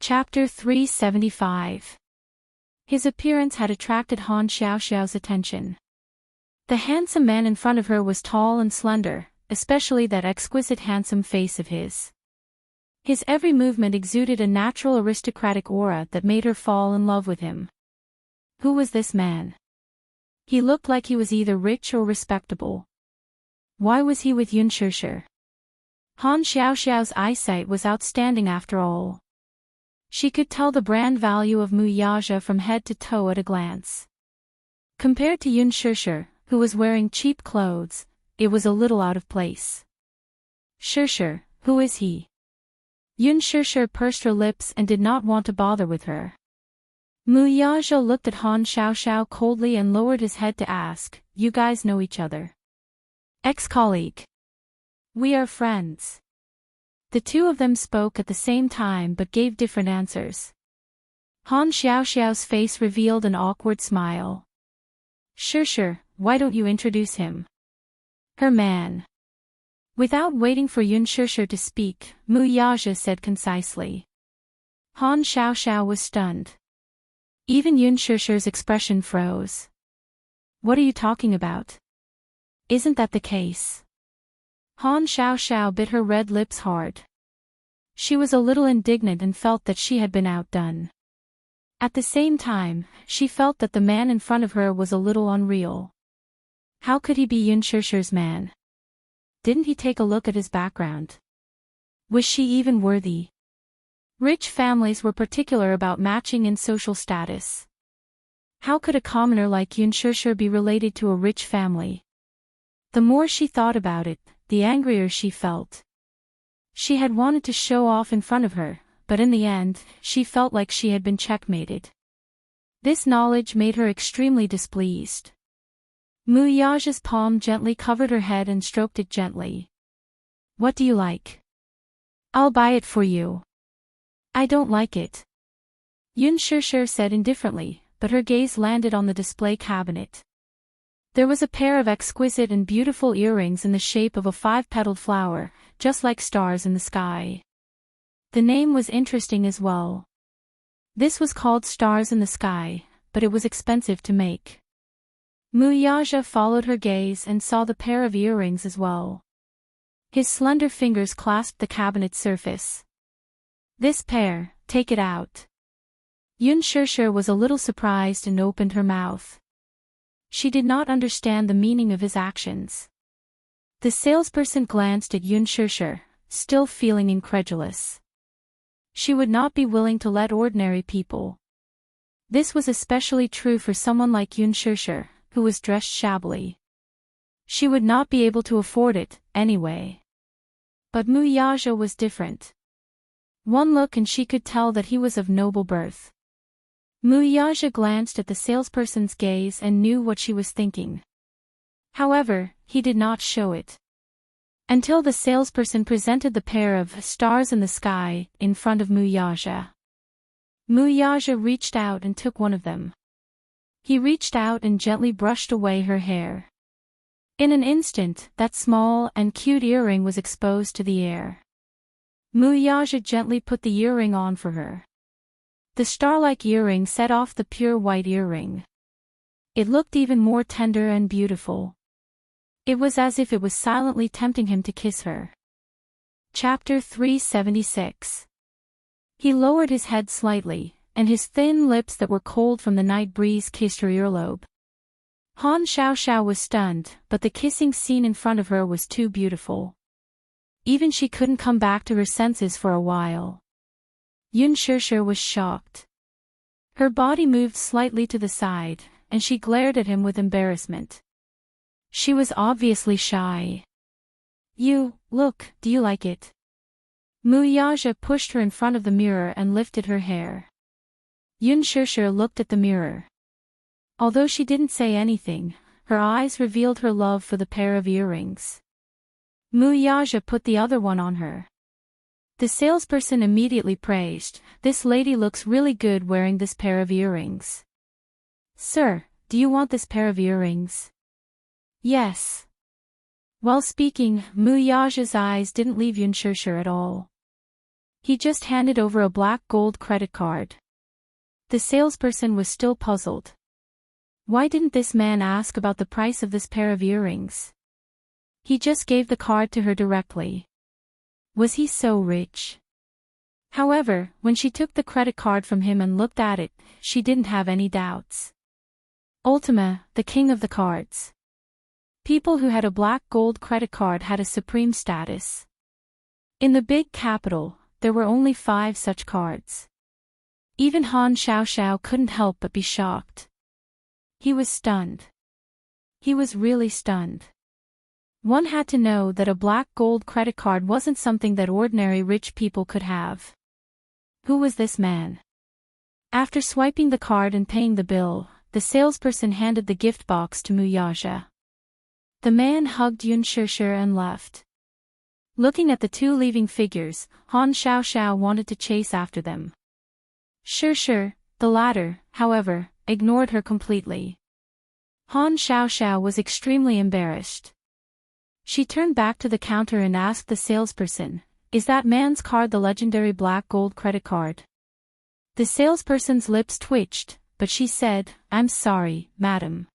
Chapter 375. His appearance had attracted Han Xiaoxiao's attention. The handsome man in front of her was tall and slender, especially that exquisite handsome face of his. His every movement exuded a natural aristocratic aura that made her fall in love with him. Who was this man? He looked like he was either rich or respectable. Why was he with Yun Shishir? Han Xiaoxiao's eyesight was outstanding after all. She could tell the brand value of Mu Yaja from head to toe at a glance. Compared to Yun Shishir, who was wearing cheap clothes, it was a little out of place. Shishir, who is he? Yun Shishir pursed her lips and did not want to bother with her. Mu Yaja looked at Han Xiaoxiao coldly and lowered his head to ask, "You guys know each other?" "Ex-colleague. We are friends." The two of them spoke at the same time but gave different answers. Han Xiaoxiao's face revealed an awkward smile. "Shishir, why don't you introduce him?" "Her man." Without waiting for Yun Shishir to speak, Mu Yaja said concisely. Han Xiaoxiao was stunned. Even Yun Shishir's expression froze. "What are you talking about? Isn't that the case?" Han Xiaoxiao bit her red lips hard. She was a little indignant and felt that she had been outdone. At the same time, she felt that the man in front of her was a little unreal. How could he be Yun Shishir's man? Didn't he take a look at his background? Was she even worthy? Rich families were particular about matching in social status. How could a commoner like Yun Shishir be related to a rich family? The more she thought about it, the angrier she felt. She had wanted to show off in front of her, but in the end, she felt like she had been checkmated. This knowledge made her extremely displeased. Mu Yaja's palm gently covered her head and stroked it gently. "What do you like?" "I'll buy it for you." "I don't like it," Yun Shishir said indifferently, but her gaze landed on the display cabinet. There was a pair of exquisite and beautiful earrings in the shape of a 5-petaled flower, just like stars in the sky. The name was interesting as well. This was called Stars in the Sky, but it was expensive to make. Mu Yaja followed her gaze and saw the pair of earrings as well. His slender fingers clasped the cabinet's surface. "This pair, take it out." Yun Shishir was a little surprised and opened her mouth. She did not understand the meaning of his actions. The salesperson glanced at Yun Shishir, still feeling incredulous. She would not be willing to let ordinary people. This was especially true for someone like Yun Shishir, who was dressed shabbily. She would not be able to afford it, anyway. But Mu Yaja was different. One look and she could tell that he was of noble birth. Mu Yaja glanced at the salesperson's gaze and knew what she was thinking. However, he did not show it. Until the salesperson presented the pair of Stars in the Sky in front of Mu Yaja. Mu Yaja reached out and took one of them. He reached out and gently brushed away her hair. In an instant, that small and cute earring was exposed to the air. Mu Yaja gently put the earring on for her. The star-like earring set off the pure white earring. It looked even more tender and beautiful. It was as if it was silently tempting him to kiss her. Chapter 376. He lowered his head slightly, and his thin lips that were cold from the night breeze kissed her earlobe. Han Xiaoxiao was stunned, but the kissing scene in front of her was too beautiful. Even she couldn't come back to her senses for a while. Yun Shishir was shocked. Her body moved slightly to the side, and she glared at him with embarrassment. She was obviously shy. Look, do you like it?" Mu Yaja pushed her in front of the mirror and lifted her hair. Yun Shishir looked at the mirror. Although she didn't say anything, her eyes revealed her love for the pair of earrings. Mu Yaja put the other one on her. The salesperson immediately praised, "This lady looks really good wearing this pair of earrings." "Sir, do you want this pair of earrings?" "Yes." While speaking, Mu Yaja's eyes didn't leave Yun Shishir at all. He just handed over a black gold credit card. The salesperson was still puzzled. Why didn't this man ask about the price of this pair of earrings? He just gave the card to her directly. Was he so rich? However, when she took the credit card from him and looked at it, she didn't have any doubts. Ultima, the king of the cards. People who had a black gold credit card had a supreme status. In the big capital, there were only 5 such cards. Even Han Xiaoxiao couldn't help but be shocked. He was stunned. He was really stunned. One had to know that a black gold credit card wasn't something that ordinary rich people could have. Who was this man? After swiping the card and paying the bill, the salesperson handed the gift box to Mu Yaja. The man hugged Yun Shishir and left. Looking at the 2 leaving figures, Han Xiaoxiao wanted to chase after them. Shishir, the latter, however, ignored her completely. Han Xiaoxiao was extremely embarrassed. She turned back to the counter and asked the salesperson, "Is that man's card the legendary black gold credit card?" The salesperson's lips twitched, but she said, "I'm sorry, madam.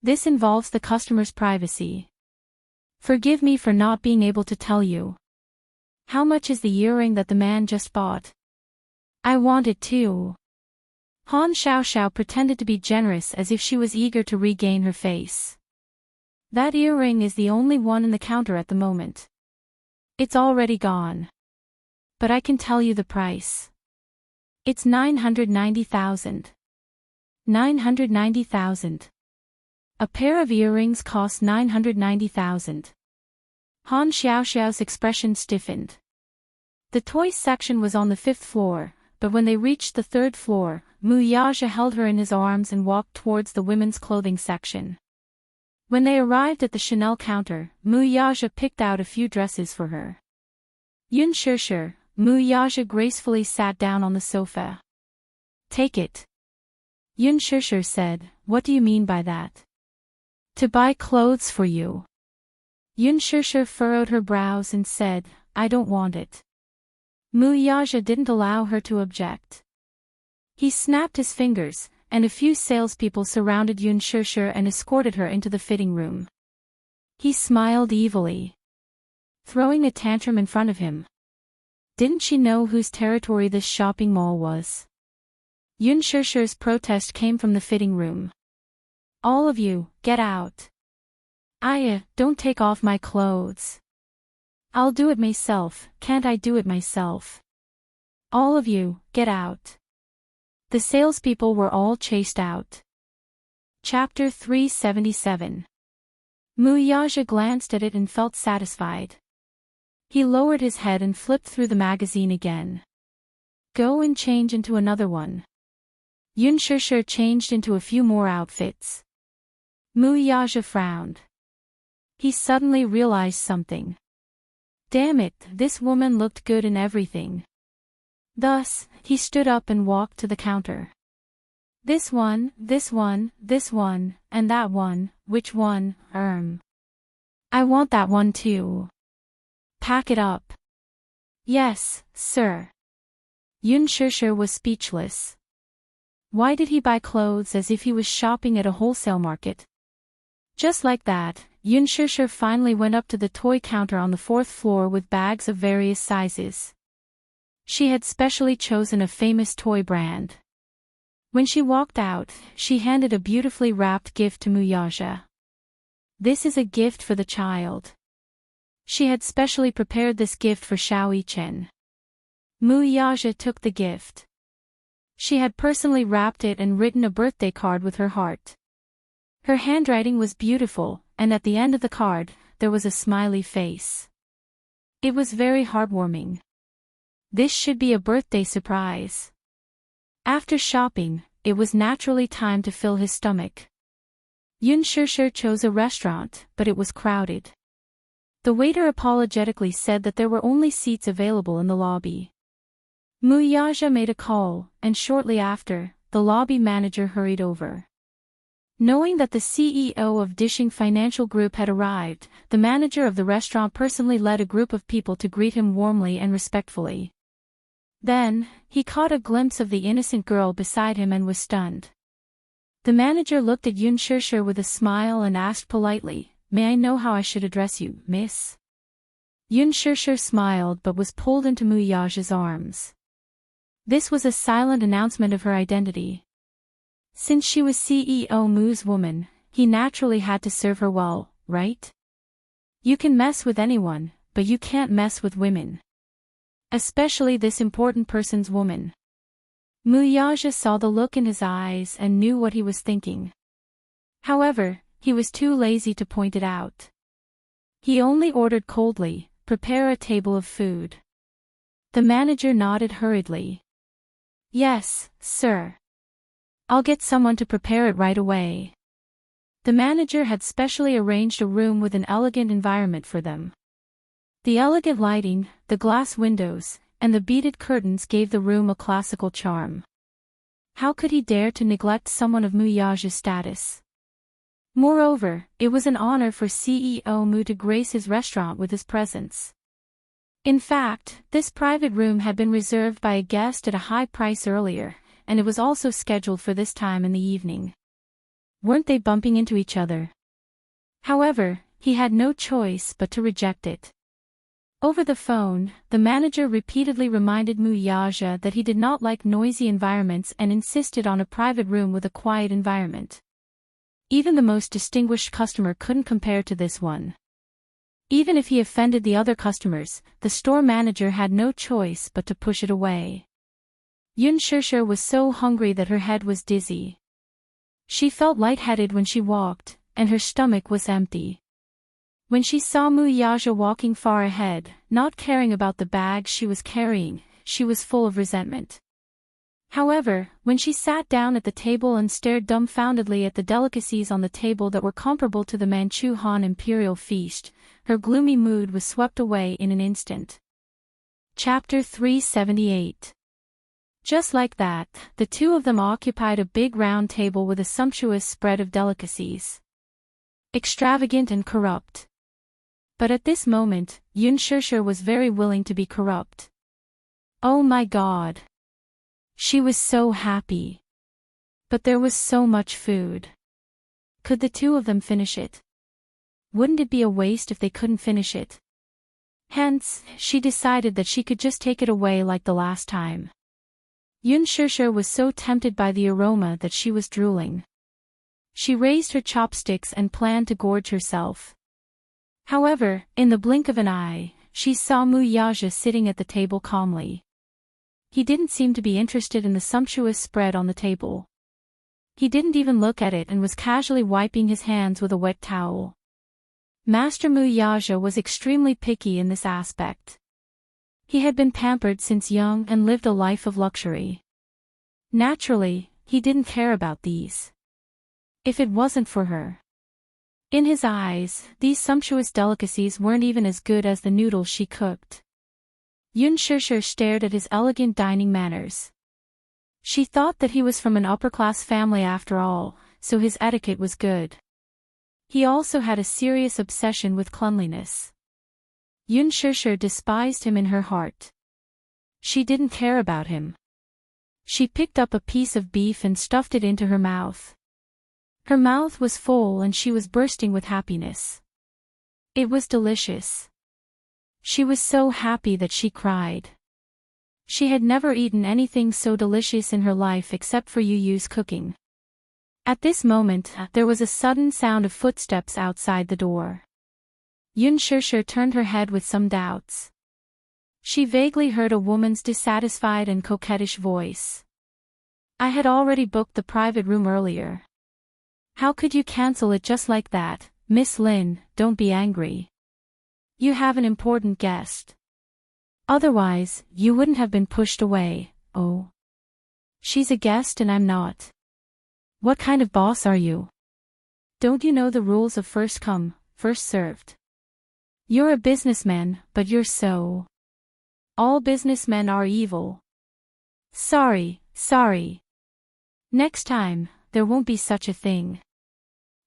This involves the customer's privacy. Forgive me for not being able to tell you. How much is the earring that the man just bought? I want it too." Han Xiaoxiao pretended to be generous as if she was eager to regain her face. "That earring is the only one in the counter at the moment. It's already gone. But I can tell you the price. It's 990,000. 990,000. A pair of earrings costs 990,000. Han Xiaoxiao's expression stiffened. The toy section was on the 5th floor, but when they reached the 3rd floor, Mu Yaja held her in his arms and walked towards the women's clothing section. When they arrived at the Chanel counter, Mu Yaja picked out a few dresses for her. Yun Shishir, Mu Yaja gracefully sat down on the sofa. "Take it." Yun Shishir said, "What do you mean by that?" "To buy clothes for you." Yun Shishir furrowed her brows and said, "I don't want it." Mu Yaja didn't allow her to object. He snapped his fingers, and a few salespeople surrounded Yun Shishir and escorted her into the fitting room. He smiled evilly, throwing a tantrum in front of him. Didn't she know whose territory this shopping mall was? Yun Shishir's protest came from the fitting room. "All of you, get out. Don't take off my clothes. I'll do it myself, can't I do it myself? All of you, get out." The salespeople were all chased out. Chapter 377. Mu Yaja glanced at it and felt satisfied. He lowered his head and flipped through the magazine again. "Go and change into another one." Yun Shishir changed into a few more outfits. Mu Yaja frowned. He suddenly realized something. Damn it, this woman looked good in everything. Thus, he stood up and walked to the counter. "This one, this one, this one, and that one, which one, I want that one too. Pack it up." "Yes, sir." Yun Shishir was speechless. Why did he buy clothes as if he was shopping at a wholesale market? Just like that, Yun Shishir finally went up to the toy counter on the 4th floor with bags of various sizes. She had specially chosen a famous toy brand. When she walked out, she handed a beautifully wrapped gift to Mu Yaja. "This is a gift for the child." She had specially prepared this gift for Xiao Yichen. Mu Yaja took the gift. She had personally wrapped it and written a birthday card with her heart. Her handwriting was beautiful, and at the end of the card, there was a smiley face. It was very heartwarming. This should be a birthday surprise. After shopping, it was naturally time to fill his stomach. Yun Shishir chose a restaurant, but it was crowded. The waiter apologetically said that there were only seats available in the lobby. Mu Yaja made a call, and shortly after, the lobby manager hurried over. Knowing that the CEO of Dishing Financial Group had arrived, the manager of the restaurant personally led a group of people to greet him warmly and respectfully. Then, he caught a glimpse of the innocent girl beside him and was stunned. The manager looked at Yun Shirshir with a smile and asked politely, "May I know how I should address you, miss?" Yun Shirshir smiled but was pulled into Mu Yaja's arms. This was a silent announcement of her identity. Since she was CEO Mu's woman, he naturally had to serve her well, right? You can mess with anyone, but you can't mess with women. Especially this important person's woman. Mu Yaja saw the look in his eyes and knew what he was thinking. However, he was too lazy to point it out. He only ordered coldly, "Prepare a table of food." The manager nodded hurriedly. "Yes, sir. I'll get someone to prepare it right away." The manager had specially arranged a room with an elegant environment for them. The elegant lighting, the glass windows, and the beaded curtains gave the room a classical charm. How could he dare to neglect someone of Mu Yaja's status? Moreover, it was an honor for CEO Mu to grace his restaurant with his presence. In fact, this private room had been reserved by a guest at a high price earlier, and it was also scheduled for this time in the evening. Weren't they bumping into each other? However, he had no choice but to reject it. Over the phone, the manager repeatedly reminded Mu Yaja that he did not like noisy environments and insisted on a private room with a quiet environment. Even the most distinguished customer couldn't compare to this one. Even if he offended the other customers, the store manager had no choice but to push it away. Yun Shirshir was so hungry that her head was dizzy. She felt lightheaded when she walked, and her stomach was empty. When she saw Mu Yaja walking far ahead, not caring about the bag she was carrying, she was full of resentment. However, when she sat down at the table and stared dumbfoundedly at the delicacies on the table that were comparable to the Manchu Han imperial feast, her gloomy mood was swept away in an instant. Chapter 378. Just like that, the two of them occupied a big round table with a sumptuous spread of delicacies. Extravagant and corrupt. But at this moment, Yun Shirshir was very willing to be corrupt. Oh my God! She was so happy. But there was so much food. Could the two of them finish it? Wouldn't it be a waste if they couldn't finish it? Hence, she decided that she could just take it away like the last time. Yun Shirshir was so tempted by the aroma that she was drooling. She raised her chopsticks and planned to gorge herself. However, in the blink of an eye, she saw Mu Yaja sitting at the table calmly. He didn't seem to be interested in the sumptuous spread on the table. He didn't even look at it and was casually wiping his hands with a wet towel. Master Mu Yaja was extremely picky in this aspect. He had been pampered since young and lived a life of luxury. Naturally, he didn't care about these. If it wasn't for her. In his eyes, these sumptuous delicacies weren't even as good as the noodles she cooked. Yun Shirshir stared at his elegant dining manners. She thought that he was from an upper-class family after all, so his etiquette was good. He also had a serious obsession with cleanliness. Yun Shirshir despised him in her heart. She didn't care about him. She picked up a piece of beef and stuffed it into her mouth. Her mouth was full and she was bursting with happiness. It was delicious. She was so happy that she cried. She had never eaten anything so delicious in her life except for Yu Yu's cooking. At this moment, there was a sudden sound of footsteps outside the door. Yun Shirshir turned her head with some doubts. She vaguely heard a woman's dissatisfied and coquettish voice. "I had already booked the private room earlier. How could you cancel it just like that, Miss Lin? Don't be angry. You have an important guest. Otherwise, you wouldn't have been pushed away." "Oh. She's a guest and I'm not. What kind of boss are you? Don't you know the rules of first come, first served? You're a businessman, but you're so... All businessmen are evil." Sorry. Next time, there won't be such a thing."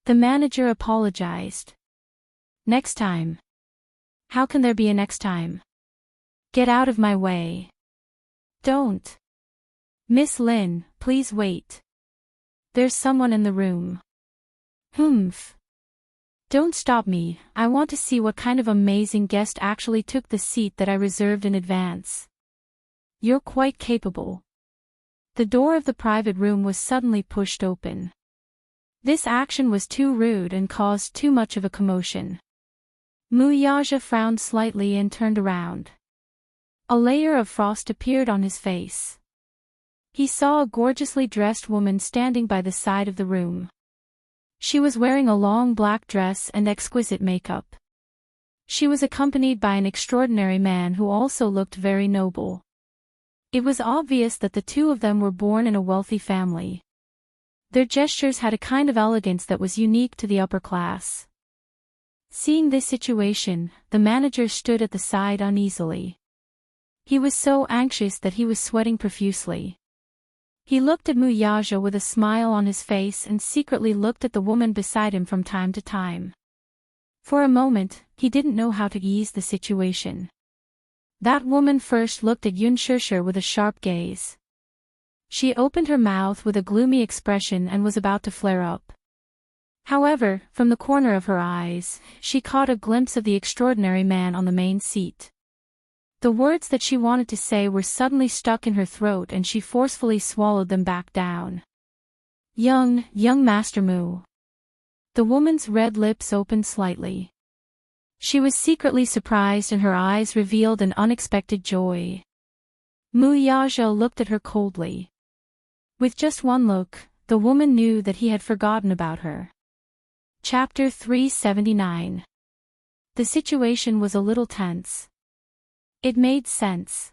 The manager apologized. "Next time? How can there be a next time? Get out of my way." Don't. Miss Lin, please wait. There's someone in the room. Humph. Don't stop me, I want to see what kind of amazing guest actually took the seat that I reserved in advance. You're quite capable. The door of the private room was suddenly pushed open. This action was too rude and caused too much of a commotion. Mu Yaja frowned slightly and turned around. A layer of frost appeared on his face. He saw a gorgeously dressed woman standing by the side of the room. She was wearing a long black dress and exquisite makeup. She was accompanied by an extraordinary man who also looked very noble. It was obvious that the two of them were born in a wealthy family. Their gestures had a kind of elegance that was unique to the upper class. Seeing this situation, the manager stood at the side uneasily. He was so anxious that he was sweating profusely. He looked at Mu Yaja with a smile on his face and secretly looked at the woman beside him from time to time. For a moment, he didn't know how to ease the situation. That woman first looked at Yun Shishir with a sharp gaze. She opened her mouth with a gloomy expression and was about to flare up. However, from the corner of her eyes, she caught a glimpse of the extraordinary man on the main seat. The words that she wanted to say were suddenly stuck in her throat and she forcefully swallowed them back down. Young Master Mu. The woman's red lips opened slightly. She was secretly surprised and her eyes revealed an unexpected joy. Mu Yaja looked at her coldly. With just one look, the woman knew that he had forgotten about her. Chapter 379. The situation was a little tense. It made sense.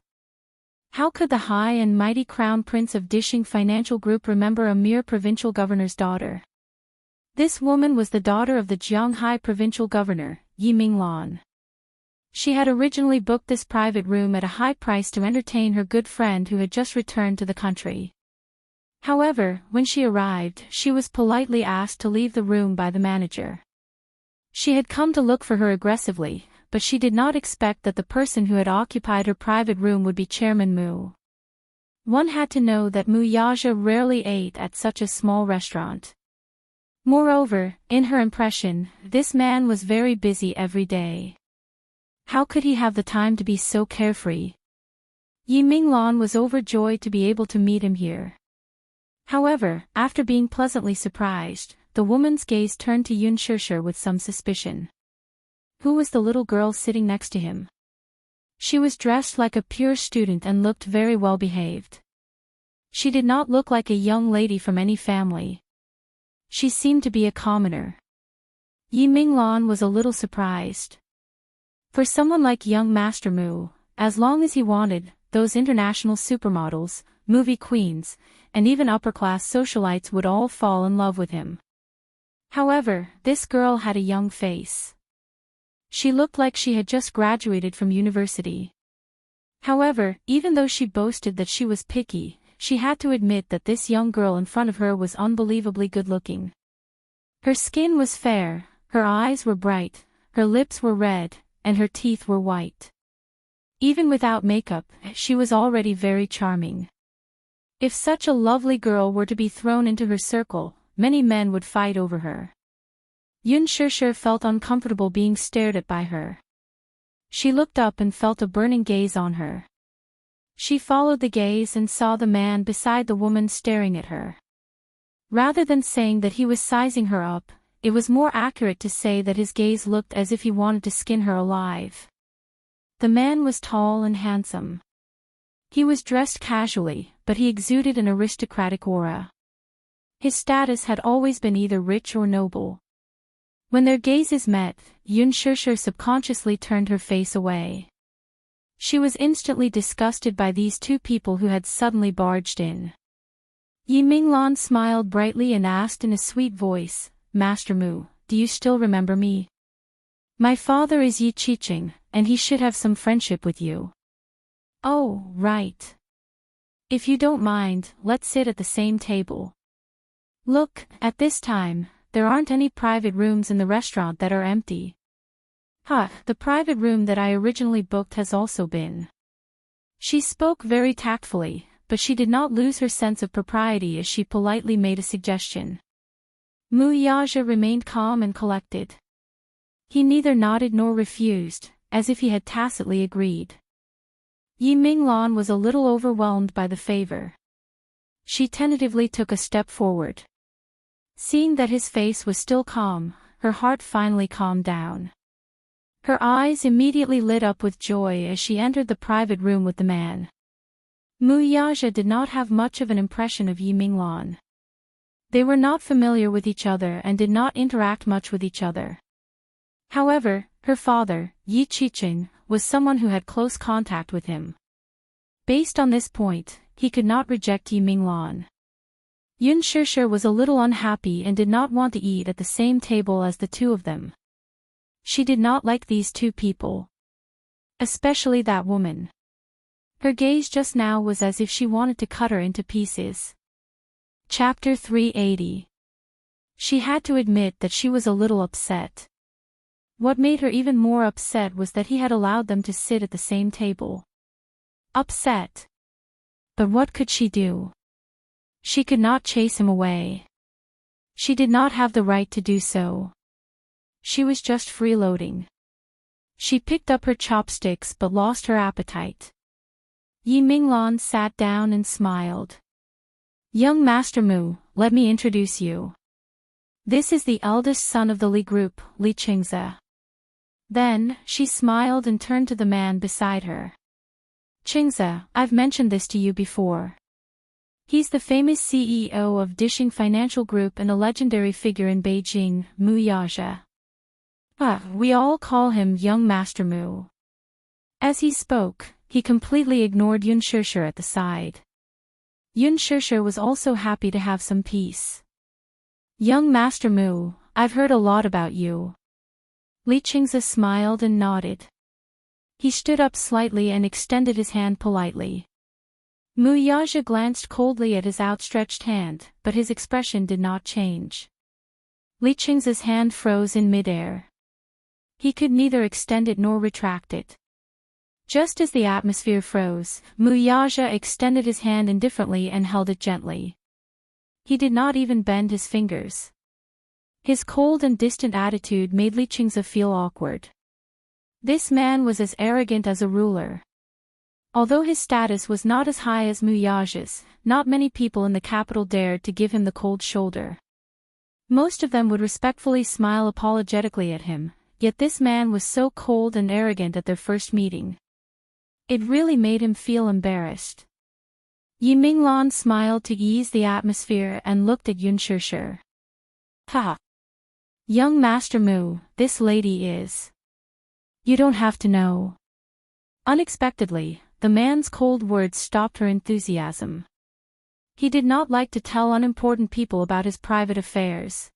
How could the high and mighty crown prince of Dishing Financial Group remember a mere provincial governor's daughter? This woman was the daughter of the Jianghai provincial governor, Yi Minglan. She had originally booked this private room at a high price to entertain her good friend who had just returned to the country. However, when she arrived, she was politely asked to leave the room by the manager. She had come to look for her aggressively, but she did not expect that the person who had occupied her private room would be Chairman Mu. One had to know that Mu Yaja rarely ate at such a small restaurant. Moreover, in her impression, this man was very busy every day. How could he have the time to be so carefree? Yi Minglan was overjoyed to be able to meet him here. However, after being pleasantly surprised, the woman's gaze turned to Yun Shishir with some suspicion. Who was the little girl sitting next to him? She was dressed like a pure student and looked very well behaved. She did not look like a young lady from any family. She seemed to be a commoner. Yi Minglan was a little surprised. For someone like young Master Mu, as long as he wanted, those international supermodels, movie queens, and even upper-class socialites would all fall in love with him. However, this girl had a young face. She looked like she had just graduated from university. However, even though she boasted that she was picky, she had to admit that this young girl in front of her was unbelievably good-looking. Her skin was fair, her eyes were bright, her lips were red, and her teeth were white. Even without makeup, she was already very charming. If such a lovely girl were to be thrown into her circle, many men would fight over her. Yun Shishir felt uncomfortable being stared at by her. She looked up and felt a burning gaze on her. She followed the gaze and saw the man beside the woman staring at her. Rather than saying that he was sizing her up, it was more accurate to say that his gaze looked as if he wanted to skin her alive. The man was tall and handsome. He was dressed casually, but he exuded an aristocratic aura. His status had always been either rich or noble. When their gazes met, Yun Shishir subconsciously turned her face away. She was instantly disgusted by these two people who had suddenly barged in. Yi Minglan smiled brightly and asked in a sweet voice, Master Mu, do you still remember me? My father is Yi Qiqing, and he should have some friendship with you. Oh, right. If you don't mind, let's sit at the same table. Look, at this time, there aren't any private rooms in the restaurant that are empty. The private room that I originally booked has also been. She spoke very tactfully, but she did not lose her sense of propriety as she politely made a suggestion. Mu Yaja remained calm and collected. He neither nodded nor refused, as if he had tacitly agreed. Yi Minglan was a little overwhelmed by the favor. She tentatively took a step forward. Seeing that his face was still calm, her heart finally calmed down. Her eyes immediately lit up with joy as she entered the private room with the man. Mu Yaja did not have much of an impression of Yi Minglan. They were not familiar with each other and did not interact much with each other. However, her father, Yi Qiqing, was someone who had close contact with him. Based on this point, he could not reject Yi Minglan. Yun Shishir was a little unhappy and did not want to eat at the same table as the two of them. She did not like these two people. Especially that woman. Her gaze just now was as if she wanted to cut her into pieces. Chapter 380. She had to admit that she was a little upset. What made her even more upset was that he had allowed them to sit at the same table. Upset. But what could she do? She could not chase him away. She did not have the right to do so. She was just freeloading. She picked up her chopsticks but lost her appetite. Yi Minglan sat down and smiled. Young Master Mu, let me introduce you. This is the eldest son of the Li group, Li Qingze. Then, she smiled and turned to the man beside her. Qingze, I've mentioned this to you before. He's the famous CEO of Dishing Financial Group and a legendary figure in Beijing, Mu Yaja. We all call him Young Master Mu. As he spoke, he completely ignored Yun Shishir at the side. Yun Shishir was also happy to have some peace. Young Master Mu, I've heard a lot about you. Li Qingze smiled and nodded. He stood up slightly and extended his hand politely. Mu Yaja glanced coldly at his outstretched hand, but his expression did not change. Li Qingze's hand froze in midair. He could neither extend it nor retract it. Just as the atmosphere froze, Mu Yaja extended his hand indifferently and held it gently. He did not even bend his fingers. His cold and distant attitude made Li Qingze feel awkward. This man was as arrogant as a ruler. Although his status was not as high as Mu Yaja's, not many people in the capital dared to give him the cold shoulder. Most of them would respectfully smile apologetically at him, yet this man was so cold and arrogant at their first meeting. It really made him feel embarrassed. Yi Minglan smiled to ease the atmosphere and looked at Yun Shishir. Ha! Young Master Mu, this lady is. You don't have to know. Unexpectedly, the man's cold words stopped her enthusiasm. He did not like to tell unimportant people about his private affairs.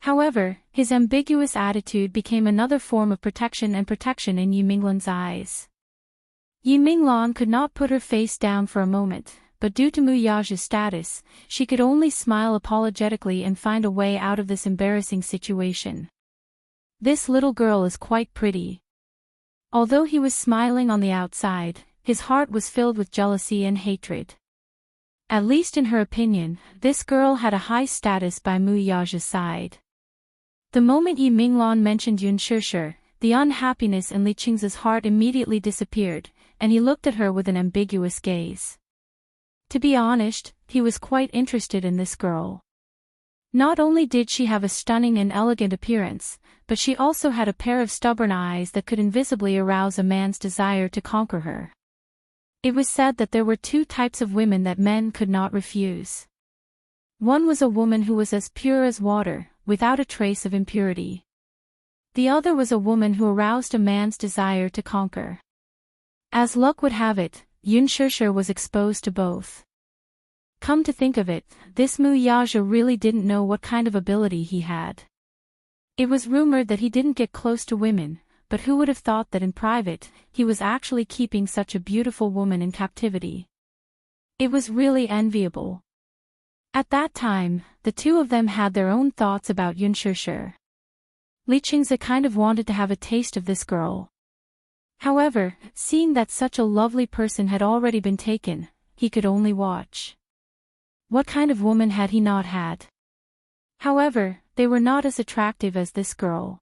However, his ambiguous attitude became another form of protection in Yi Minglan's eyes. Yi Minglan could not put her face down for a moment, but due to Mu Yaja's status, she could only smile apologetically and find a way out of this embarrassing situation. This little girl is quite pretty. Although he was smiling on the outside, his heart was filled with jealousy and hatred. At least in her opinion, this girl had a high status by Mu Yaja's side. The moment Yi Minglan mentioned Yun Shishir, the unhappiness in Li Qingze's heart immediately disappeared, and he looked at her with an ambiguous gaze. To be honest, he was quite interested in this girl. Not only did she have a stunning and elegant appearance, but she also had a pair of stubborn eyes that could invisibly arouse a man's desire to conquer her. It was said that there were two types of women that men could not refuse. One was a woman who was as pure as water, without a trace of impurity. The other was a woman who aroused a man's desire to conquer. As luck would have it, Yun Shishir was exposed to both. Come to think of it, this Mu Yaja really didn't know what kind of ability he had. It was rumored that he didn't get close to women, but who would have thought that in private, he was actually keeping such a beautiful woman in captivity? It was really enviable. At that time, the two of them had their own thoughts about Yun Shishir. Li Qingze kind of wanted to have a taste of this girl. However, seeing that such a lovely person had already been taken, he could only watch. What kind of woman had he not had? However, they were not as attractive as this girl.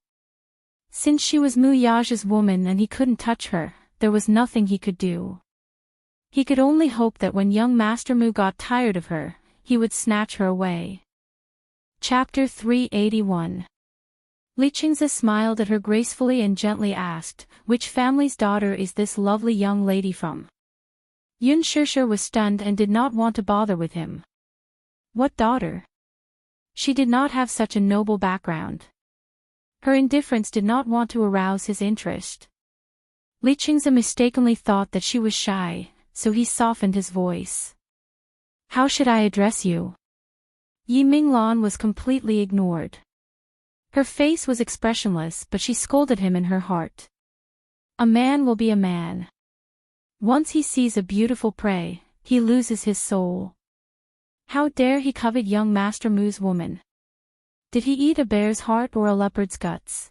Since she was Mu Yaja's woman and he couldn't touch her, there was nothing he could do. He could only hope that when young Master Mu got tired of her, he would snatch her away. Chapter 381. Li Qingze smiled at her gracefully and gently asked, "Which family's daughter is this lovely young lady from?" Yun Shishir was stunned and did not want to bother with him. What daughter? She did not have such a noble background. Her indifference did not want to arouse his interest. Li Qingze mistakenly thought that she was shy, so he softened his voice. "How should I address you?" Yi Minglan was completely ignored. Her face was expressionless, but she scolded him in her heart. A man will be a man. Once he sees a beautiful prey, he loses his soul. How dare he covet young Master Mu's woman? Did he eat a bear's heart or a leopard's guts?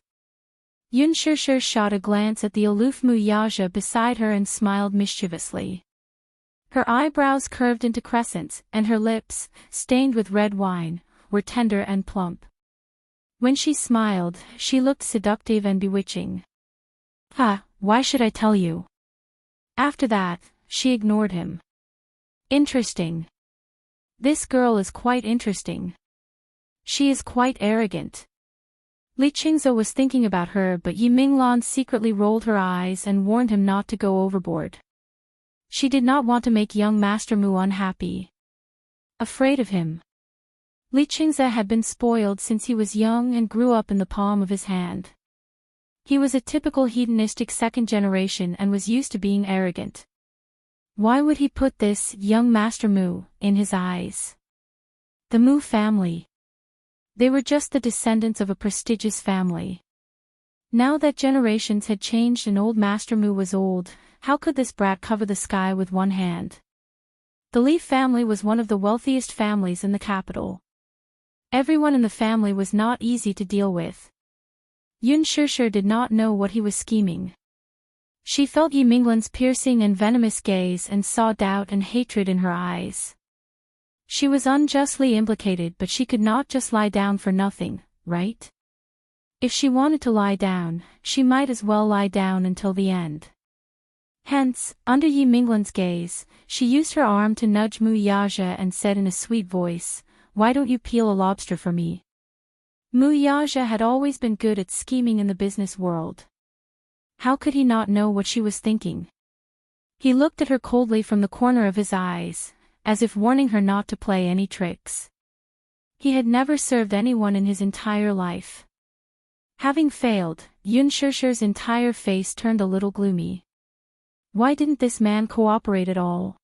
Yun Shishir shot a glance at the aloof Mu Yaja beside her and smiled mischievously. Her eyebrows curved into crescents, and her lips, stained with red wine, were tender and plump. When she smiled, she looked seductive and bewitching. Why should I tell you? After that, she ignored him. Interesting. This girl is quite interesting. She is quite arrogant. Li Qingze was thinking about her, but Yi Minglan secretly rolled her eyes and warned him not to go overboard. She did not want to make young Master Mu unhappy. Afraid of him. Li Qingze had been spoiled since he was young and grew up in the palm of his hand. He was a typical hedonistic second generation and was used to being arrogant. Why would he put this young Master Mu in his eyes? The Mu family. They were just the descendants of a prestigious family. Now that generations had changed and old Master Mu was old, how could this brat cover the sky with one hand? The Li family was one of the wealthiest families in the capital. Everyone in the family was not easy to deal with. Yun Shishir did not know what he was scheming. She felt Yi Minglan's piercing and venomous gaze and saw doubt and hatred in her eyes. She was unjustly implicated, but she could not just lie down for nothing, right? If she wanted to lie down, she might as well lie down until the end. Hence, under Yi Minglan's gaze, she used her arm to nudge Mu Yaja and said in a sweet voice, "Why don't you peel a lobster for me?" Mu Yaja had always been good at scheming in the business world. How could he not know what she was thinking? He looked at her coldly from the corner of his eyes, as if warning her not to play any tricks. He had never served anyone in his entire life. Having failed, Yun Shishir's entire face turned a little gloomy. Why didn't this man cooperate at all?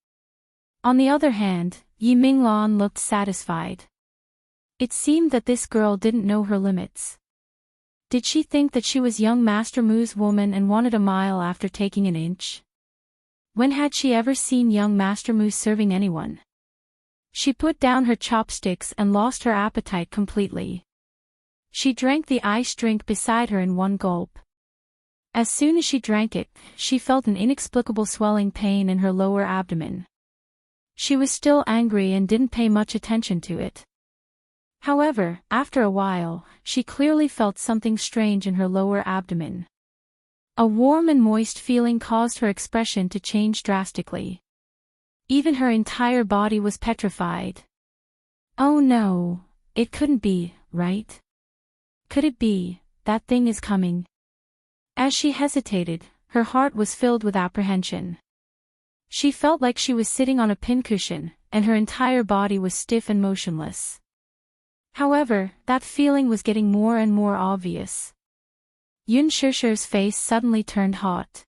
On the other hand, Yi Minglan looked satisfied. It seemed that this girl didn't know her limits. Did she think that she was young Master Mu's woman and wanted a mile after taking an inch? When had she ever seen young Master Mu serving anyone? She put down her chopsticks and lost her appetite completely. She drank the ice drink beside her in one gulp. As soon as she drank it, she felt an inexplicable swelling pain in her lower abdomen. She was still angry and didn't pay much attention to it. However, after a while, she clearly felt something strange in her lower abdomen. A warm and moist feeling caused her expression to change drastically. Even her entire body was petrified. Oh no, it couldn't be, right? Could it be, that thing is coming? As she hesitated, her heart was filled with apprehension. She felt like she was sitting on a pincushion, and her entire body was stiff and motionless. However, that feeling was getting more and more obvious. Yun Shishir's face suddenly turned hot.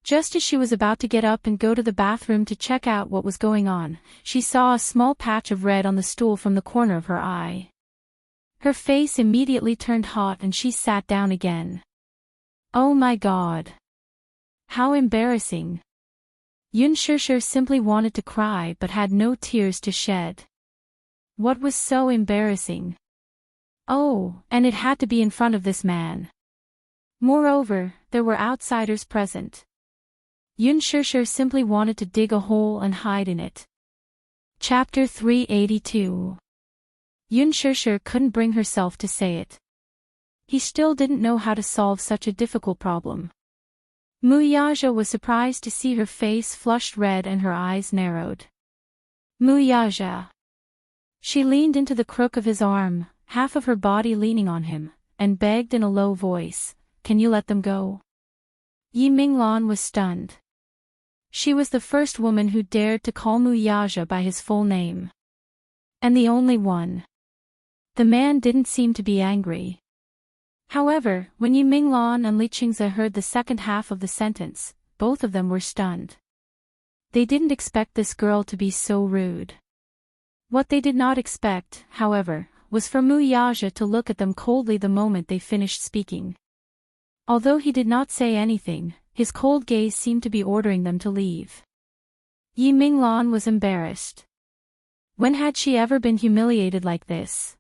Just as she was about to get up and go to the bathroom to check out what was going on, she saw a small patch of red on the stool from the corner of her eye. Her face immediately turned hot and she sat down again. Oh my God! How embarrassing! Yun Shishir simply wanted to cry but had no tears to shed. What was so embarrassing? Oh, and it had to be in front of this man. Moreover, there were outsiders present. Yun Shishir simply wanted to dig a hole and hide in it. Chapter 382. Yun Shishir couldn't bring herself to say it. He still didn't know how to solve such a difficult problem. Muyaja was surprised to see her face flushed red and her eyes narrowed. Muyaja. She leaned into the crook of his arm, half of her body leaning on him, and begged in a low voice, "Can you let them go?" Yi Minglan was stunned. She was the first woman who dared to call Muyaja by his full name. And the only one. The man didn't seem to be angry. However, when Yi Minglan and Li Qingze heard the second half of the sentence, both of them were stunned. They didn't expect this girl to be so rude. What they did not expect, however, was for Muyaja to look at them coldly the moment they finished speaking. Although he did not say anything, his cold gaze seemed to be ordering them to leave. Yi Minglan was embarrassed. When had she ever been humiliated like this?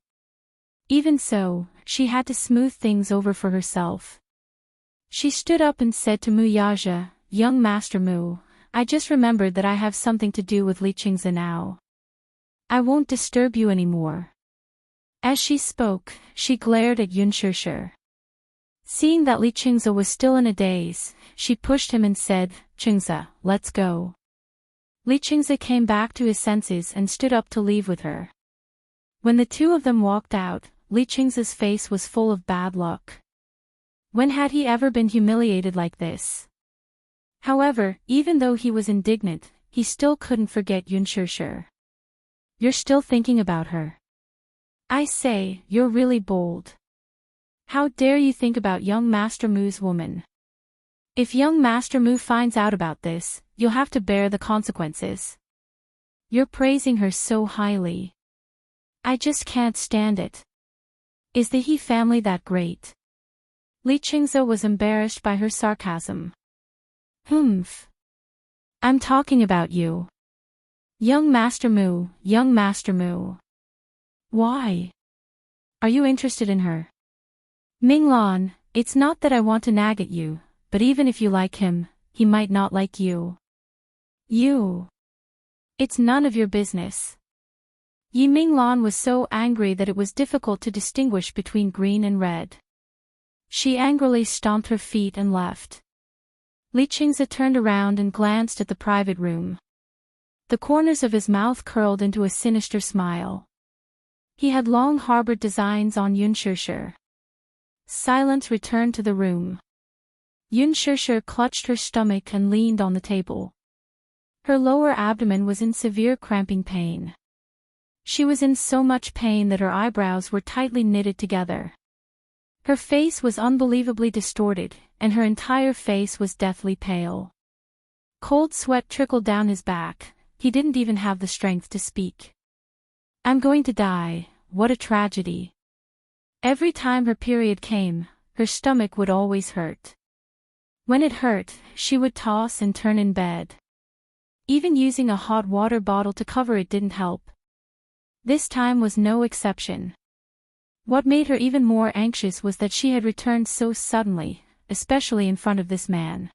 Even so, she had to smooth things over for herself. She stood up and said to Muyaja, "Young Master Mu, I just remembered that I have something to do with Li Qingze now. I won't disturb you anymore." As she spoke, she glared at Yun Shishir. Seeing that Li Qingze was still in a daze, she pushed him and said, "Qingze, let's go." Li Qingze came back to his senses and stood up to leave with her. When the two of them walked out, Li Qingze's face was full of bad luck. When had he ever been humiliated like this? However, even though he was indignant, he still couldn't forget Yun Shishir. "You're still thinking about her? I say, you're really bold. How dare you think about young Master Mu's woman? If young Master Mu finds out about this, you'll have to bear the consequences. You're praising her so highly. I just can't stand it. Is the He family that great?" Li Qingze was embarrassed by her sarcasm. "Humph. I'm talking about you. Young Master Mu, young Master Mu. Why? Are you interested in her?" "Minglan, it's not that I want to nag at you, but even if you like him, he might not like you. You. It's none of your business." Yi Minglan was so angry that it was difficult to distinguish between green and red. She angrily stomped her feet and left. Li Qingze turned around and glanced at the private room. The corners of his mouth curled into a sinister smile. He had long harbored designs on Yun Shishir. Silence returned to the room. Yun Shishir clutched her stomach and leaned on the table. Her lower abdomen was in severe cramping pain. She was in so much pain that her eyebrows were tightly knitted together. Her face was unbelievably distorted, and her entire face was deathly pale. Cold sweat trickled down his back. He didn't even have the strength to speak. "I'm going to die, what a tragedy." Every time her period came, her stomach would always hurt. When it hurt, she would toss and turn in bed. Even using a hot water bottle to cover it didn't help. This time was no exception. What made her even more anxious was that she had returned so suddenly, especially in front of this man.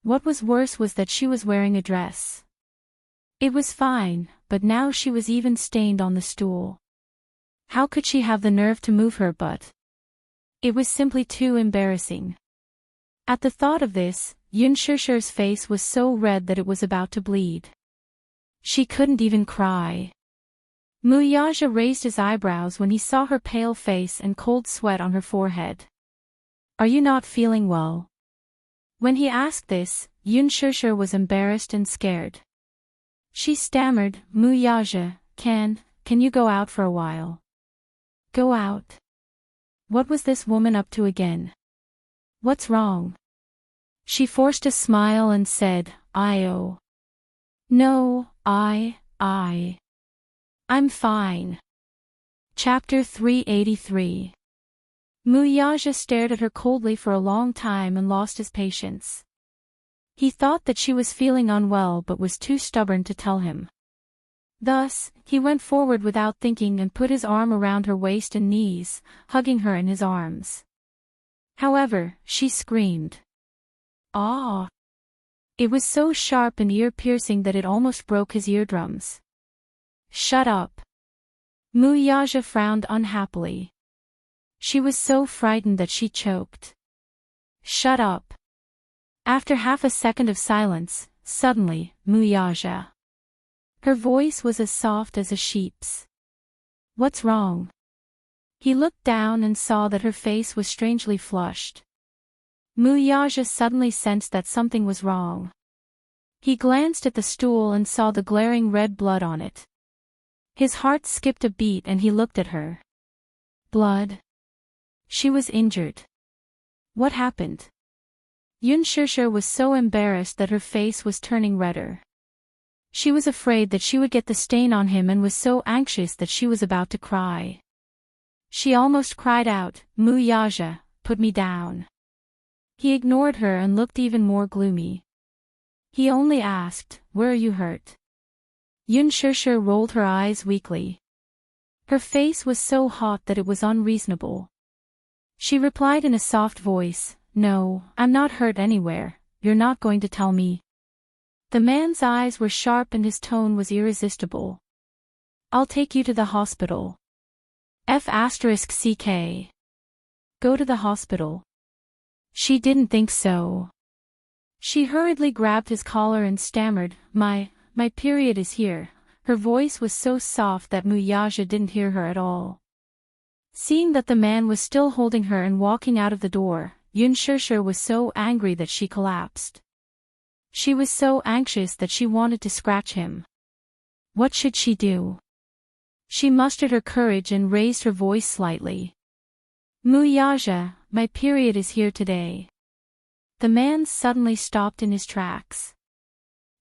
What was worse was that she was wearing a dress. It was fine, but now she was even stained on the stool. How could she have the nerve to move her butt? It was simply too embarrassing. At the thought of this, Yun Shishir's face was so red that it was about to bleed. She couldn't even cry. Muyaja raised his eyebrows when he saw her pale face and cold sweat on her forehead. "Are you not feeling well?" When he asked this, Yun Shishir was embarrassed and scared. She stammered, "Muyaja, can you go out for a while?" Go out? What was this woman up to again? What's wrong? She forced a smile and said, No, I'm fine." Chapter 383. Muyaja stared at her coldly for a long time and lost his patience. He thought that she was feeling unwell but was too stubborn to tell him. Thus, he went forward without thinking and put his arm around her waist and knees, hugging her in his arms. However, she screamed. Ah! It was so sharp and ear-piercing that it almost broke his eardrums. Shut up. Muyaja frowned unhappily. She was so frightened that she choked. Shut up. After half a second of silence, suddenly, Muyaja. Her voice was as soft as a sheep's. What's wrong? He looked down and saw that her face was strangely flushed. Muyaja suddenly sensed that something was wrong. He glanced at the stool and saw the glaring red blood on it. His heart skipped a beat and he looked at her. Blood. She was injured. What happened? Yunshishir was so embarrassed that her face was turning redder. She was afraid that she would get the stain on him and was so anxious that she was about to cry. She almost cried out, Muyaja, put me down. He ignored her and looked even more gloomy. He only asked, where are you hurt? Yunshishir rolled her eyes weakly. Her face was so hot that it was unreasonable. She replied in a soft voice, no, I'm not hurt anywhere, you're not going to tell me. The man's eyes were sharp and his tone was irresistible. I'll take you to the hospital. F***ck. Go to the hospital. She didn't think so. She hurriedly grabbed his collar and stammered, my period is here. Her voice was so soft that Muyaja didn't hear her at all. Seeing that the man was still holding her and walking out of the door, Yunshishir was so angry that she collapsed. She was so anxious that she wanted to scratch him. What should she do? She mustered her courage and raised her voice slightly. Muyaja, my period is here today. The man suddenly stopped in his tracks.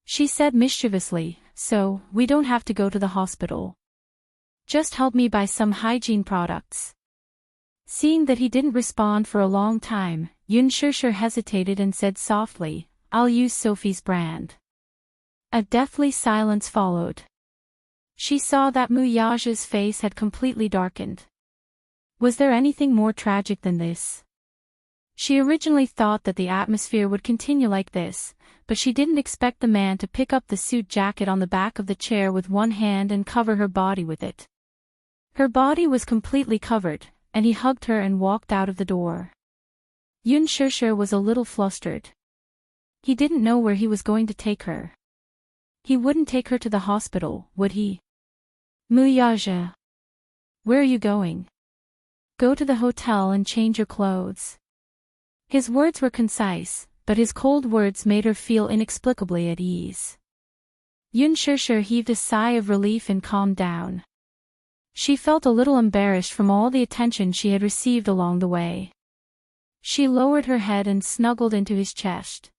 She said mischievously, so, we don't have to go to the hospital. Just help me buy some hygiene products. Seeing that he didn't respond for a long time, Yunshishir hesitated and said softly, I'll use Sophie's brand. A deathly silence followed. She saw that Muyaja's face had completely darkened. Was there anything more tragic than this? She originally thought that the atmosphere would continue like this, but she didn't expect the man to pick up the suit jacket on the back of the chair with one hand and cover her body with it. Her body was completely covered, and he hugged her and walked out of the door. Yunshishir was a little flustered. He didn't know where he was going to take her. He wouldn't take her to the hospital, would he? Muyaja. Where are you going? Go to the hotel and change your clothes. His words were concise, but his cold words made her feel inexplicably at ease. Yunshishir heaved a sigh of relief and calmed down. She felt a little embarrassed from all the attention she had received along the way. She lowered her head and snuggled into his chest.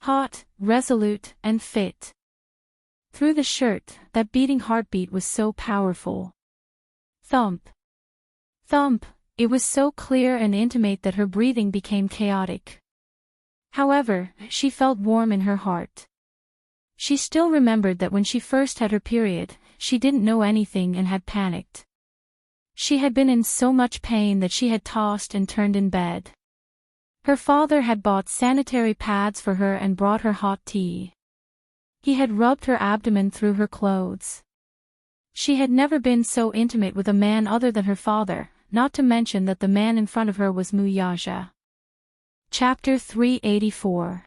Hot, resolute, and fit. Through the shirt, that beating heartbeat was so powerful. Thump. Thump, it was so clear and intimate that her breathing became chaotic. However, she felt warm in her heart. She still remembered that when she first had her period, she didn't know anything and had panicked. She had been in so much pain that she had tossed and turned in bed. Her father had bought sanitary pads for her and brought her hot tea. He had rubbed her abdomen through her clothes. She had never been so intimate with a man other than her father, not to mention that the man in front of her was Muyaja. Chapter 384.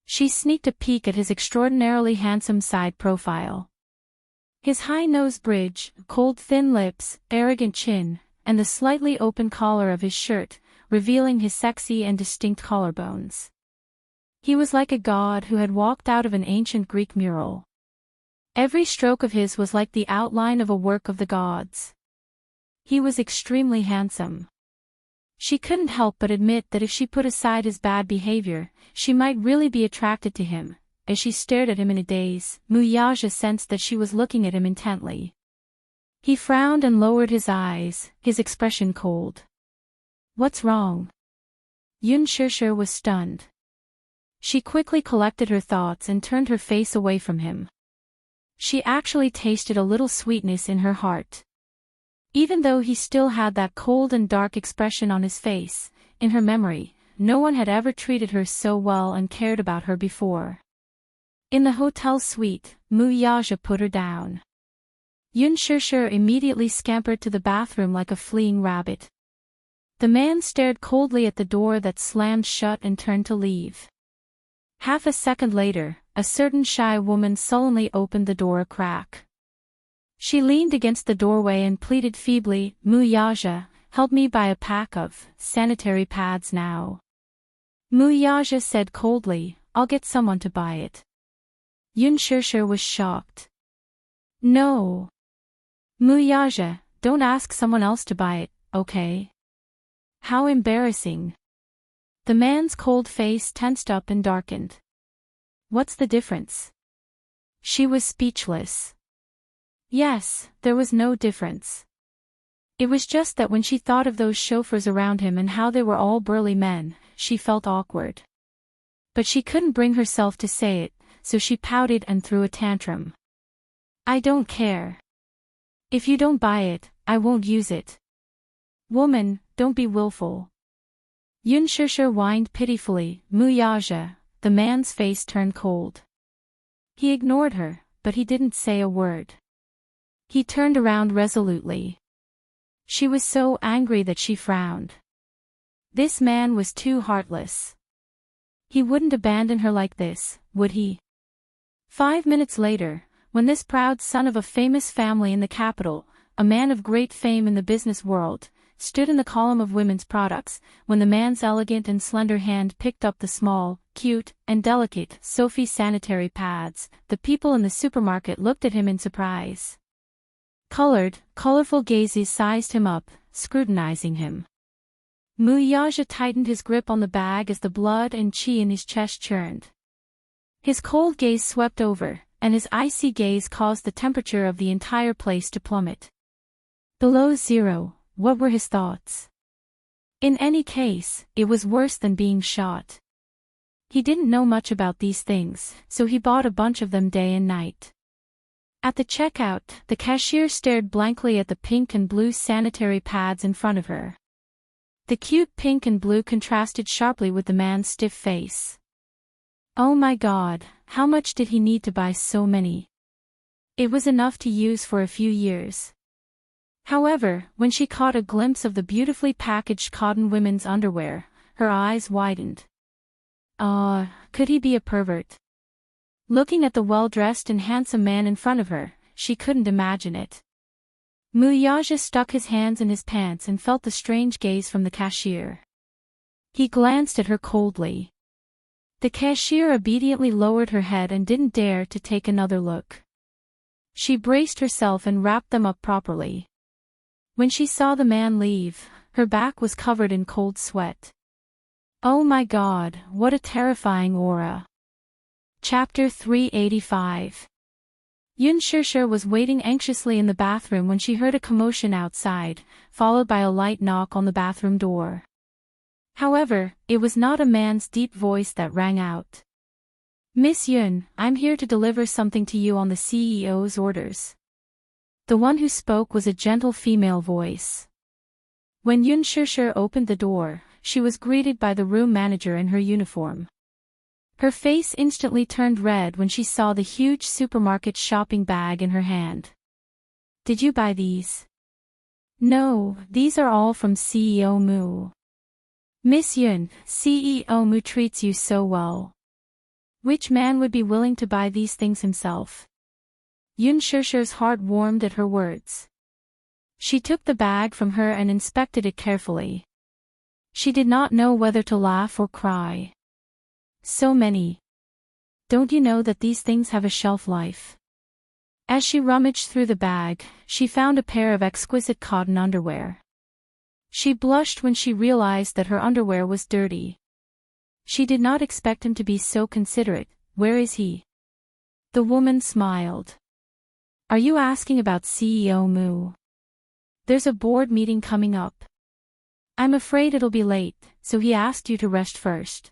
She sneaked a peek at his extraordinarily handsome side profile. His high nose bridge, cold thin lips, arrogant chin, and the slightly open collar of his shirt, revealing his sexy and distinct collarbones. He was like a god who had walked out of an ancient Greek mural. Every stroke of his was like the outline of a work of the gods. He was extremely handsome. She couldn't help but admit that if she put aside his bad behavior, she might really be attracted to him. As she stared at him in a daze, Muyaja sensed that she was looking at him intently. He frowned and lowered his eyes, his expression cold. What's wrong? Yunshishir was stunned. She quickly collected her thoughts and turned her face away from him. She actually tasted a little sweetness in her heart. Even though he still had that cold and dark expression on his face, in her memory, no one had ever treated her so well and cared about her before. In the hotel suite, Mu Yaja put her down. Yun Shishir immediately scampered to the bathroom like a fleeing rabbit. The man stared coldly at the door that slammed shut and turned to leave. Half a second later, a certain shy woman sullenly opened the door a crack. She leaned against the doorway and pleaded feebly, "Mu Yaja, help me buy a pack of sanitary pads now." Mu Yaja said coldly, "I'll get someone to buy it." Yun Shishir was shocked. "No. Mu Yaja, don't ask someone else to buy it, okay?" How embarrassing. The man's cold face tensed up and darkened. What's the difference? She was speechless. Yes, there was no difference. It was just that when she thought of those chauffeurs around him and how they were all burly men, she felt awkward. But she couldn't bring herself to say it, so she pouted and threw a tantrum. "I don't care. If you don't buy it, I won't use it." "Woman, don't be willful." Yun Shishir whined pitifully, "Mu Yaja." The man's face turned cold. He ignored her, but he didn't say a word. He turned around resolutely. She was so angry that she frowned. This man was too heartless. He wouldn't abandon her like this, would he? 5 minutes later, when this proud son of a famous family in the capital, a man of great fame in the business world, stood in the column of women's products, when the man's elegant and slender hand picked up the small, cute, and delicate Sophie sanitary pads, the people in the supermarket looked at him in surprise. Colorful gazes sized him up, scrutinizing him. Mu Yaja tightened his grip on the bag as the blood and qi in his chest churned. His cold gaze swept over, and his icy gaze caused the temperature of the entire place to plummet. Below zero, what were his thoughts? In any case, it was worse than being shot. He didn't know much about these things, so he bought a bunch of them day and night. At the checkout, the cashier stared blankly at the pink and blue sanitary pads in front of her. The cute pink and blue contrasted sharply with the man's stiff face. Oh my God, how much did he need to buy so many? It was enough to use for a few years. However, when she caught a glimpse of the beautifully packaged cotton women's underwear, her eyes widened. Could he be a pervert? Looking at the well-dressed and handsome man in front of her, she couldn't imagine it. Mu Yaja stuck his hands in his pants and felt the strange gaze from the cashier. He glanced at her coldly. The cashier obediently lowered her head and didn't dare to take another look. She braced herself and wrapped them up properly. When she saw the man leave, her back was covered in cold sweat. Oh my God, what a terrifying aura. Chapter 385. Yun Shishir was waiting anxiously in the bathroom when she heard a commotion outside, followed by a light knock on the bathroom door. However, it was not a man's deep voice that rang out. "Miss Yun, I'm here to deliver something to you on the CEO's orders." The one who spoke was a gentle female voice. When Yun Shishir opened the door, she was greeted by the room manager in her uniform. Her face instantly turned red when she saw the huge supermarket shopping bag in her hand. "Did you buy these?" "No, these are all from CEO Mu." "Miss Yun, CEO Mu treats you so well. Which man would be willing to buy these things himself?" Yun Shishir's heart warmed at her words. She took the bag from her and inspected it carefully. She did not know whether to laugh or cry. So many. Don't you know that these things have a shelf life? As she rummaged through the bag, she found a pair of exquisite cotton underwear. She blushed when she realized that her underwear was dirty. She did not expect him to be so considerate. "Where is he?" The woman smiled. "Are you asking about CEO Mu? There's a board meeting coming up. I'm afraid it'll be late, so he asked you to rest first."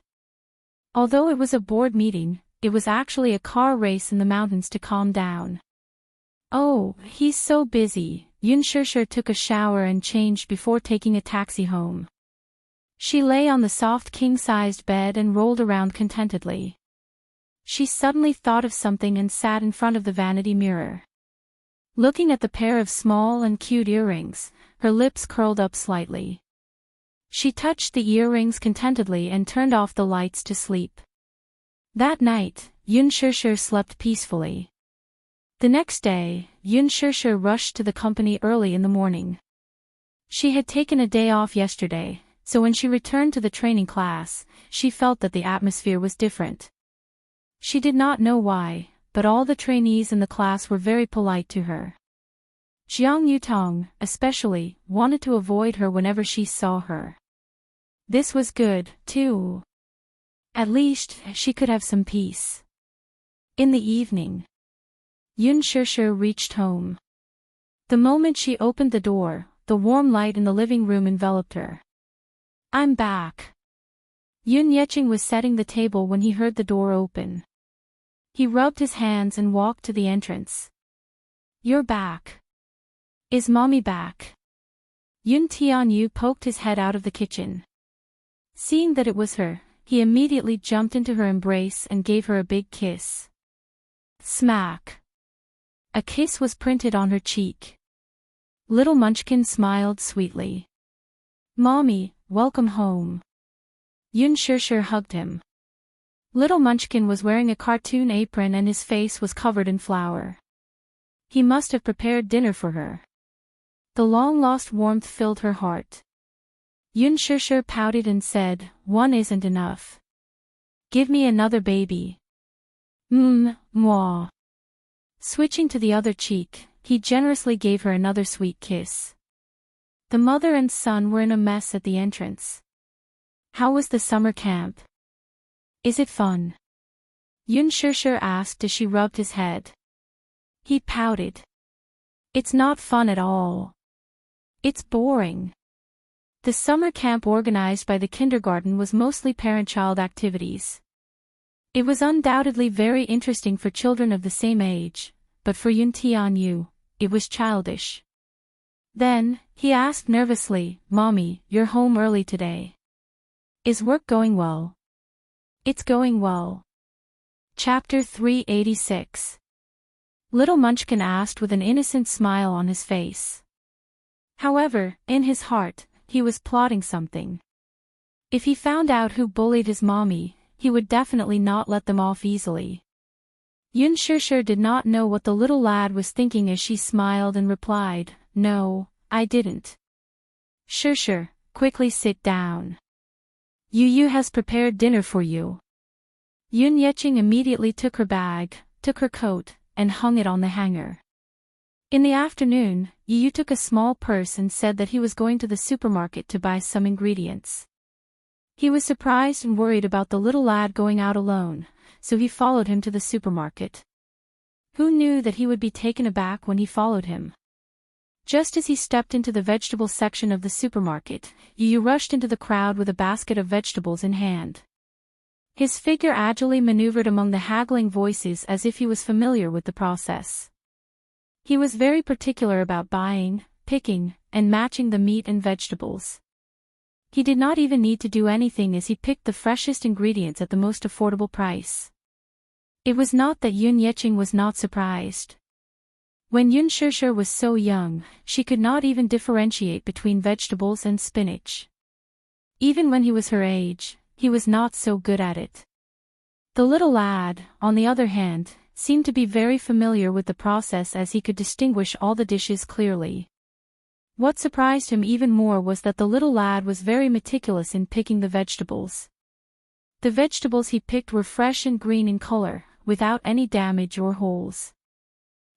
Although it was a board meeting, it was actually a car race in the mountains to calm down. "Oh, he's so busy." Yun Shishir took a shower and changed before taking a taxi home. She lay on the soft king-sized bed and rolled around contentedly. She suddenly thought of something and sat in front of the vanity mirror. Looking at the pair of small and cute earrings, her lips curled up slightly. She touched the earrings contentedly and turned off the lights to sleep. That night, Yun Shishir slept peacefully. The next day, Yun Shishir rushed to the company early in the morning. She had taken a day off yesterday, so when she returned to the training class, she felt that the atmosphere was different. She did not know why, but all the trainees in the class were very polite to her. Jiang Yutong, especially, wanted to avoid her whenever she saw her. This was good, too. At least, she could have some peace. In the evening, Yun Shishir reached home. The moment she opened the door, the warm light in the living room enveloped her. "I'm back." Yun Yeching was setting the table when he heard the door open. He rubbed his hands and walked to the entrance. "You're back. Is mommy back?" Yun Tianyu poked his head out of the kitchen. Seeing that it was her, he immediately jumped into her embrace and gave her a big kiss. Smack. A kiss was printed on her cheek. Little Munchkin smiled sweetly. "Mommy, welcome home." Yun Shishir hugged him. Little Munchkin was wearing a cartoon apron and his face was covered in flour. He must have prepared dinner for her. The long-lost warmth filled her heart. Yun Shishir pouted and said, "One isn't enough. Give me another baby." Mwah. Switching to the other cheek, he generously gave her another sweet kiss. The mother and son were in a mess at the entrance. "How was the summer camp? Is it fun?" Yun Shishir asked as she rubbed his head. He pouted. "It's not fun at all. It's boring." The summer camp organized by the kindergarten was mostly parent-child activities. It was undoubtedly very interesting for children of the same age, but for Yun Tianyu, it was childish. Then, he asked nervously, "Mommy, you're home early today. Is work going well?" "It's going well." Chapter 386. Little Munchkin asked with an innocent smile on his face. However, in his heart, he was plotting something. If he found out who bullied his mommy, he would definitely not let them off easily. Yun Shishir did not know what the little lad was thinking as she smiled and replied, "No, I didn't." "Shishir, quickly sit down. Yu has prepared dinner for you." Yun Yeching immediately took her bag, took her coat, and hung it on the hanger. In the afternoon, Yu took a small purse and said that he was going to the supermarket to buy some ingredients. He was surprised and worried about the little lad going out alone, so he followed him to the supermarket. Who knew that he would be taken aback when he followed him? Just as he stepped into the vegetable section of the supermarket, Yu rushed into the crowd with a basket of vegetables in hand. His figure agilely maneuvered among the haggling voices as if he was familiar with the process. He was very particular about buying, picking, and matching the meat and vegetables. He did not even need to do anything as he picked the freshest ingredients at the most affordable price. It was not that Yun Yeching was not surprised. When Yun Shishir was so young, she could not even differentiate between vegetables and spinach. Even when he was her age, he was not so good at it. The little lad, on the other hand, seemed to be very familiar with the process as he could distinguish all the dishes clearly. What surprised him even more was that the little lad was very meticulous in picking the vegetables. The vegetables he picked were fresh and green in color, without any damage or holes.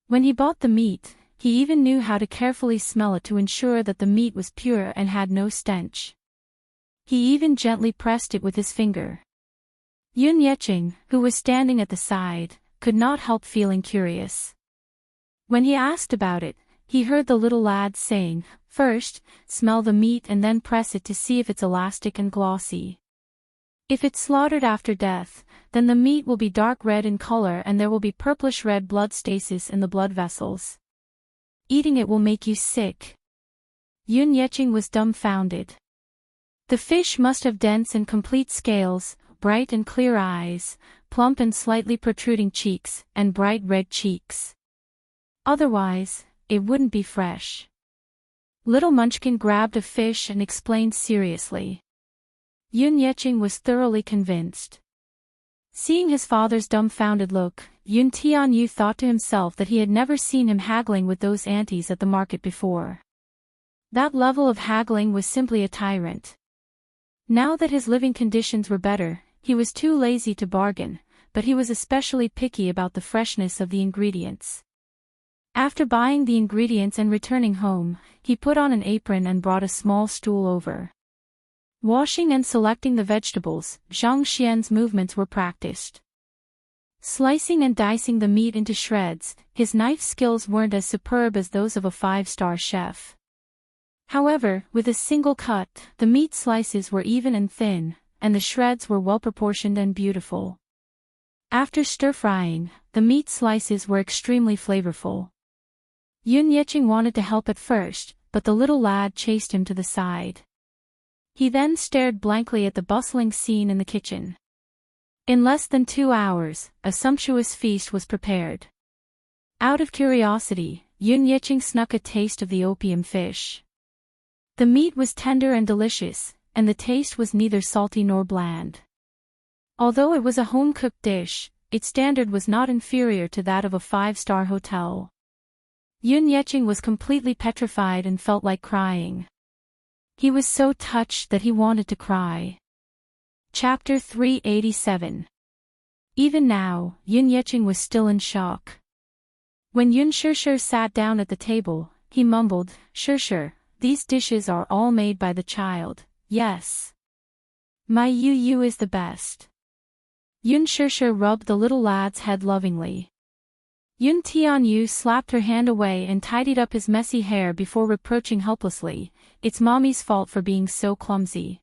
When he bought the meat, he even knew how to carefully smell it to ensure that the meat was pure and had no stench. He even gently pressed it with his finger. Yun Yeching, who was standing at the side, could not help feeling curious. When he asked about it, he heard the little lad saying, "First, smell the meat and then press it to see if it's elastic and glossy. If it's slaughtered after death, then the meat will be dark red in color and there will be purplish-red blood stasis in the blood vessels. Eating it will make you sick." Yun Yeching was dumbfounded. The fish must have dense and complete scales, bright and clear eyes, plump and slightly protruding cheeks, and bright red cheeks. Otherwise, it wouldn't be fresh. Little Munchkin grabbed a fish and explained seriously. Yun Yeching was thoroughly convinced. Seeing his father's dumbfounded look, Yun Tianyu thought to himself that he had never seen him haggling with those aunties at the market before. That level of haggling was simply a tyrant. Now that his living conditions were better, he was too lazy to bargain, but he was especially picky about the freshness of the ingredients. After buying the ingredients and returning home, he put on an apron and brought a small stool over. Washing and selecting the vegetables, Zhang Xian's movements were practiced. Slicing and dicing the meat into shreds, his knife skills weren't as superb as those of a five-star chef. However, with a single cut, the meat slices were even and thin, and the shreds were well-proportioned and beautiful. After stir-frying, the meat slices were extremely flavorful. Yun Yeching wanted to help at first, but the little lad chased him to the side. He then stared blankly at the bustling scene in the kitchen. In less than 2 hours, a sumptuous feast was prepared. Out of curiosity, Yun Yeching snuck a taste of the opium fish. The meat was tender and delicious, and the taste was neither salty nor bland. Although it was a home-cooked dish, its standard was not inferior to that of a five-star hotel. Yun Yeching was completely petrified and felt like crying. He was so touched that he wanted to cry. Chapter 387. Even now, Yun Yeching was still in shock. When Yun Shishir sat down at the table, he mumbled, "Shishir, these dishes are all made by the child, yes. My Yu is the best." Yun Shishir rubbed the little lad's head lovingly. Yun Tianyu slapped her hand away and tidied up his messy hair before reproaching helplessly, "It's Mommy's fault for being so clumsy.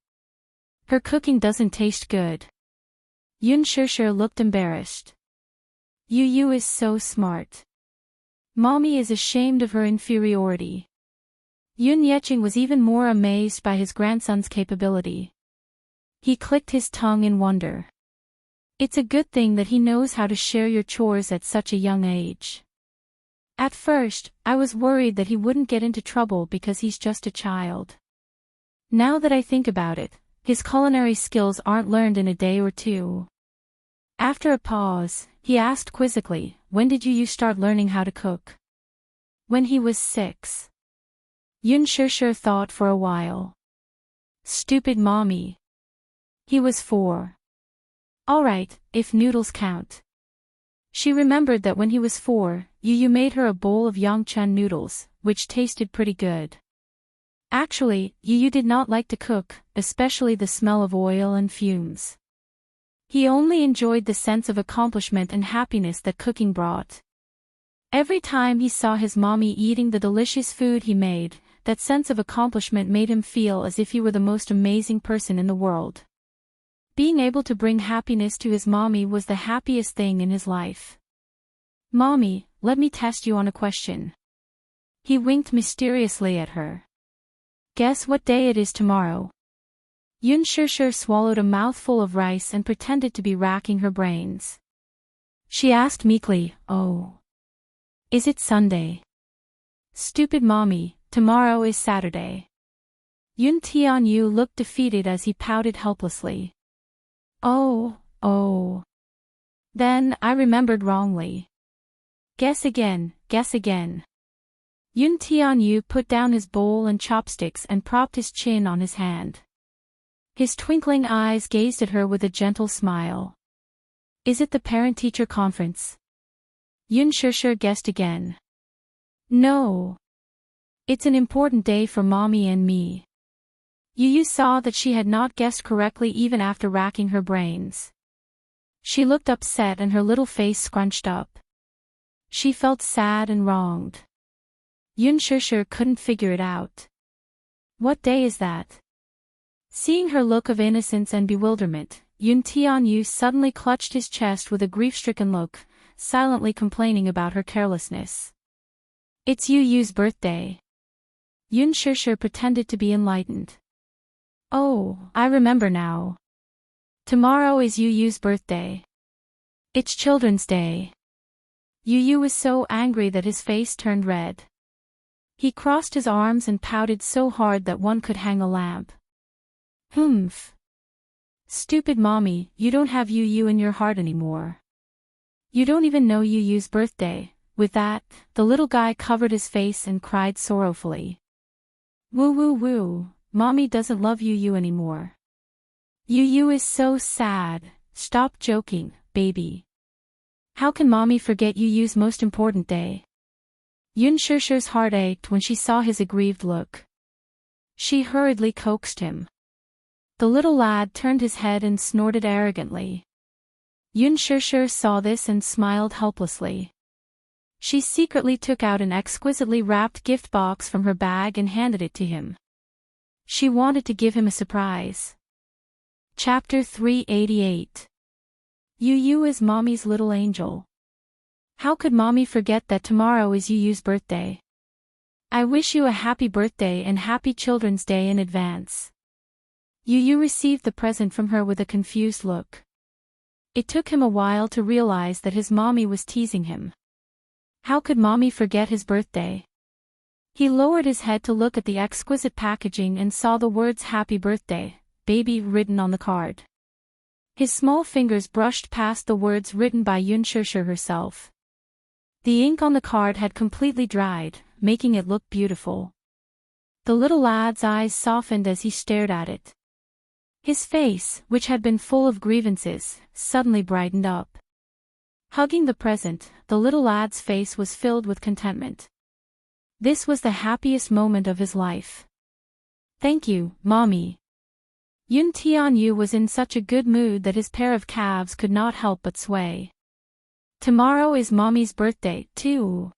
Her cooking doesn't taste good." Yun Shishir looked embarrassed. Yu is so smart. Mommy is ashamed of her inferiority." Yun Yeching was even more amazed by his grandson's capability. He clicked his tongue in wonder. It's a good thing that he knows how to share your chores at such a young age. At first, I was worried that he wouldn't get into trouble because he's just a child. Now that I think about it, his culinary skills aren't learned in a day or two. After a pause, he asked quizzically, "When did you start learning how to cook?" "When he was 6. Yun Shishir thought for a while. "Stupid mommy. He was 4. Alright, if noodles count." She remembered that when he was 4, Yu made her a bowl of Yangchun noodles, which tasted pretty good. Actually, Yu did not like to cook, especially the smell of oil and fumes. He only enjoyed the sense of accomplishment and happiness that cooking brought. Every time he saw his mommy eating the delicious food he made, that sense of accomplishment made him feel as if he were the most amazing person in the world. Being able to bring happiness to his mommy was the happiest thing in his life. "Mommy, let me test you on a question." He winked mysteriously at her. "Guess what day it is tomorrow?" Yun Shishir swallowed a mouthful of rice and pretended to be racking her brains. She asked meekly, "Oh. Is it Sunday?" "Stupid mommy, tomorrow is Saturday." Yun Tianyu looked defeated as he pouted helplessly. Oh. Then I remembered wrongly. Guess again. Yun Tianyu put down his bowl and chopsticks and propped his chin on his hand. His twinkling eyes gazed at her with a gentle smile. "Is it the parent-teacher conference?" Yun Shishir guessed again. "No. It's an important day for mommy and me." Yu saw that she had not guessed correctly even after racking her brains. She looked upset and her little face scrunched up. She felt sad and wronged. Yun Shishir couldn't figure it out. "What day is that?" Seeing her look of innocence and bewilderment, Yun Tianyu suddenly clutched his chest with a grief-stricken look, silently complaining about her carelessness. "It's Yu's birthday." Yun Shishir pretended to be enlightened. Oh, I remember now. Tomorrow is Yu Yu's birthday. It's Children's Day. Yu Yu was so angry that his face turned red. He crossed his arms and pouted so hard that one could hang a lamp. Humph. Stupid mommy, you don't have Yu Yu in your heart anymore. You don't even know Yu Yu's birthday. With that, the little guy covered his face and cried sorrowfully. Woo woo woo, mommy doesn't love Yu Yu anymore. Yu Yu is so sad. Stop joking, baby. How can mommy forget Yu Yu's most important day? Yun Shusher's heart ached when she saw his aggrieved look. She hurriedly coaxed him. The little lad turned his head and snorted arrogantly. Yun Shusher saw this and smiled helplessly. She secretly took out an exquisitely wrapped gift box from her bag and handed it to him. She wanted to give him a surprise. Chapter 388. Yu Yu is mommy's little angel. How could mommy forget that tomorrow is Yu Yu's birthday? I wish you a happy birthday and happy Children's Day in advance. Yu Yu received the present from her with a confused look. It took him a while to realize that his mommy was teasing him. How could mommy forget his birthday? He lowered his head to look at the exquisite packaging and saw the words Happy Birthday, Baby written on the card. His small fingers brushed past the words written by Yun Shusher herself. The ink on the card had completely dried, making it look beautiful. The little lad's eyes softened as he stared at it. His face, which had been full of grievances, suddenly brightened up. Hugging the present, the little lad's face was filled with contentment. This was the happiest moment of his life. Thank you, mommy. Yun Tianyu was in such a good mood that his pair of calves could not help but sway. Tomorrow is mommy's birthday, too.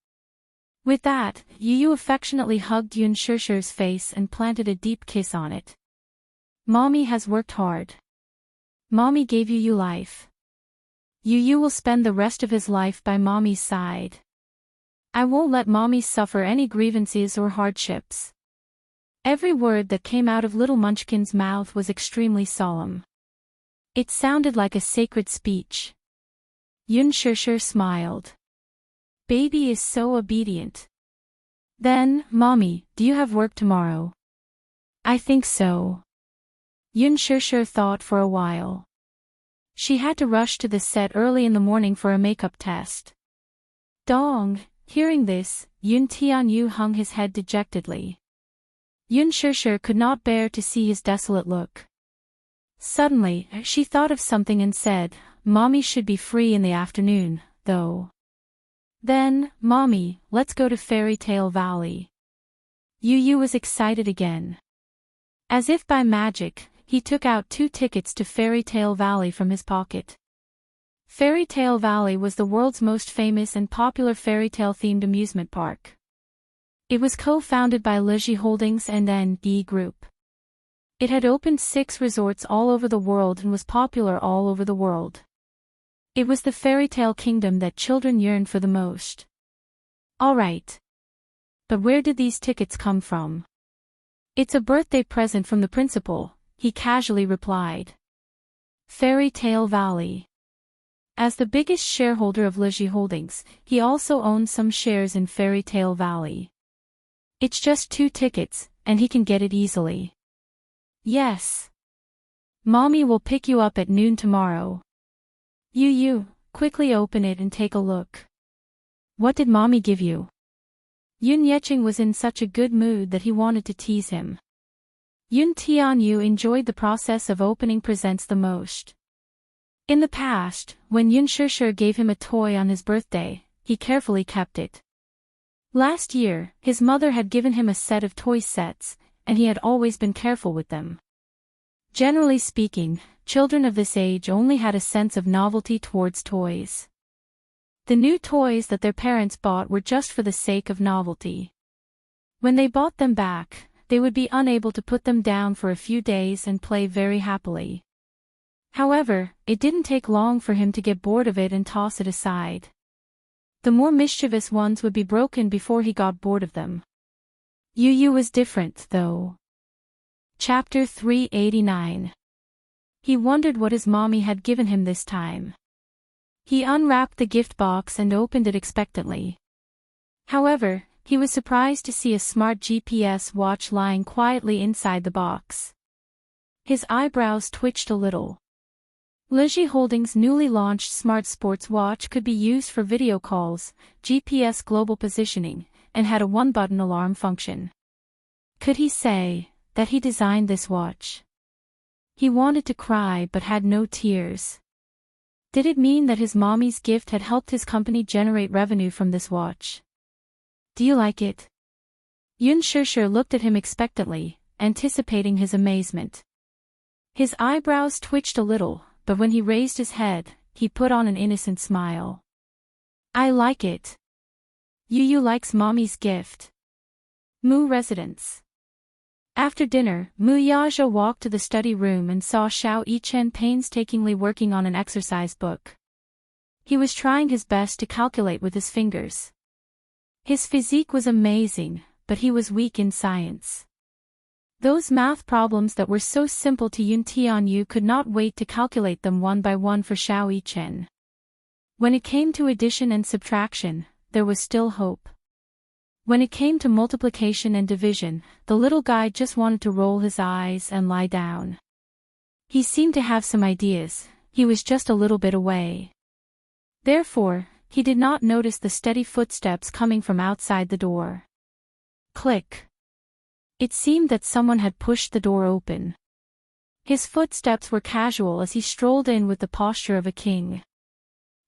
With that, Yu Yu affectionately hugged Yun Shusher's face and planted a deep kiss on it. Mommy has worked hard. Mommy gave Yu Yu life. Yu Yu will spend the rest of his life by mommy's side. I won't let mommy suffer any grievances or hardships. Every word that came out of little Munchkin's mouth was extremely solemn. It sounded like a sacred speech. Yun Shusher smiled. Baby is so obedient. Then, mommy, do you have work tomorrow? I think so. Yun Shusher thought for a while. She had to rush to the set early in the morning for a makeup test. Dong, hearing this, Yun Tianyu hung his head dejectedly. Yun Shusher could not bear to see his desolate look. Suddenly, she thought of something and said, Mommy should be free in the afternoon, though. Then, Mommy, let's go to Fairy Tale Valley. Yu Yu was excited again. As if by magic, he took out 2 tickets to Fairy Tale Valley from his pocket. Fairy Tale Valley was the world's most famous and popular fairy tale-themed amusement park. It was co-founded by Lizhi Holdings and N.D. Group. It had opened 6 resorts all over the world and was popular all over the world. It was the fairy tale kingdom that children yearned for the most. All right. But where did these tickets come from? It's a birthday present from the principal, he casually replied. Fairy Tale Valley. As the biggest shareholder of Lizhi Holdings, he also owned some shares in Fairy Tale Valley. It's just 2 tickets, and he can get it easily. Yes. Mommy will pick you up at noon tomorrow. Yu Yu, quickly open it and take a look. What did Mommy give you? Yun Yecheng was in such a good mood that he wanted to tease him. Yun Tianyu enjoyed the process of opening presents the most. In the past, when Yun Shusher gave him a toy on his birthday, he carefully kept it. Last year, his mother had given him a set of toy sets, and he had always been careful with them. Generally speaking, children of this age only had a sense of novelty towards toys. The new toys that their parents bought were just for the sake of novelty. When they bought them back, they would be unable to put them down for a few days and play very happily. However, it didn't take long for him to get bored of it and toss it aside. The more mischievous ones would be broken before he got bored of them. Yu Yu was different, though. Chapter 389. He wondered what his mommy had given him this time. He unwrapped the gift box and opened it expectantly. However, he was surprised to see a smart GPS watch lying quietly inside the box. His eyebrows twitched a little. Ligie Holdings' newly launched smart sports watch could be used for video calls, GPS global positioning, and had a one-button alarm function. Could he say that he designed this watch? He wanted to cry but had no tears. Did it mean that his mommy's gift had helped his company generate revenue from this watch? Do you like it? Yun Shishir looked at him expectantly, anticipating his amazement. His eyebrows twitched a little, but when he raised his head, he put on an innocent smile. I like it. Yu likes mommy's gift. Mu residence. After dinner, Mu Yaja walked to the study room and saw Xiao Yichen painstakingly working on an exercise book. He was trying his best to calculate with his fingers. His physique was amazing, but he was weak in science. Those math problems that were so simple to Yun Tianyu could not wait to calculate them one by one for Xiao Yichen. When it came to addition and subtraction, there was still hope. When it came to multiplication and division, the little guy just wanted to roll his eyes and lie down. He seemed to have some ideas, he was just a little bit away. Therefore, he did not notice the steady footsteps coming from outside the door. Click. It seemed that someone had pushed the door open. His footsteps were casual as he strolled in with the posture of a king.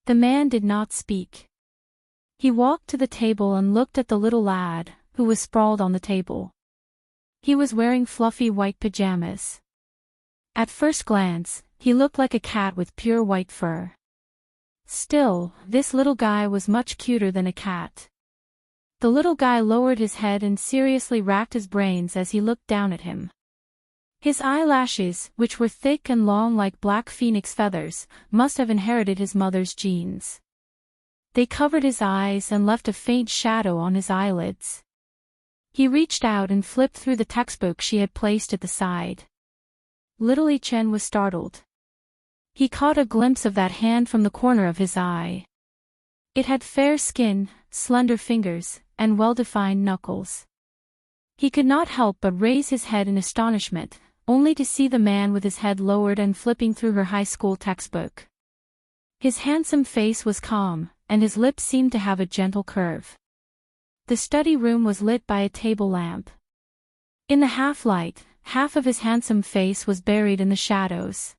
The man did not speak. He walked to the table and looked at the little lad, who was sprawled on the table. He was wearing fluffy white pajamas. At first glance, he looked like a cat with pure white fur. Still, this little guy was much cuter than a cat. The little guy lowered his head and seriously racked his brains as he looked down at him. His eyelashes, which were thick and long like black phoenix feathers, must have inherited his mother's genes. They covered his eyes and left a faint shadow on his eyelids. He reached out and flipped through the textbook she had placed at the side. Little Yichen was startled. He caught a glimpse of that hand from the corner of his eye. It had fair skin, slender fingers, and well-defined knuckles. He could not help but raise his head in astonishment, only to see the man with his head lowered and flipping through her high school textbook. His handsome face was calm, and his lips seemed to have a gentle curve. The study room was lit by a table lamp. In the half-light, half of his handsome face was buried in the shadows.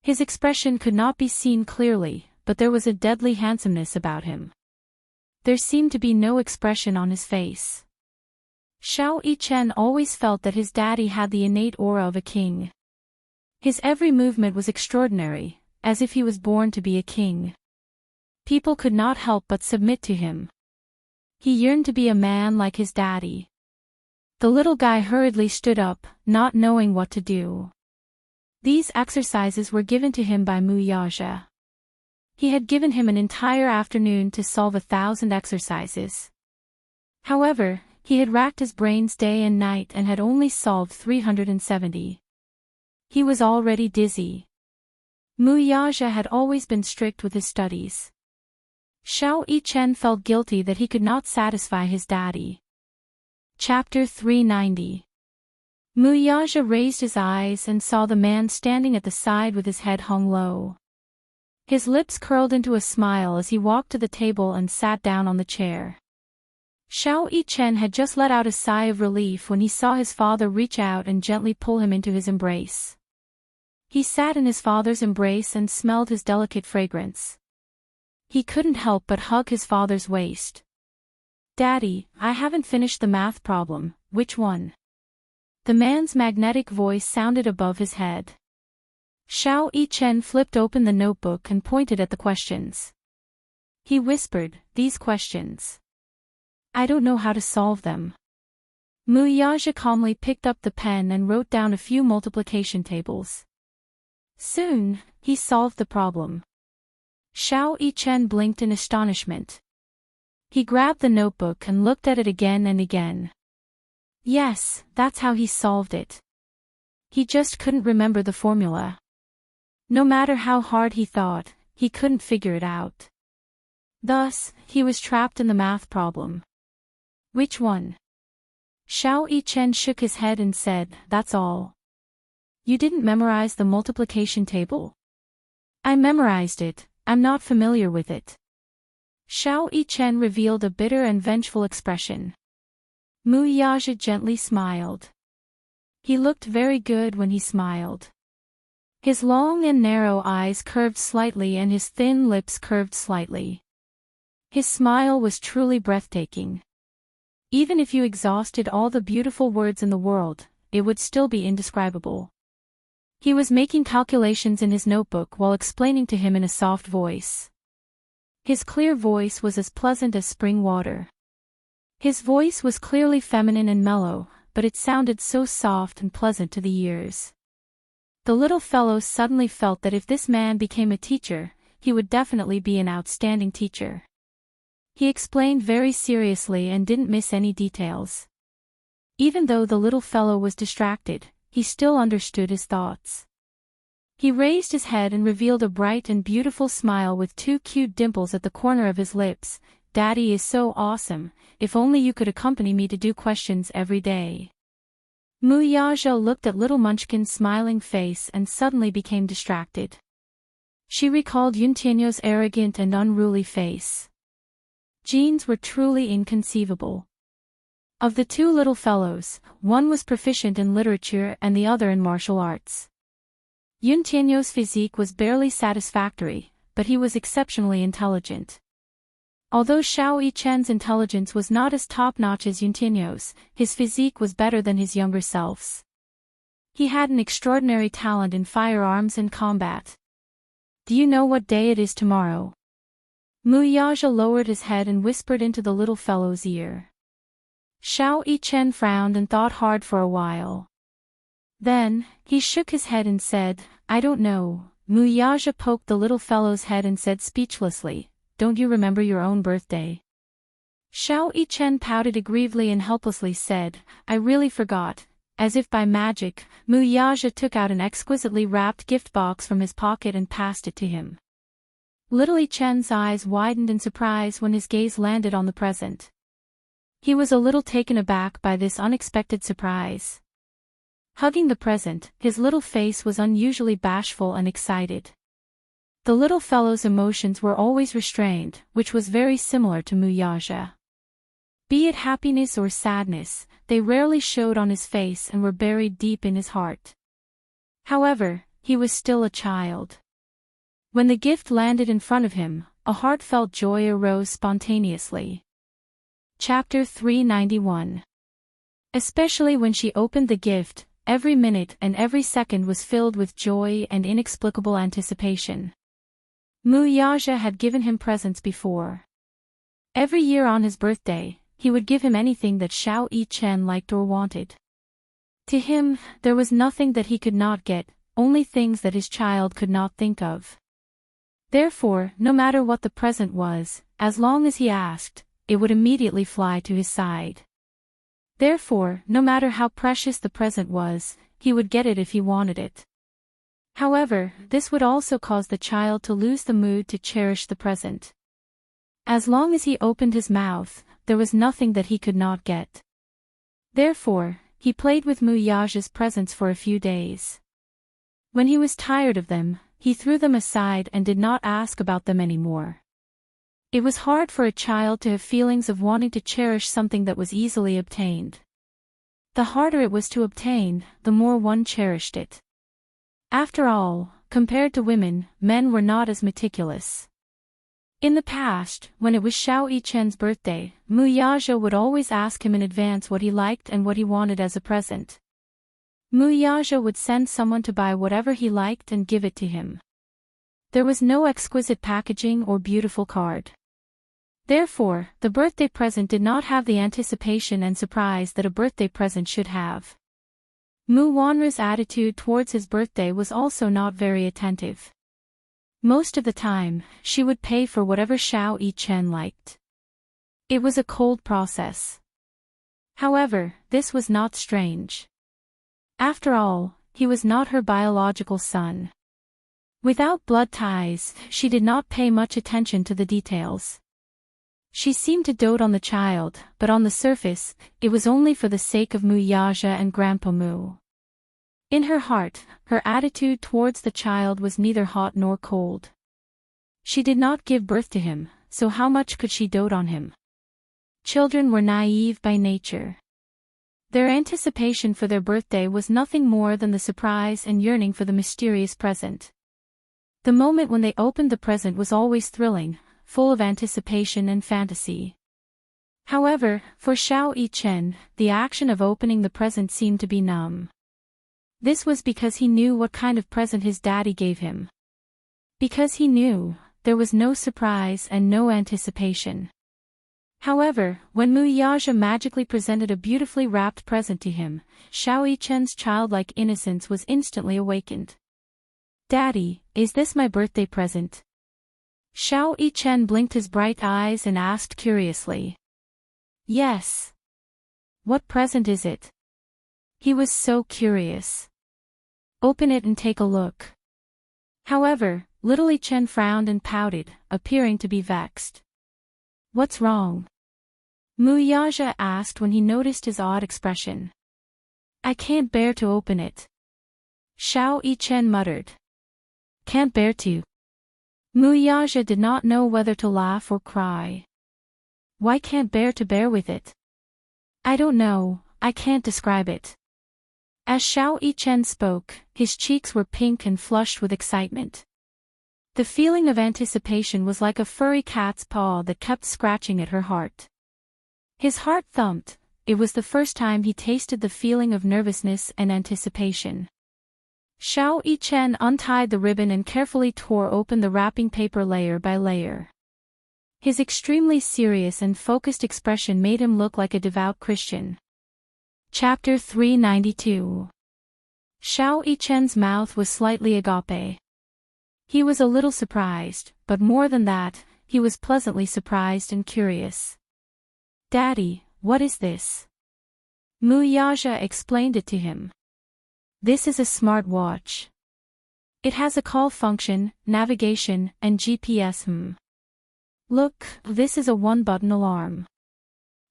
His expression could not be seen clearly, but there was a deadly handsomeness about him. There seemed to be no expression on his face. Xiao Yichen always felt that his daddy had the innate aura of a king. His every movement was extraordinary, as if he was born to be a king. People could not help but submit to him. He yearned to be a man like his daddy. The little guy hurriedly stood up, not knowing what to do. These exercises were given to him by Mu Yaja. He had given him an entire afternoon to solve 1,000 exercises. However, he had racked his brains day and night and had only solved 370. He was already dizzy. Mu Yaja had always been strict with his studies. Xiao Yichen felt guilty that he could not satisfy his daddy. Chapter 390. Mu Yaja raised his eyes and saw the man standing at the side with his head hung low. His lips curled into a smile as he walked to the table and sat down on the chair. Xiao Yichen had just let out a sigh of relief when he saw his father reach out and gently pull him into his embrace. He sat in his father's embrace and smelled his delicate fragrance. He couldn't help but hug his father's waist. "Daddy, I haven't finished the math problem, which one?" The man's magnetic voice sounded above his head. Xiao Yichen flipped open the notebook and pointed at the questions. He whispered, "These questions. I don't know how to solve them." Mu Yaja calmly picked up the pen and wrote down a few multiplication tables. Soon, he solved the problem. Xiao Yichen blinked in astonishment. He grabbed the notebook and looked at it again and again. Yes, that's how he solved it. He just couldn't remember the formula. No matter how hard he thought, he couldn't figure it out. Thus, he was trapped in the math problem. Which one? Xiao Yichen shook his head and said, "That's all. You didn't memorize the multiplication table?" "I memorized it, I'm not familiar with it." Xiao Yichen revealed a bitter and vengeful expression. Mu Yaja gently smiled. He looked very good when he smiled. His long and narrow eyes curved slightly and his thin lips curved slightly. His smile was truly breathtaking. Even if you exhausted all the beautiful words in the world, it would still be indescribable. He was making calculations in his notebook while explaining to him in a soft voice. His clear voice was as pleasant as spring water. His voice was clearly feminine and mellow, but it sounded so soft and pleasant to the ears. The little fellow suddenly felt that if this man became a teacher, he would definitely be an outstanding teacher. He explained very seriously and didn't miss any details. Even though the little fellow was distracted, he still understood his thoughts. He raised his head and revealed a bright and beautiful smile with two cute dimples at the corner of his lips. "Daddy is so awesome, if only you could accompany me to do questions every day." Mu Yaja looked at little Munchkin's smiling face and suddenly became distracted. She recalled Yuntianyo's arrogant and unruly face. Genes were truly inconceivable. Of the two little fellows, one was proficient in literature and the other in martial arts. Yuntianyo's physique was barely satisfactory, but he was exceptionally intelligent. Although Xiao Yichen's intelligence was not as top-notch as Yuntianyo's, his physique was better than his younger self's. He had an extraordinary talent in firearms and combat. "Do you know what day it is tomorrow?" Mu Yaja lowered his head and whispered into the little fellow's ear. Xiao Yichen frowned and thought hard for a while. Then, he shook his head and said, "I don't know." Mu Yaja poked the little fellow's head and said speechlessly, "Don't you remember your own birthday?" Xiao Yichen pouted aggrievedly and helplessly said, "I really forgot." As if by magic, Mu Yaja took out an exquisitely wrapped gift box from his pocket and passed it to him. Little Yichen's eyes widened in surprise when his gaze landed on the present. He was a little taken aback by this unexpected surprise. Hugging the present, his little face was unusually bashful and excited. The little fellow's emotions were always restrained, which was very similar to Mu Yaja. Be it happiness or sadness, they rarely showed on his face and were buried deep in his heart. However, he was still a child. When the gift landed in front of him, a heartfelt joy arose spontaneously. Chapter 391. Especially when she opened the gift, every minute and every second was filled with joy and inexplicable anticipation. Mu Yaja had given him presents before. Every year on his birthday, he would give him anything that Xiao Yichen liked or wanted. To him, there was nothing that he could not get, only things that his child could not think of. Therefore, no matter what the present was, as long as he asked, it would immediately fly to his side. Therefore, no matter how precious the present was, he would get it if he wanted it. However, this would also cause the child to lose the mood to cherish the present. As long as he opened his mouth, there was nothing that he could not get. Therefore, he played with Mu Yaja's presents for a few days. When he was tired of them, he threw them aside and did not ask about them anymore. It was hard for a child to have feelings of wanting to cherish something that was easily obtained. The harder it was to obtain, the more one cherished it. After all, compared to women, men were not as meticulous. In the past, when it was Xiao Yichen's birthday, Mu Yaja would always ask him in advance what he liked and what he wanted as a present. Mu Yaja would send someone to buy whatever he liked and give it to him. There was no exquisite packaging or beautiful card. Therefore, the birthday present did not have the anticipation and surprise that a birthday present should have. Mu Wanra's attitude towards his birthday was also not very attentive. Most of the time, she would pay for whatever Xiao Yichen liked. It was a cold process. However, this was not strange. After all, he was not her biological son. Without blood ties, she did not pay much attention to the details. She seemed to dote on the child, but on the surface, it was only for the sake of Muyaja and Grandpa Mu. In her heart, her attitude towards the child was neither hot nor cold. She did not give birth to him, so how much could she dote on him? Children were naive by nature. Their anticipation for their birthday was nothing more than the surprise and yearning for the mysterious present. The moment when they opened the present was always thrilling, full of anticipation and fantasy. However, for Xiao Yichen, the action of opening the present seemed to be numb. This was because he knew what kind of present his daddy gave him. Because he knew, there was no surprise and no anticipation. However, when Muyaja magically presented a beautifully wrapped present to him, Xiao Yichen's childlike innocence was instantly awakened. "Daddy, is this my birthday present?" Xiao Yichen blinked his bright eyes and asked curiously. "Yes." "What present is it?" He was so curious. "Open it and take a look." However, little Yichen frowned and pouted, appearing to be vexed. "What's wrong?" Muyaja asked when he noticed his odd expression. "I can't bear to open it." Xiao Yichen muttered. "Can't bear to?" Muyaja did not know whether to laugh or cry. "Why can't bear to bear with it?" "I don't know, I can't describe it." As Xiao Yichen spoke, his cheeks were pink and flushed with excitement. The feeling of anticipation was like a furry cat's paw that kept scratching at her heart. His heart thumped. It was the first time he tasted the feeling of nervousness and anticipation. Xiao Yichen untied the ribbon and carefully tore open the wrapping paper layer by layer. His extremely serious and focused expression made him look like a devout Christian. Chapter 392. Xiao Yichen's mouth was slightly agape. He was a little surprised, but more than that, he was pleasantly surprised and curious. "Daddy, what is this?" Muyaja explained it to him. "This is a smart watch. It has a call function, navigation, and GPS. Look, this is a one-button alarm."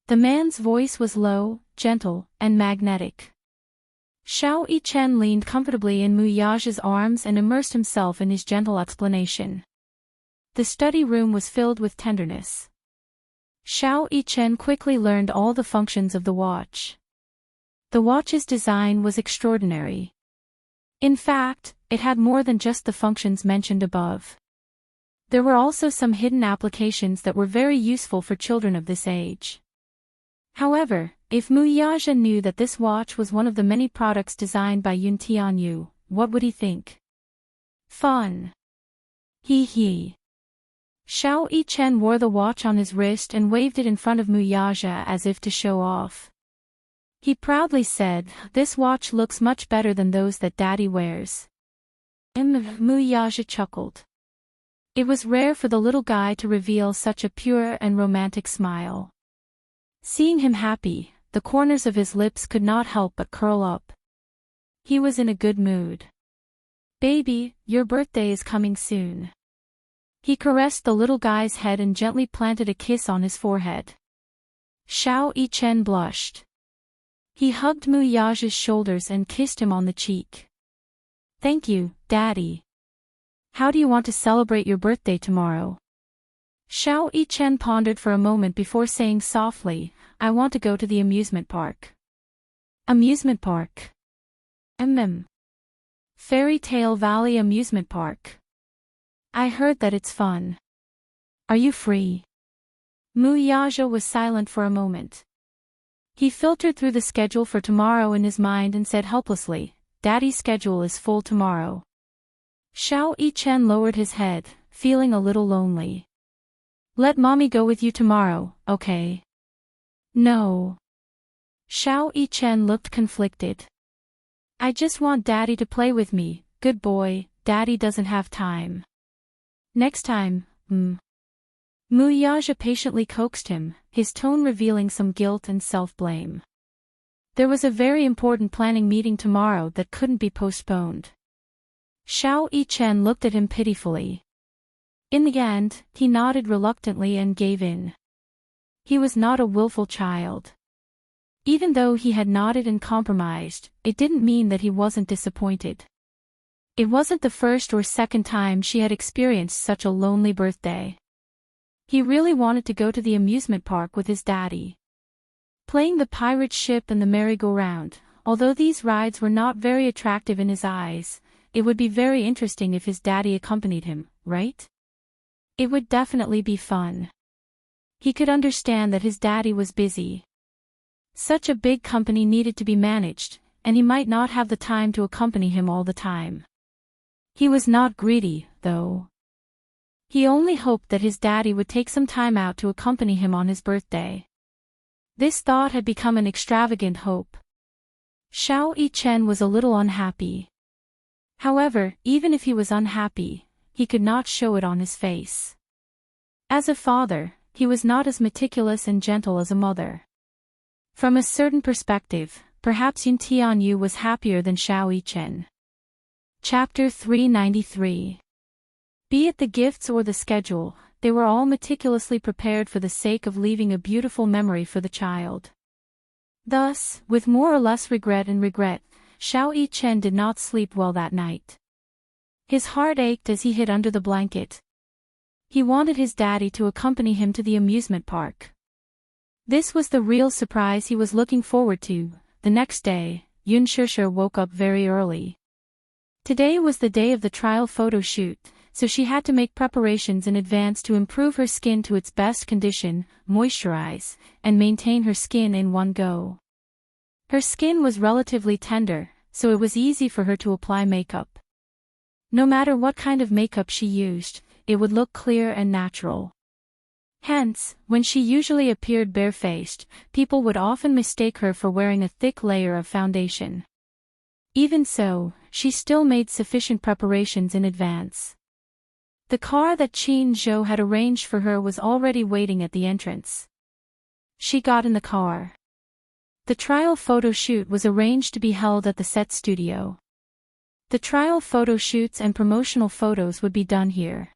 The man's voice was low, gentle, and magnetic. Xiao Yichen leaned comfortably in Muyaja's arms and immersed himself in his gentle explanation. The study room was filled with tenderness. Xiao Yichen quickly learned all the functions of the watch. The watch's design was extraordinary. In fact, it had more than just the functions mentioned above. There were also some hidden applications that were very useful for children of this age. However, if Muyaja knew that this watch was one of the many products designed by Yun Tianyu, what would he think? Fun. Hee hee. Xiao Yichen wore the watch on his wrist and waved it in front of Muyaja as if to show off. He proudly said, "This watch looks much better than those that Daddy wears." Muyaja chuckled. It was rare for the little guy to reveal such a pure and romantic smile. Seeing him happy, the corners of his lips could not help but curl up. He was in a good mood. "Baby, your birthday is coming soon." He caressed the little guy's head and gently planted a kiss on his forehead. Xiao Yichen blushed. He hugged Muyaja's shoulders and kissed him on the cheek. "Thank you, Daddy. How do you want to celebrate your birthday tomorrow?" Xiao Yichen pondered for a moment before saying softly, "I want to go to the amusement park." "Amusement park?" "Fairy Tale Valley Amusement Park. I heard that it's fun. Are you free?" Muyaja was silent for a moment. He filtered through the schedule for tomorrow in his mind and said helplessly, "Daddy's schedule is full tomorrow." Xiao Yichen lowered his head, feeling a little lonely. "Let Mommy go with you tomorrow, okay?" "No." Xiao Yichen looked conflicted. "I just want Daddy to play with me, good boy, Daddy doesn't have time." "Next time, Muyaja patiently coaxed him, his tone revealing some guilt and self-blame. There was a very important planning meeting tomorrow that couldn't be postponed. Xiao Yichen looked at him pitifully. In the end, he nodded reluctantly and gave in. He was not a willful child. Even though he had nodded and compromised, it didn't mean that he wasn't disappointed. It wasn't the first or second time she had experienced such a lonely birthday. He really wanted to go to the amusement park with his daddy. Playing the pirate ship and the merry-go-round, although these rides were not very attractive in his eyes, it would be very interesting if his daddy accompanied him, right? It would definitely be fun. He could understand that his daddy was busy. Such a big company needed to be managed, and he might not have the time to accompany him all the time. He was not greedy, though. He only hoped that his daddy would take some time out to accompany him on his birthday. This thought had become an extravagant hope. Xiao Yichen was a little unhappy. However, even if he was unhappy, he could not show it on his face. As a father, he was not as meticulous and gentle as a mother. From a certain perspective, perhaps Yun Tianyu was happier than Xiao Yichen. Chapter 393. Be it the gifts or the schedule, they were all meticulously prepared for the sake of leaving a beautiful memory for the child. Thus, with more or less regret, Xiao Yichen did not sleep well that night. His heart ached as he hid under the blanket. He wanted his daddy to accompany him to the amusement park. This was the real surprise he was looking forward to. The next day, Yun Shishir woke up very early. Today was the day of the trial photo shoot, so she had to make preparations in advance to improve her skin to its best condition, moisturize, and maintain her skin in one go. Her skin was relatively tender, so it was easy for her to apply makeup. No matter what kind of makeup she used, it would look clear and natural. Hence, when she usually appeared barefaced, people would often mistake her for wearing a thick layer of foundation. Even so, she still made sufficient preparations in advance. The car that Qin Zhou had arranged for her was already waiting at the entrance. She got in the car. The trial photo shoot was arranged to be held at the set studio. The trial photo shoots and promotional photos would be done here.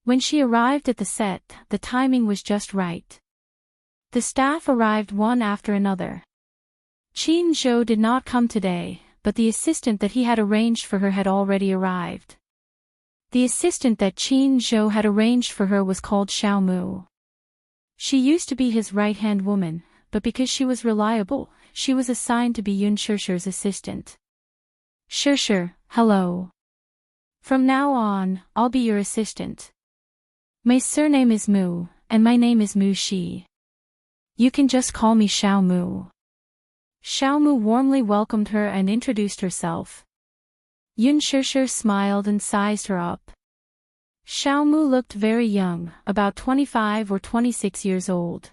When she arrived at the set, the timing was just right. The staff arrived one after another. Qin Zhou did not come today, but the assistant that he had arranged for her had already arrived. The assistant that Qin Zhou had arranged for her was called Xiao Mu. She used to be his right-hand woman, but because she was reliable, she was assigned to be Yun Shishir's assistant. Shishir, hello. From now on, I'll be your assistant. My surname is Mu, and my name is Mu Shi. You can just call me Xiao Mu. Xiao Mu warmly welcomed her and introduced herself. Yun Shishir smiled and sized her up. Xiao Mu looked very young, about 25 or 26 years old.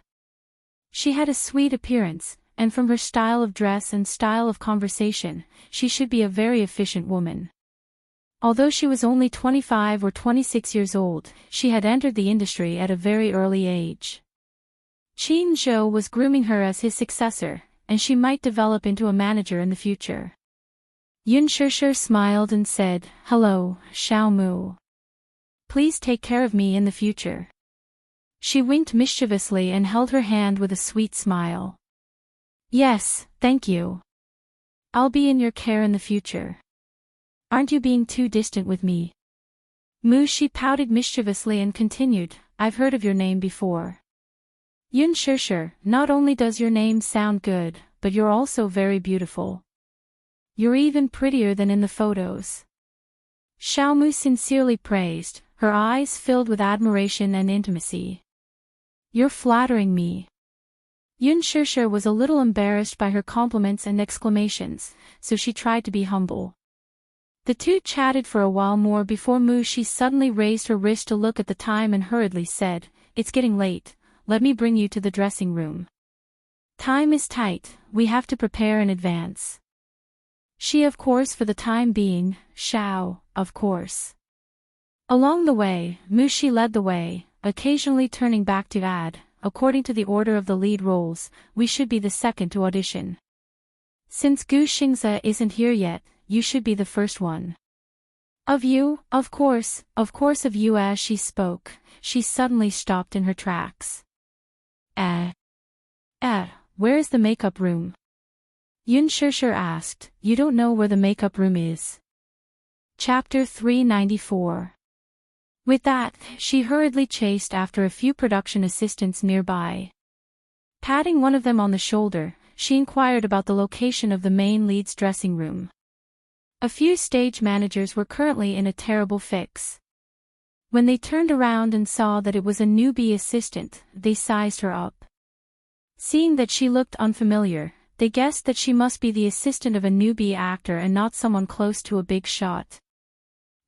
She had a sweet appearance, and from her style of dress and style of conversation, she should be a very efficient woman. Although she was only 25 or 26 years old, she had entered the industry at a very early age. Qin Zhou was grooming her as his successor, and she might develop into a manager in the future. Yun Shishir smiled and said, "Hello, Xiao Mu. Please take care of me in the future." She winked mischievously and held her hand with a sweet smile. "Yes, thank you. I'll be in your care in the future. Aren't you being too distant with me?" Mu Shi pouted mischievously and continued, "I've heard of your name before. Yun Shishir, not only does your name sound good, but you're also very beautiful. You're even prettier than in the photos." Xiao Mu sincerely praised, her eyes filled with admiration and intimacy. "You're flattering me." Yun Shishir was a little embarrassed by her compliments and exclamations, so she tried to be humble. The two chatted for a while more before Mu Shi suddenly raised her wrist to look at the time and hurriedly said, "It's getting late, let me bring you to the dressing room. Time is tight, we have to prepare in advance." She of course for the time being, Xiao, of course. Along the way, Mu Shi led the way, occasionally turning back to add, "According to the order of the lead roles, we should be the second to audition. Since Gu Xingze isn't here yet, you should be the first one. Of you, of course of you. As she spoke, she suddenly stopped in her tracks. Where is the makeup room? Yun Shishir asked. You don't know where the makeup room is? Chapter 394. With that, she hurriedly chased after a few production assistants nearby. Patting one of them on the shoulder, she inquired about the location of the main lead's dressing room. A few stage managers were currently in a terrible fix. When they turned around and saw that it was a newbie assistant, they sized her up. Seeing that she looked unfamiliar, they guessed that she must be the assistant of a newbie actor and not someone close to a big shot.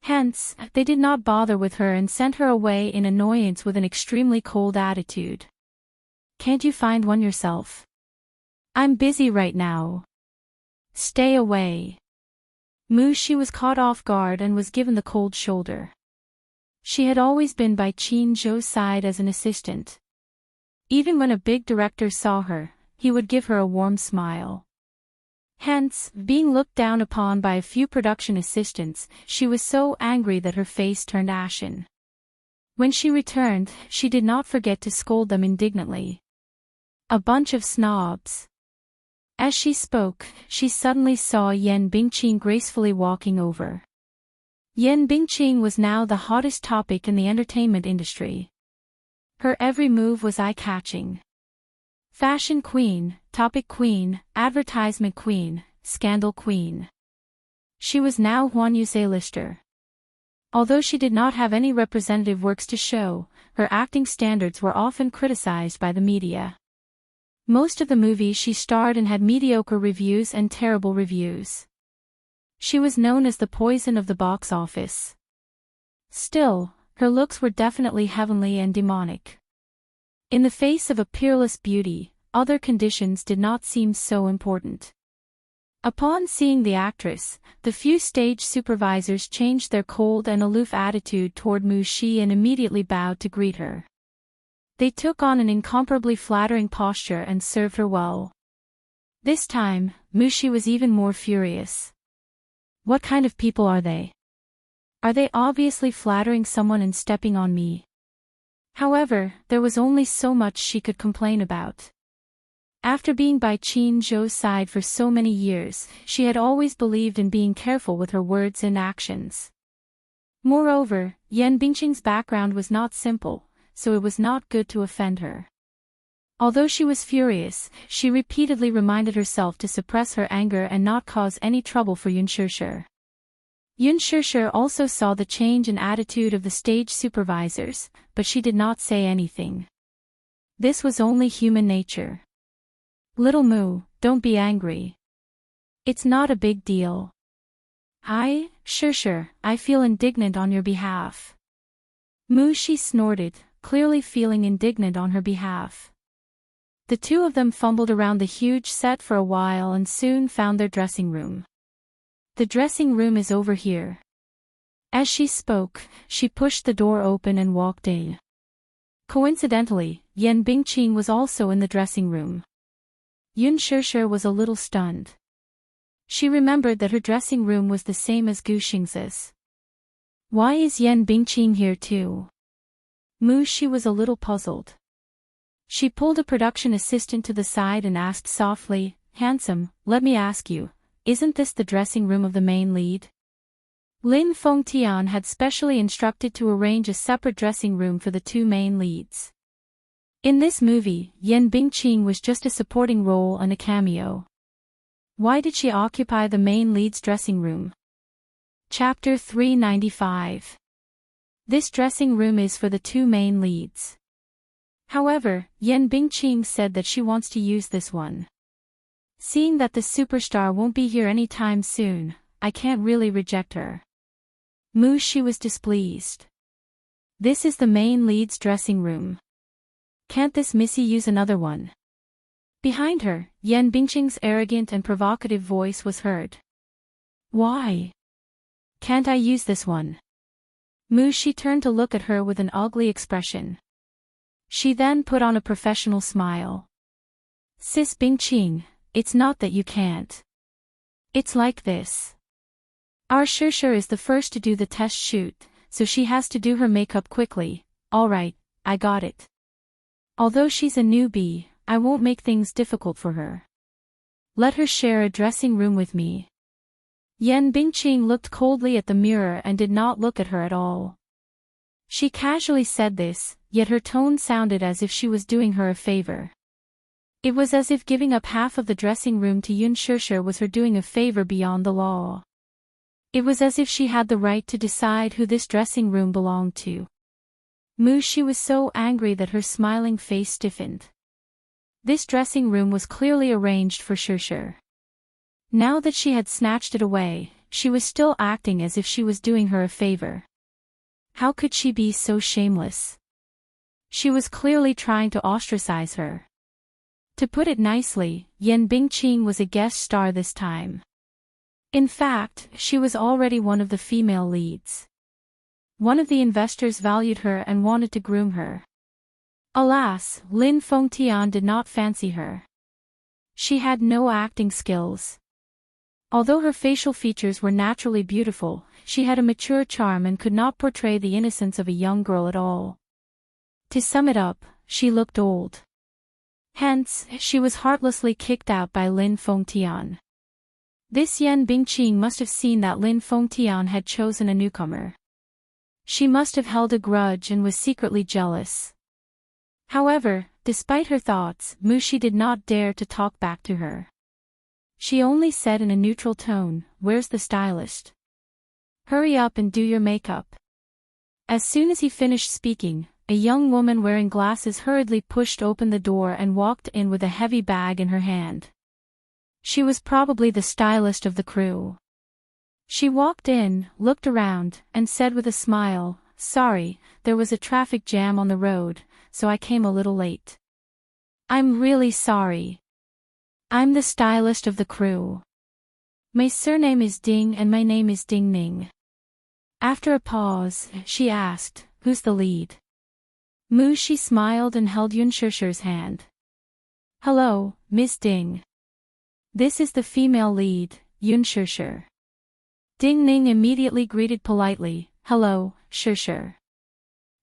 Hence, they did not bother with her and sent her away in annoyance with an extremely cold attitude. Can't you find one yourself? I'm busy right now. Stay away. She was caught off guard and was given the cold shoulder. She had always been by Qin Zhou's side as an assistant. Even when a big director saw her, he would give her a warm smile. Hence, being looked down upon by a few production assistants, she was so angry that her face turned ashen. When she returned, she did not forget to scold them indignantly. A bunch of snobs. As she spoke, she suddenly saw Yan Bingqing gracefully walking over. Yan Bingqing was now the hottest topic in the entertainment industry. Her every move was eye-catching. Fashion queen, topic queen, advertisement queen, scandal queen. She was now Huan Yu's A-lister. Although she did not have any representative works to show, her acting standards were often criticized by the media. Most of the movies she starred in had mediocre reviews and terrible reviews. She was known as the poison of the box office. Still, her looks were definitely heavenly and demonic. In the face of a peerless beauty, other conditions did not seem so important. Upon seeing the actress, the few stage supervisors changed their cold and aloof attitude toward Mu Shi and immediately bowed to greet her. They took on an incomparably flattering posture and served her well. This time, Mu Shi was even more furious. What kind of people are they? Are they obviously flattering someone and stepping on me? However, there was only so much she could complain about. After being by Qin Zhou's side for so many years, she had always believed in being careful with her words and actions. Moreover, Yan Bingqing's background was not simple, so it was not good to offend her. Although she was furious, she repeatedly reminded herself to suppress her anger and not cause any trouble for Yun Shishir. Yun Shishir also saw the change in attitude of the stage supervisors, but she did not say anything. This was only human nature. Little Mu, don't be angry. It's not a big deal. Shishir, I feel indignant on your behalf. Mu Shi snorted, clearly feeling indignant on her behalf. The two of them fumbled around the huge set for a while and soon found their dressing room. The dressing room is over here. As she spoke, she pushed the door open and walked in. Coincidentally, Yan Bingqing was also in the dressing room. Yun Shishir was a little stunned. She remembered that her dressing room was the same as Gu Xingze's. Why is Yan Bingqing here too? Mu Shi was a little puzzled. She pulled a production assistant to the side and asked softly, "Handsome, let me ask you, isn't this the dressing room of the main lead?" Lin Fengtian had specially instructed to arrange a separate dressing room for the two main leads. In this movie, Yan Bingqing was just a supporting role and a cameo. Why did she occupy the main lead's dressing room? Chapter 395. This dressing room is for the two main leads. However, Yan Bingqing said that she wants to use this one. Seeing that the superstar won't be here anytime soon, I can't really reject her. Mu Shi was displeased. This is the main lead's dressing room. Can't this missy use another one? Behind her, Yan Bingqing's arrogant and provocative voice was heard. Why? Can't I use this one? Mu Shi turned to look at her with an ugly expression. She then put on a professional smile. Sis Bingqing, it's not that you can't. It's like this. Our Shusher is the first to do the test shoot, so she has to do her makeup quickly. Alright, I got it. Although she's a newbie, I won't make things difficult for her. Let her share a dressing room with me. Yan Bingqing looked coldly at the mirror and did not look at her at all. She casually said this, yet her tone sounded as if she was doing her a favor. It was as if giving up half of the dressing room to Yun Shusher was her doing a favor beyond the law. It was as if she had the right to decide who this dressing room belonged to. She was so angry that her smiling face stiffened. This dressing room was clearly arranged for Shusher. Now that she had snatched it away, she was still acting as if she was doing her a favor. How could she be so shameless? She was clearly trying to ostracize her. To put it nicely, Yan Bingqing was a guest star this time. In fact, she was already one of the female leads. One of the investors valued her and wanted to groom her. Alas, Lin Fengtian did not fancy her. She had no acting skills. Although her facial features were naturally beautiful, she had a mature charm and could not portray the innocence of a young girl at all. To sum it up, she looked old. Hence, she was heartlessly kicked out by Lin Fengtian. This Yan Bingqing must have seen that Lin Fengtian had chosen a newcomer. She must have held a grudge and was secretly jealous. However, despite her thoughts, Mushi did not dare to talk back to her. She only said in a neutral tone, "Where's the stylist? Hurry up and do your makeup." As soon as he finished speaking, a young woman wearing glasses hurriedly pushed open the door and walked in with a heavy bag in her hand. She was probably the stylist of the crew. She walked in, looked around, and said with a smile, "Sorry, there was a traffic jam on the road, so I came a little late." "I'm really sorry. I'm the stylist of the crew. My surname is Ding and my name is Ding Ning." After a pause, she asked, "Who's the lead?" Mushi smiled and held Yun Shusher's hand. "Hello, Miss Ding. This is the female lead, Yun Shusher." Ding Ning immediately greeted politely, "Hello, Shusher."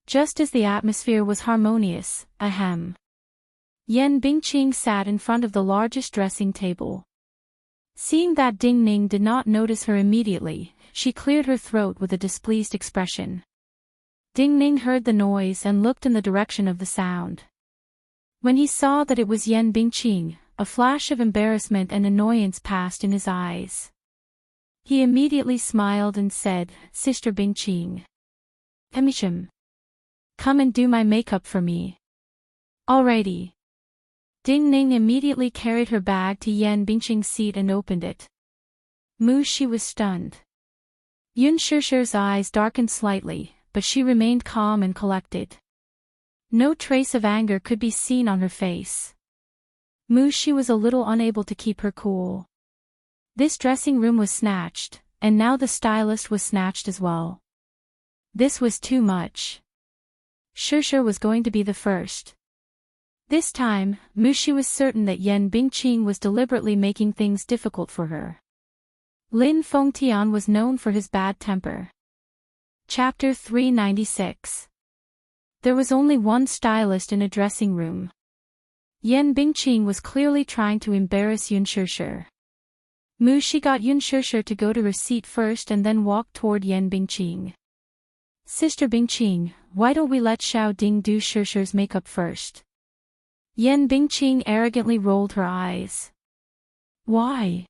Just as the atmosphere was harmonious, ahem. Yan Bingqing sat in front of the largest dressing table. Seeing that Ding Ning did not notice her immediately, she cleared her throat with a displeased expression. Ding Ning heard the noise and looked in the direction of the sound. When he saw that it was Yan Bingqing, a flash of embarrassment and annoyance passed in his eyes. He immediately smiled and said, "Sister Bingqing. Emisham. Come and do my makeup for me." "Alrighty." Ding Ning immediately carried her bag to Yan Bingqing's seat and opened it. She was stunned. Yun Shusher's eyes darkened slightly, but she remained calm and collected. No trace of anger could be seen on her face. She was a little unable to keep her cool. This dressing room was snatched, and now the stylist was snatched as well. This was too much. Shusher was going to be the first. This time, Mushi was certain that Yan Bingqing was deliberately making things difficult for her. Lin Fengtian was known for his bad temper. Chapter 396. There was only one stylist in a dressing room. Yan Bingqing was clearly trying to embarrass Yun Shusher. Mushi got Yun Shusher to go to her seat first and then walked toward Yan Bingqing. "Sister Bingqing, why don't we let Xiao Ding do Shusher's makeup first?" Yan Bingqing arrogantly rolled her eyes. "Why?"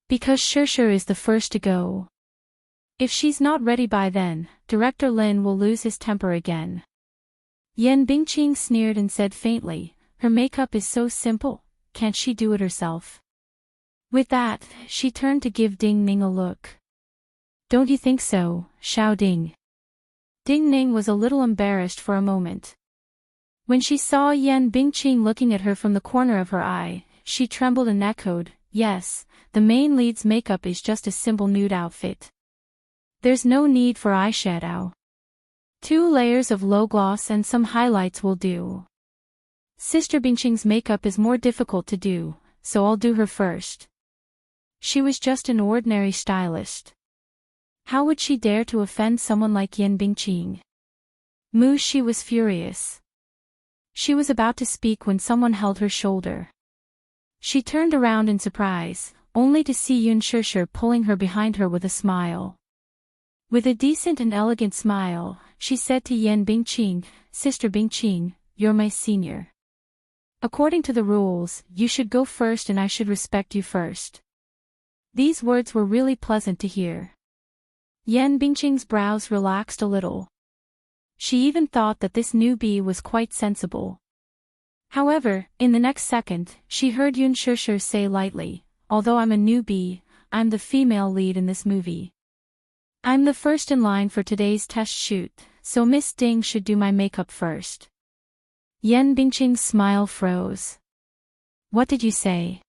"Because Shusher is the first to go. If she's not ready by then, Director Lin will lose his temper again." Yan Bingqing sneered and said faintly, "Her makeup is so simple, can't she do it herself?" With that, she turned to give Ding Ning a look. "Don't you think so, Xiao Ding?" Ding Ning was a little embarrassed for a moment. When she saw Yan Bingqing looking at her from the corner of her eye, she trembled and echoed, "Yes, the main lead's makeup is just a simple nude outfit. There's no need for eyeshadow. 2 layers of low gloss and some highlights will do. Sister Bingqing's makeup is more difficult to do, so I'll do her first." She was just an ordinary stylist. How would she dare to offend someone like Yan Bingqing? Mu Shi was furious. She was about to speak when someone held her shoulder. She turned around in surprise, only to see Yun Shishir pulling her behind her with a smile. With a decent and elegant smile, she said to Yan Bingqing, "Sister Bingqing, you're my senior. According to the rules, you should go first and I should respect you first." These words were really pleasant to hear. Yan Bingqing's brows relaxed a little. She even thought that this newbie was quite sensible. However, in the next second, she heard Yun Shishir say lightly, "Although I'm a newbie, I'm the female lead in this movie. I'm the first in line for today's test shoot, so Miss Ding should do my makeup first." Yan Bingqing's smile froze. "What did you say?"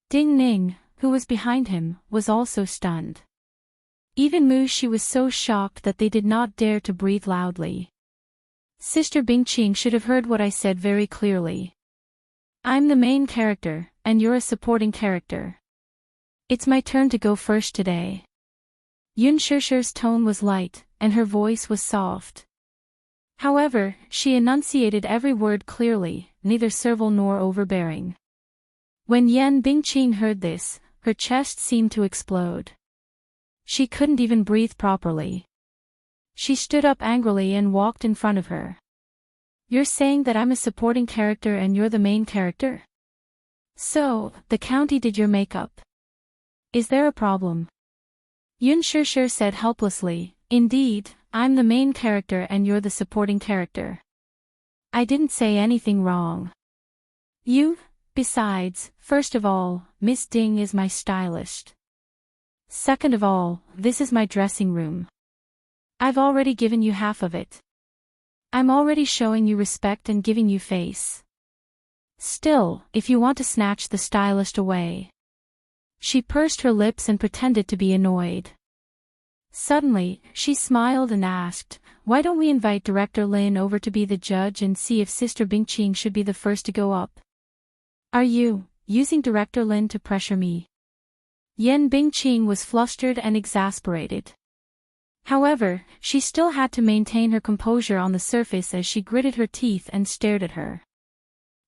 Ding Ning, who was behind him, was also stunned. Even Mu Shi was so shocked that they did not dare to breathe loudly. Sister Bingqing should have heard what I said very clearly. I'm the main character, and you're a supporting character. It's my turn to go first today. Yun Shishir's tone was light, and her voice was soft. However, she enunciated every word clearly, neither servile nor overbearing. When Yan Bingqing heard this, her chest seemed to explode. She couldn't even breathe properly. She stood up angrily and walked in front of her. "You're saying that I'm a supporting character and you're the main character? So, the county did your makeup. Is there a problem?" Yun Shishir said helplessly, "Indeed, I'm the main character and you're the supporting character. I didn't say anything wrong. Besides, first of all, Miss Ding is my stylist. Second of all, this is my dressing room. I've already given you half of it. I'm already showing you respect and giving you face. Still, if you want to snatch the stylist away." She pursed her lips and pretended to be annoyed. Suddenly, she smiled and asked, "Why don't we invite Director Lin over to be the judge and see if Sister Bingqing should be the first to go up? Are you using Director Lin to pressure me?" Yan Bingqing was flustered and exasperated. However, she still had to maintain her composure on the surface as she gritted her teeth and stared at her.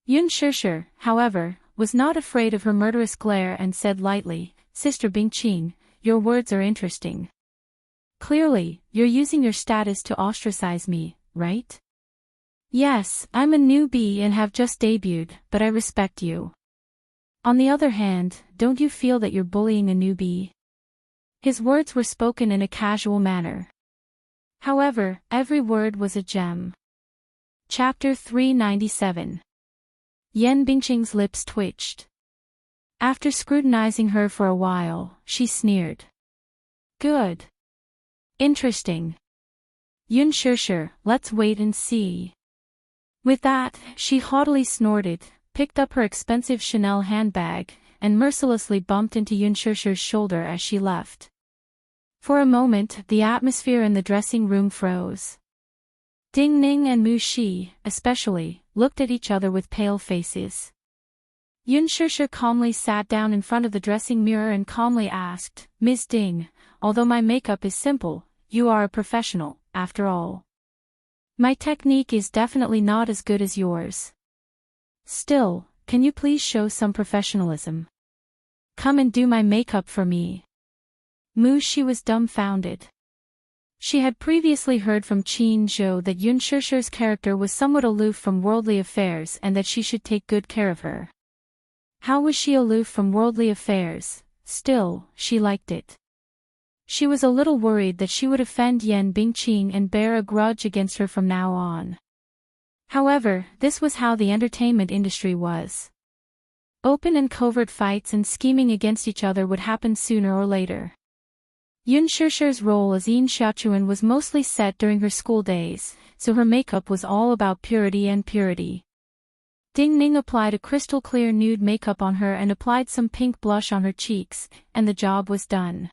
Yun Shishir, however, was not afraid of her murderous glare and said lightly, "Sister Bingqing, your words are interesting. Clearly, you're using your status to ostracize me, right? Yes, I'm a newbie and have just debuted, but I respect you. On the other hand, don't you feel that you're bullying a newbie?" His words were spoken in a casual manner. However, every word was a gem. Chapter 397. Yan Bingqing's lips twitched. After scrutinizing her for a while, she sneered. "Good. Interesting. Yun Shishir, let's wait and see." With that, she haughtily snorted, picked up her expensive Chanel handbag, and mercilessly bumped into Yun Shishir's shoulder as she left. For a moment, the atmosphere in the dressing room froze. Ding Ning and Mu Shi, especially, looked at each other with pale faces. Yun Shishir calmly sat down in front of the dressing mirror and calmly asked, "Ms. Ding, although my makeup is simple, you are a professional, after all. My technique is definitely not as good as yours. Still, can you please show some professionalism? Come and do my makeup for me." Mu Shi was dumbfounded. She had previously heard from Qin Zhou that Yun Shishir's character was somewhat aloof from worldly affairs and that she should take good care of her. How was she aloof from worldly affairs? Still, she liked it. She was a little worried that she would offend Yan Bingqing and bear a grudge against her from now on. However, this was how the entertainment industry was. Open and covert fights and scheming against each other would happen sooner or later. Yun Shishir's role as Yin Xiaochuan was mostly set during her school days, so her makeup was all about purity and purity. Ding Ning applied a crystal-clear nude makeup on her and applied some pink blush on her cheeks, and the job was done.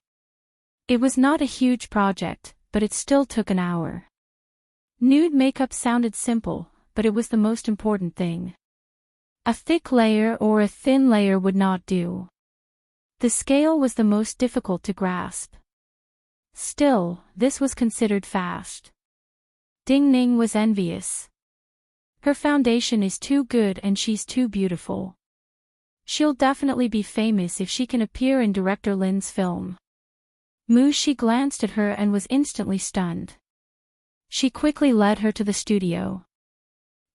It was not a huge project, but it still took an hour. Nude makeup sounded simple, but it was the most important thing. A thick layer or a thin layer would not do. The scale was the most difficult to grasp. Still, this was considered fast. Ding Ning was envious. Her foundation is too good and she's too beautiful. She'll definitely be famous if she can appear in director Lin's film. Mu Shi glanced at her and was instantly stunned. She quickly led her to the studio.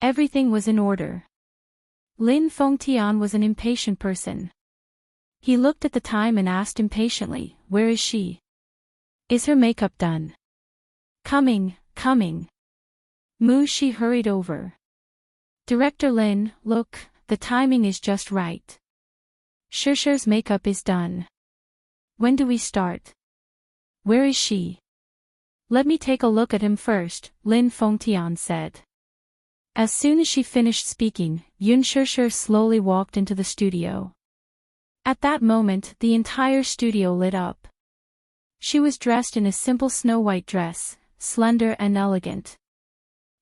Everything was in order. Lin Fengtian was an impatient person. He looked at the time and asked impatiently, "Where is she? Is her makeup done?" Coming. Mu Shi hurried over. "Director Lin, look, the timing is just right. Shishi's makeup is done. When do we start? Where is she?" "Let me take a look at him first," Lin Fengtian said. As soon as she finished speaking, Yun Shishi slowly walked into the studio. At that moment, the entire studio lit up. She was dressed in a simple snow-white dress, slender and elegant.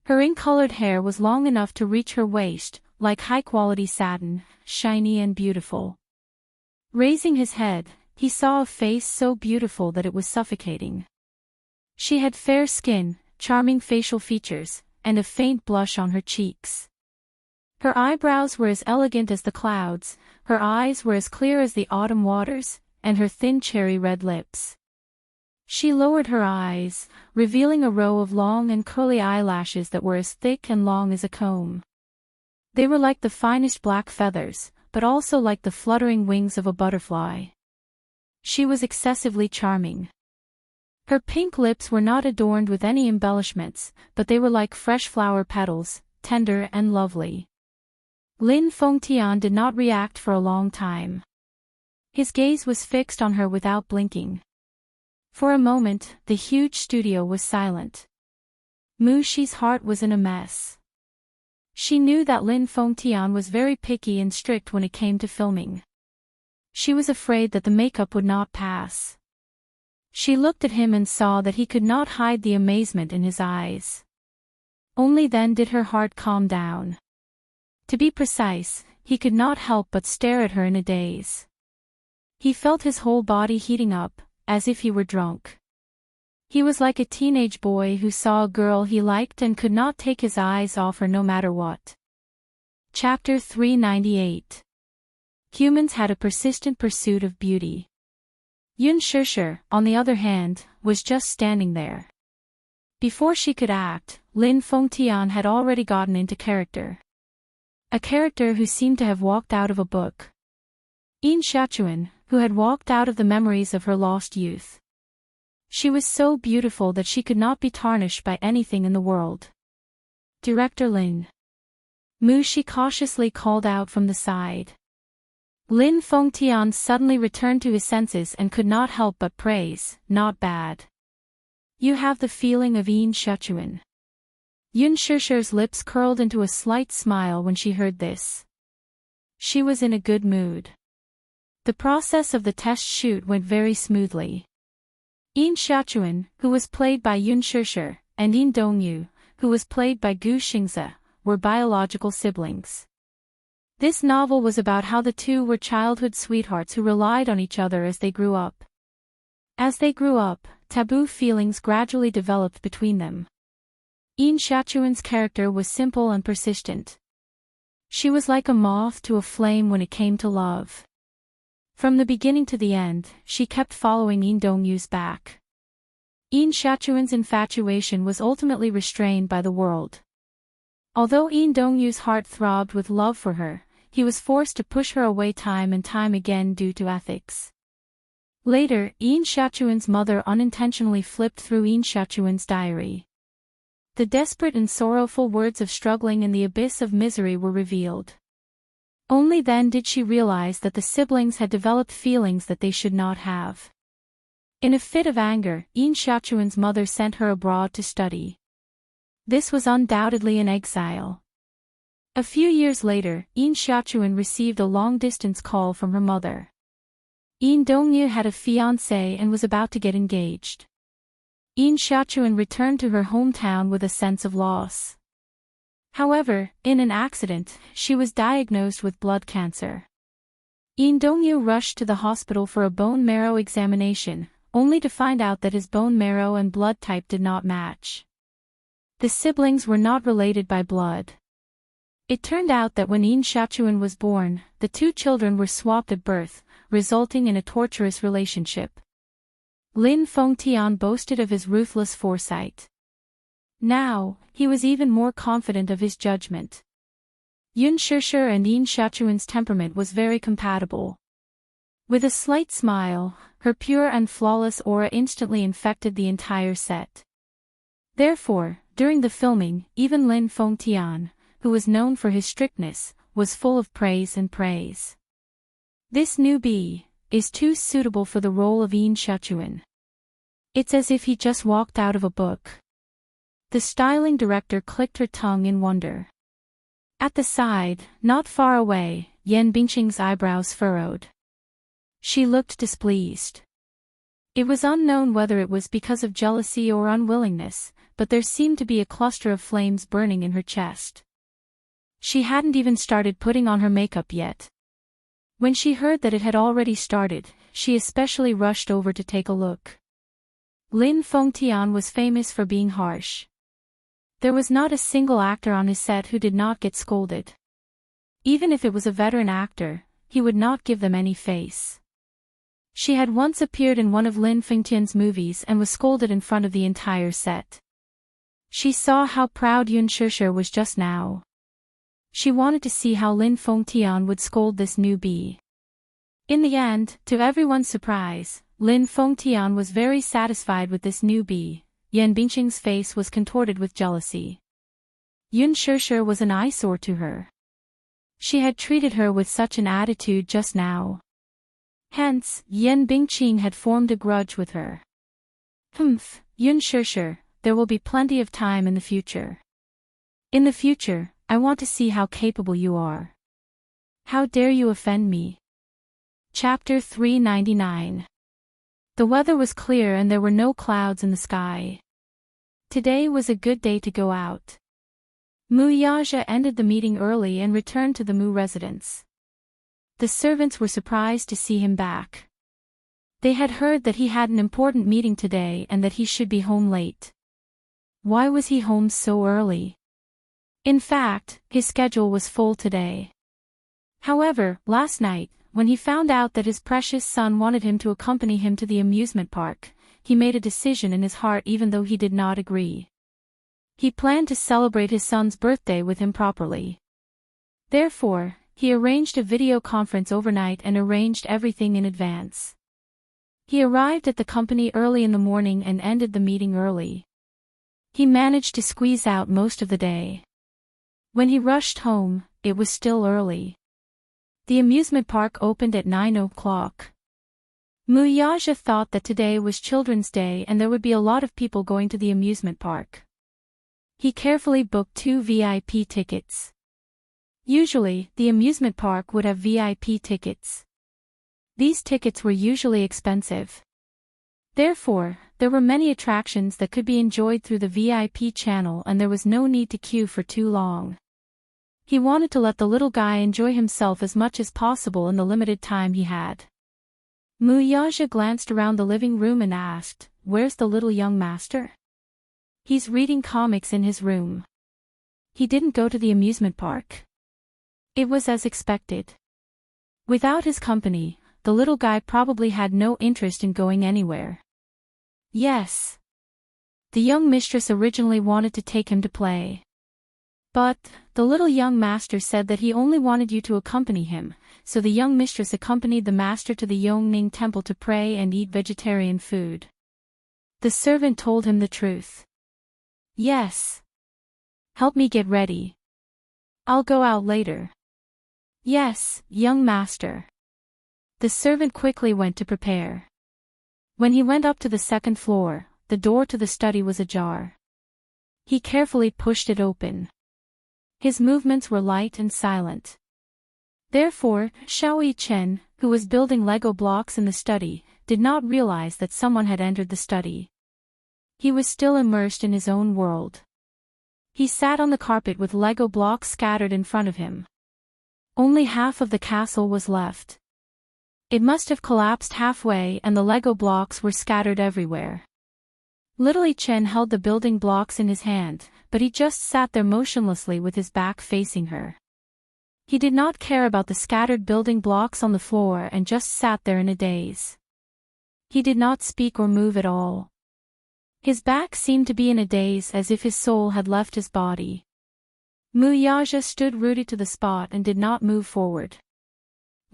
Her ink-colored hair was long enough to reach her waist, like high-quality satin, shiny and beautiful. Raising his head, he saw a face so beautiful that it was suffocating. She had fair skin, charming facial features, and a faint blush on her cheeks. Her eyebrows were as elegant as the clouds, her eyes were as clear as the autumn waters, and her thin cherry-red lips. She lowered her eyes, revealing a row of long and curly eyelashes that were as thick and long as a comb. They were like the finest black feathers, but also like the fluttering wings of a butterfly. She was excessively charming. Her pink lips were not adorned with any embellishments, but they were like fresh flower petals, tender and lovely. Lin Fengtian did not react for a long time. His gaze was fixed on her without blinking. For a moment, the huge studio was silent. Mu Shi's heart was in a mess. She knew that Lin Fengtian was very picky and strict when it came to filming. She was afraid that the makeup would not pass. She looked at him and saw that he could not hide the amazement in his eyes. Only then did her heart calm down. To be precise, he could not help but stare at her in a daze. He felt his whole body heating up, as if he were drunk. He was like a teenage boy who saw a girl he liked and could not take his eyes off her no matter what. Chapter 398. Humans had a persistent pursuit of beauty. Yun Shishi, on the other hand, was just standing there. Before she could act, Lin Fengtian had already gotten into character. A character who seemed to have walked out of a book. Yin Shachuan, who had walked out of the memories of her lost youth. She was so beautiful that she could not be tarnished by anything in the world. "Director Lin." Mu Shi cautiously called out from the side. Lin Fengtian suddenly returned to his senses and could not help but praise, "Not bad. You have the feeling of Yin Shachuan." Yun Shishi's lips curled into a slight smile when she heard this. She was in a good mood. The process of the test shoot went very smoothly. Yin Shachuan, who was played by Yun Shishi, and Yin Dongyu, who was played by Gu Xingze, were biological siblings. This novel was about how the two were childhood sweethearts who relied on each other as they grew up. As they grew up, taboo feelings gradually developed between them. Yin Shachuan's character was simple and persistent. She was like a moth to a flame when it came to love. From the beginning to the end, she kept following Yin Dongyu's back. Yin Shachuan's infatuation was ultimately restrained by the world. Although Yin Dongyu's heart throbbed with love for her, he was forced to push her away time and time again due to ethics. Later, Yin Shachuan's mother unintentionally flipped through Yin Shachuan's diary. The desperate and sorrowful words of struggling in the abyss of misery were revealed. Only then did she realize that the siblings had developed feelings that they should not have. In a fit of anger, Yin Shachuan's mother sent her abroad to study. This was undoubtedly an exile. A few years later, Yin Shachuan received a long-distance call from her mother. Yin Dongyu had a fiancé and was about to get engaged. Yin Shachuan returned to her hometown with a sense of loss. However, in an accident, she was diagnosed with blood cancer. Yin Dongyu rushed to the hospital for a bone marrow examination, only to find out that his bone marrow and blood type did not match. The siblings were not related by blood. It turned out that when Yin Shachuan was born, the two children were swapped at birth, resulting in a torturous relationship. Lin Fengtian boasted of his ruthless foresight. Now, he was even more confident of his judgment. Yun Shishir and Yin Shachuan's temperament was very compatible. With a slight smile, her pure and flawless aura instantly infected the entire set. Therefore, during the filming, even Lin Fengtian, who was known for his strictness, was full of praise and praise. This newbie is too suitable for the role of Yin Shachuan. It's as if he just walked out of a book. The styling director clicked her tongue in wonder. At the side, not far away, Yan Bingqing's eyebrows furrowed. She looked displeased. It was unknown whether it was because of jealousy or unwillingness, but there seemed to be a cluster of flames burning in her chest. She hadn't even started putting on her makeup yet. When she heard that it had already started, she especially rushed over to take a look. Lin Fengtian was famous for being harsh. There was not a single actor on his set who did not get scolded. Even if it was a veteran actor, he would not give them any face. She had once appeared in one of Lin Fengtian's movies and was scolded in front of the entire set. She saw how proud Yun Shishir was just now. She wanted to see how Lin Fengtian would scold this newbie. In the end, to everyone's surprise, Lin Fengtian was very satisfied with this newbie. Yan Bingqing's face was contorted with jealousy. Yun Shishir was an eyesore to her. She had treated her with such an attitude just now. Hence, Yan Bingqing had formed a grudge with her. Humph, Yun Shishir, there will be plenty of time in the future. In the future, I want to see how capable you are. How dare you offend me? Chapter 399. The weather was clear and there were no clouds in the sky. Today was a good day to go out. Mu Yaja ended the meeting early and returned to the Mu residence. The servants were surprised to see him back. They had heard that he had an important meeting today and that he should be home late. Why was he home so early? In fact, his schedule was full today. However, last night, when he found out that his precious son wanted him to accompany him to the amusement park, he made a decision in his heart even though he did not agree. He planned to celebrate his son's birthday with him properly. Therefore, he arranged a video conference overnight and arranged everything in advance. He arrived at the company early in the morning and ended the meeting early. He managed to squeeze out most of the day. When he rushed home, it was still early. The amusement park opened at 9 o'clock. Mu Yaja thought that today was Children's Day and there would be a lot of people going to the amusement park. He carefully booked 2 VIP tickets. Usually, the amusement park would have VIP tickets. These tickets were usually expensive. Therefore, there were many attractions that could be enjoyed through the VIP channel and there was no need to queue for too long. He wanted to let the little guy enjoy himself as much as possible in the limited time he had. Mu Yaja glanced around the living room and asked, "Where's the little young master?" "He's reading comics in his room. He didn't go to the amusement park." It was as expected. Without his company, the little guy probably had no interest in going anywhere. Yes. The young mistress originally wanted to take him to play. But, the little young master said that he only wanted you to accompany him, so the young mistress accompanied the master to the Yongning temple to pray and eat vegetarian food. The servant told him the truth. "Yes. Help me get ready. I'll go out later." "Yes, young master." The servant quickly went to prepare. When he went up to the second floor, the door to the study was ajar. He carefully pushed it open. His movements were light and silent. Therefore, Xiao Chen, who was building Lego blocks in the study, did not realize that someone had entered the study. He was still immersed in his own world. He sat on the carpet with Lego blocks scattered in front of him. Only half of the castle was left. It must have collapsed halfway and the Lego blocks were scattered everywhere. Little Chen held the building blocks in his hand, but he just sat there motionlessly with his back facing her. He did not care about the scattered building blocks on the floor and just sat there in a daze. He did not speak or move at all. His back seemed to be in a daze as if his soul had left his body. Mu Yaja stood rooted to the spot and did not move forward.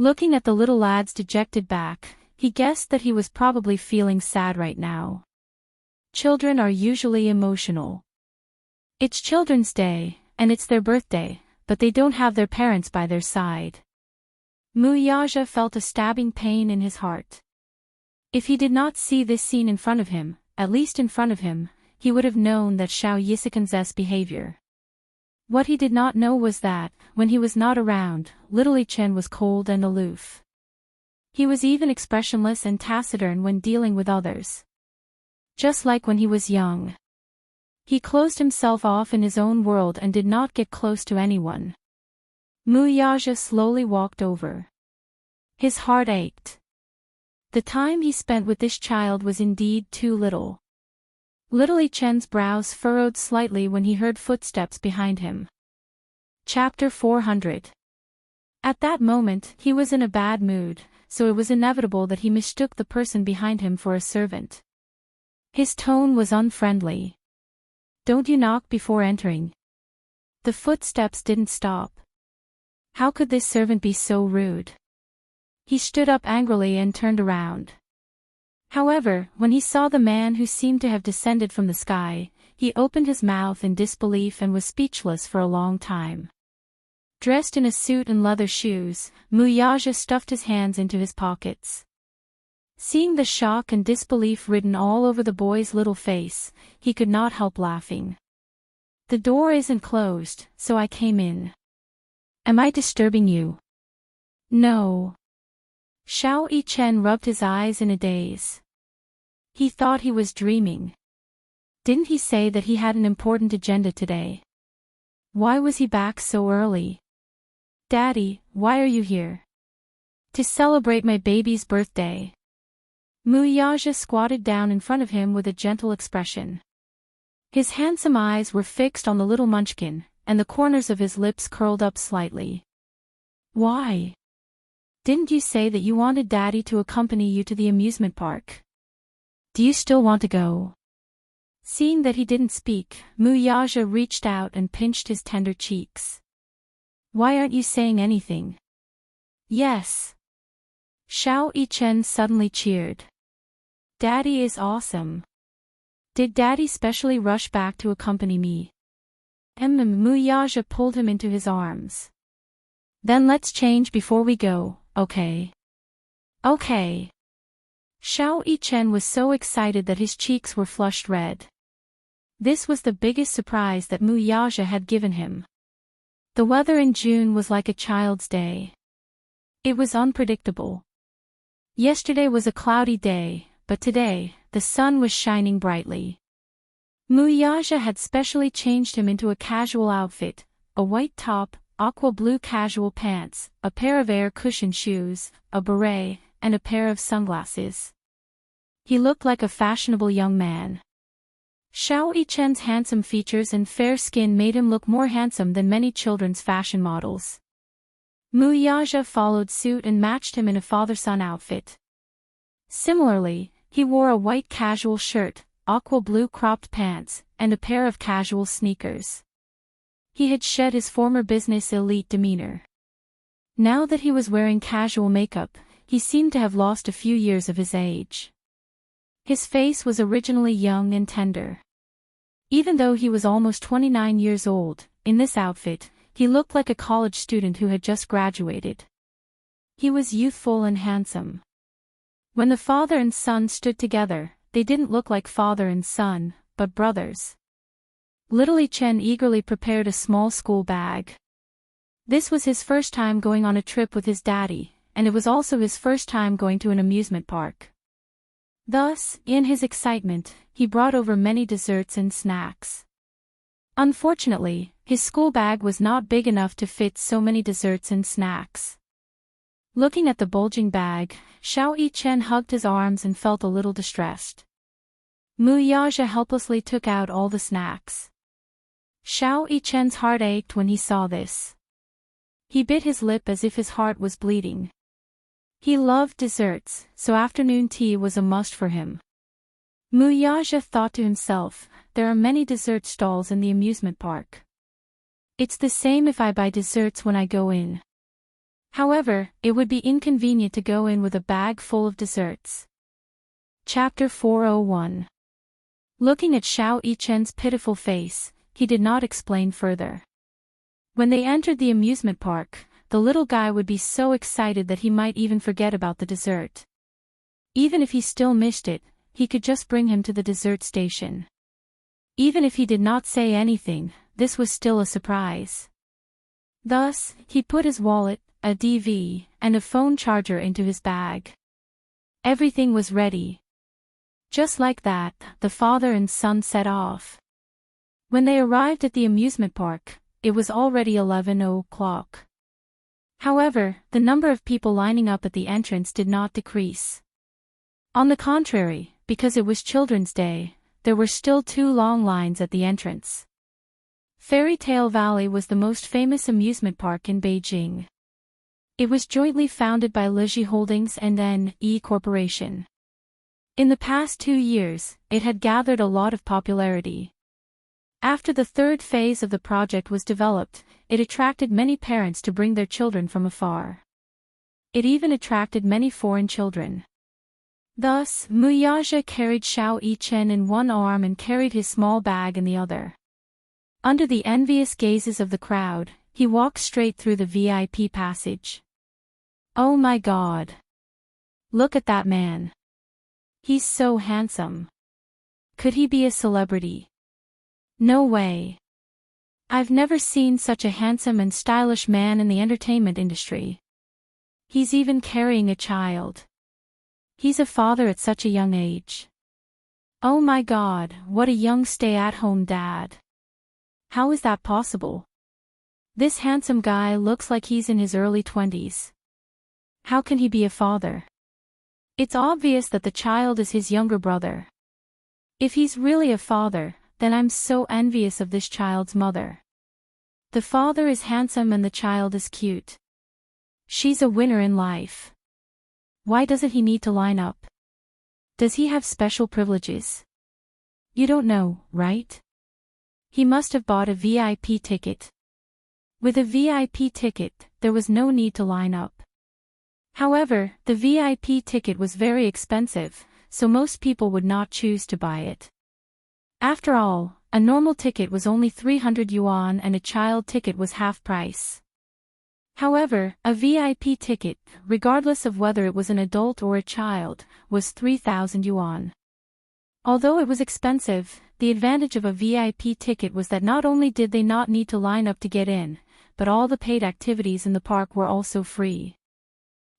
Looking at the little lad's dejected back, he guessed that he was probably feeling sad right now. Children are usually emotional. It's Children's Day, and it's their birthday, but they don't have their parents by their side. Mu Yaja felt a stabbing pain in his heart. If he did not see this scene in front of him, at least in front of him, he would have known that Xiao Yisekan's behavior. What he did not know was that, when he was not around, Little Chen was cold and aloof. He was even expressionless and taciturn when dealing with others. Just like when he was young. He closed himself off in his own world and did not get close to anyone. Mu Yaja slowly walked over. His heart ached. The time he spent with this child was indeed too little. Little Chen's brows furrowed slightly when he heard footsteps behind him. Chapter 400. At that moment, he was in a bad mood, so it was inevitable that he mistook the person behind him for a servant. His tone was unfriendly. "Don't you knock before entering?" The footsteps didn't stop. How could this servant be so rude? He stood up angrily and turned around. However, when he saw the man who seemed to have descended from the sky, he opened his mouth in disbelief and was speechless for a long time. Dressed in a suit and leather shoes, Mu Yaja stuffed his hands into his pockets. Seeing the shock and disbelief written all over the boy's little face, he could not help laughing. "The door isn't closed, so I came in. Am I disturbing you?" "No." Xiao Yichen rubbed his eyes in a daze. He thought he was dreaming. Didn't he say that he had an important agenda today? Why was he back so early? "Daddy, why are you here?" "To celebrate my baby's birthday." Mu Yaja squatted down in front of him with a gentle expression. His handsome eyes were fixed on the little munchkin, and the corners of his lips curled up slightly. "Why? Didn't you say that you wanted Daddy to accompany you to the amusement park? Do you still want to go?" Seeing that he didn't speak, Mu Yaja reached out and pinched his tender cheeks. "Why aren't you saying anything?" "Yes." Xiao Yichen suddenly cheered. "Daddy is awesome. Did Daddy specially rush back to accompany me?" Mu Yaja pulled him into his arms. "Then let's change before we go, okay?" "Okay." Xiao Yichen was so excited that his cheeks were flushed red. This was the biggest surprise that Mu Yaja had given him. The weather in June was like a child's day. It was unpredictable. Yesterday was a cloudy day, but today, the sun was shining brightly. Mu Yaja had specially changed him into a casual outfit, a white top, aqua blue casual pants, a pair of air cushion shoes, a beret, and a pair of sunglasses. He looked like a fashionable young man. Xiao Yichen's handsome features and fair skin made him look more handsome than many children's fashion models. Mu Yaja followed suit and matched him in a father-son outfit. Similarly, he wore a white casual shirt, aqua blue cropped pants, and a pair of casual sneakers. He had shed his former business elite demeanor. Now that he was wearing casual makeup, he seemed to have lost a few years of his age. His face was originally young and tender. Even though he was almost 29 years old, in this outfit, he looked like a college student who had just graduated. He was youthful and handsome. When the father and son stood together, they didn't look like father and son, but brothers. Little Chen eagerly prepared a small school bag. This was his first time going on a trip with his daddy, and it was also his first time going to an amusement park. Thus, in his excitement, he brought over many desserts and snacks. Unfortunately, his school bag was not big enough to fit so many desserts and snacks. Looking at the bulging bag, Xiao Yichen hugged his arms and felt a little distressed. Mu Yaja helplessly took out all the snacks. Xiao Yichen's heart ached when he saw this. He bit his lip as if his heart was bleeding. He loved desserts, so afternoon tea was a must for him. Mu Yaja thought to himself, there are many dessert stalls in the amusement park. It's the same if I buy desserts when I go in. However, it would be inconvenient to go in with a bag full of desserts. Chapter 401. Looking at Xiao Yichen's pitiful face, he did not explain further. When they entered the amusement park, the little guy would be so excited that he might even forget about the dessert. Even if he still missed it, he could just bring him to the dessert station. Even if he did not say anything, this was still a surprise. Thus, he put his wallet, a DV, and a phone charger into his bag. Everything was ready. Just like that, the father and son set off. When they arrived at the amusement park, it was already 11 o'clock. However, the number of people lining up at the entrance did not decrease. On the contrary, because it was Children's Day, there were still 2 long lines at the entrance. Fairy Tale Valley was the most famous amusement park in Beijing. It was jointly founded by Lizhi Holdings and N.E. Corporation. In the past 2 years, it had gathered a lot of popularity. After the third phase of the project was developed, it attracted many parents to bring their children from afar. It even attracted many foreign children. Thus, Mu Yaja carried Xiao Yichen in one arm and carried his small bag in the other. Under the envious gazes of the crowd, he walked straight through the VIP passage. Oh my God! Look at that man! He's so handsome. Could he be a celebrity? No way. I've never seen such a handsome and stylish man in the entertainment industry. He's even carrying a child. He's a father at such a young age. Oh my God, what a young stay-at-home dad. How is that possible? This handsome guy looks like he's in his early 20s. How can he be a father? It's obvious that the child is his younger brother. If he's really a father, then I'm so envious of this child's mother. The father is handsome and the child is cute. She's a winner in life. Why doesn't he need to line up? Does he have special privileges? You don't know, right? He must have bought a VIP ticket. With a VIP ticket, there was no need to line up. However, the VIP ticket was very expensive, so most people would not choose to buy it. After all, a normal ticket was only 300 yuan and a child ticket was half price. However, a VIP ticket, regardless of whether it was an adult or a child, was 3,000 yuan. Although it was expensive, the advantage of a VIP ticket was that not only did they not need to line up to get in, but all the paid activities in the park were also free.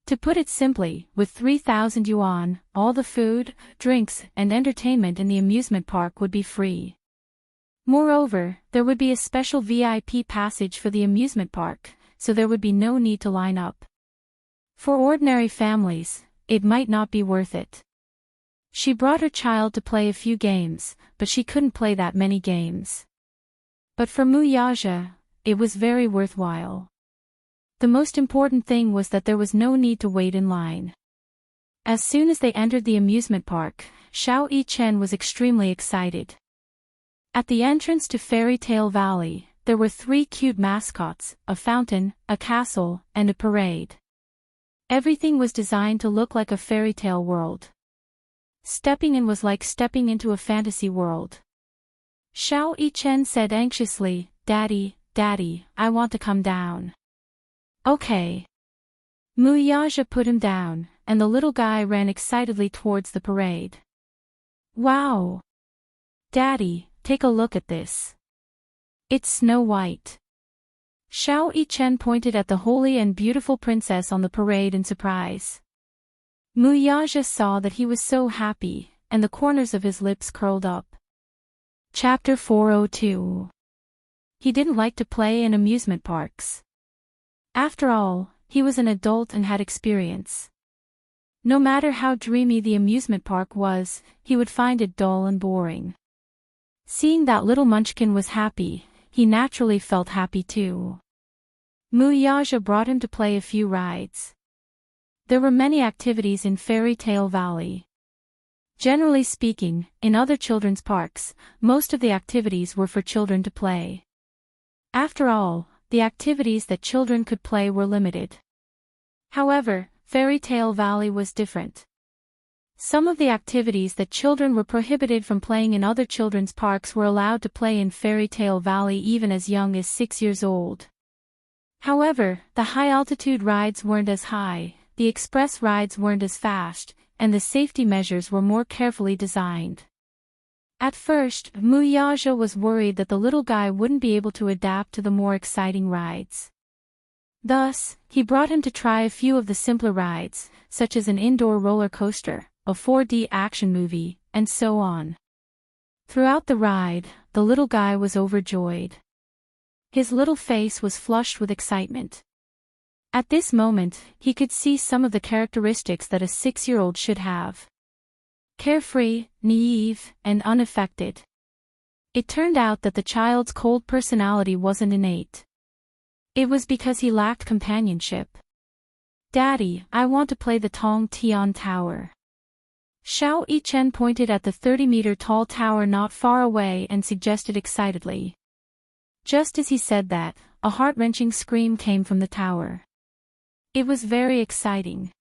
To put it simply, with 3,000 yuan, all the food, drinks, and entertainment in the amusement park would be free. Moreover, there would be a special VIP passage for the amusement park, so there would be no need to line up. For ordinary families, it might not be worth it. She brought her child to play a few games, but she couldn't play that many games. But for Mu Yaja, it was very worthwhile. The most important thing was that there was no need to wait in line. As soon as they entered the amusement park, Xiao Yichen was extremely excited. At the entrance to Fairy Tale Valley, there were 3 cute mascots, a fountain, a castle, and a parade. Everything was designed to look like a fairy tale world. Stepping in was like stepping into a fantasy world. Xiao Yichen said anxiously, "Daddy, Daddy, I want to come down." Okay. Mu Yaja put him down, and the little guy ran excitedly towards the parade. Wow! Daddy, take a look at this. It's Snow White. Xiao Yichen pointed at the holy and beautiful princess on the parade in surprise. Mu Yaja saw that he was so happy, and the corners of his lips curled up. Chapter 402. He didn't like to play in amusement parks. After all, he was an adult and had experience. No matter how dreamy the amusement park was, he would find it dull and boring. Seeing that little munchkin was happy, he naturally felt happy too. Muyaja brought him to play a few rides. There were many activities in Fairy Tale Valley. Generally speaking, in other children's parks, most of the activities were for children to play. After all, the activities that children could play were limited. However, Fairy Tale Valley was different. Some of the activities that children were prohibited from playing in other children's parks were allowed to play in Fairy Tale Valley even as young as 6 years old. However, the high-altitude rides weren't as high, the express rides weren't as fast, and the safety measures were more carefully designed. At first, Muyaja was worried that the little guy wouldn't be able to adapt to the more exciting rides. Thus, he brought him to try a few of the simpler rides, such as an indoor roller coaster, a 4D action movie, and so on. Throughout the ride, the little guy was overjoyed. His little face was flushed with excitement. At this moment, he could see some of the characteristics that a 6-year-old should have. Carefree, naive, and unaffected. It turned out that the child's cold personality wasn't innate. It was because he lacked companionship. "Daddy, I want to play the Tong Tian Tower." Xiao Yichen pointed at the 30-meter tall tower not far away and suggested excitedly. Just as he said that, a heart-wrenching scream came from the tower. It was very exciting.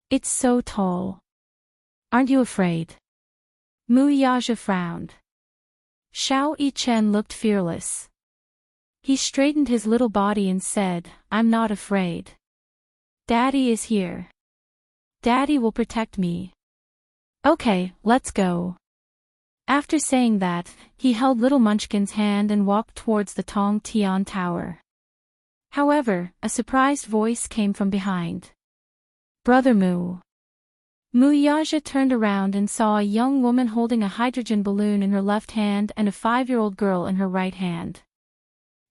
"It's so tall. Aren't you afraid?" Muyaja frowned. Xiao Yichen looked fearless. He straightened his little body and said, "I'm not afraid. Daddy is here. Daddy will protect me. Okay, let's go." After saying that, he held little Munchkin's hand and walked towards the Tong Tian Tower. However, a surprised voice came from behind. "Brother Mu." Muyaja turned around and saw a young woman holding a hydrogen balloon in her left hand and a 5-year-old girl in her right hand.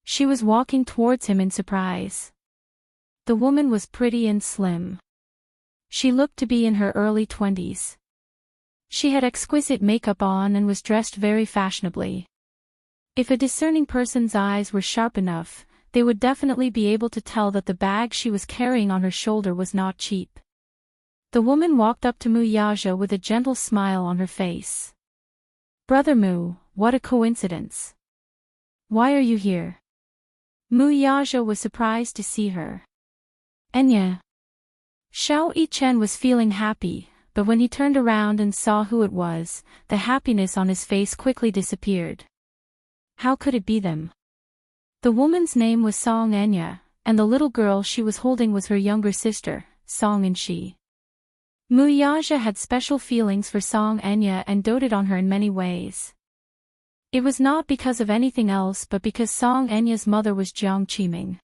She was walking towards him in surprise. The woman was pretty and slim. She looked to be in her early 20s. She had exquisite makeup on and was dressed very fashionably. If a discerning person's eyes were sharp enough, they would definitely be able to tell that the bag she was carrying on her shoulder was not cheap. The woman walked up to Muyaja with a gentle smile on her face. "Brother Mu, what a coincidence. Why are you here?" Muyaja was surprised to see her. "Enya." Xiao Yichen was feeling happy, but when he turned around and saw who it was, the happiness on his face quickly disappeared. How could it be them? The woman's name was Song Enya, and the little girl she was holding was her younger sister, Song Enshi. Muyaja had special feelings for Song Enya and doted on her in many ways. It was not because of anything else but because Song Enya's mother was Jiang Qiming.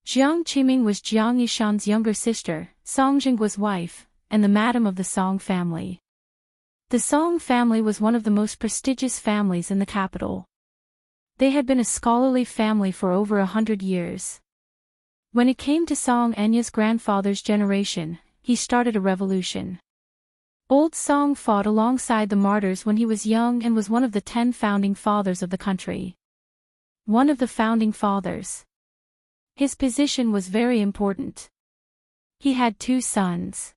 Jiang Qiming was Jiang Yishan's younger sister, Song Jinggua's wife, and the madam of the Song family. The Song family was one of the most prestigious families in the capital. They had been a scholarly family for over 100 years. When it came to Song Enya's grandfather's generation, he started a revolution. Old Song fought alongside the martyrs when he was young and was one of the 10 founding fathers of the country. One of the founding fathers. His position was very important. He had 2 sons.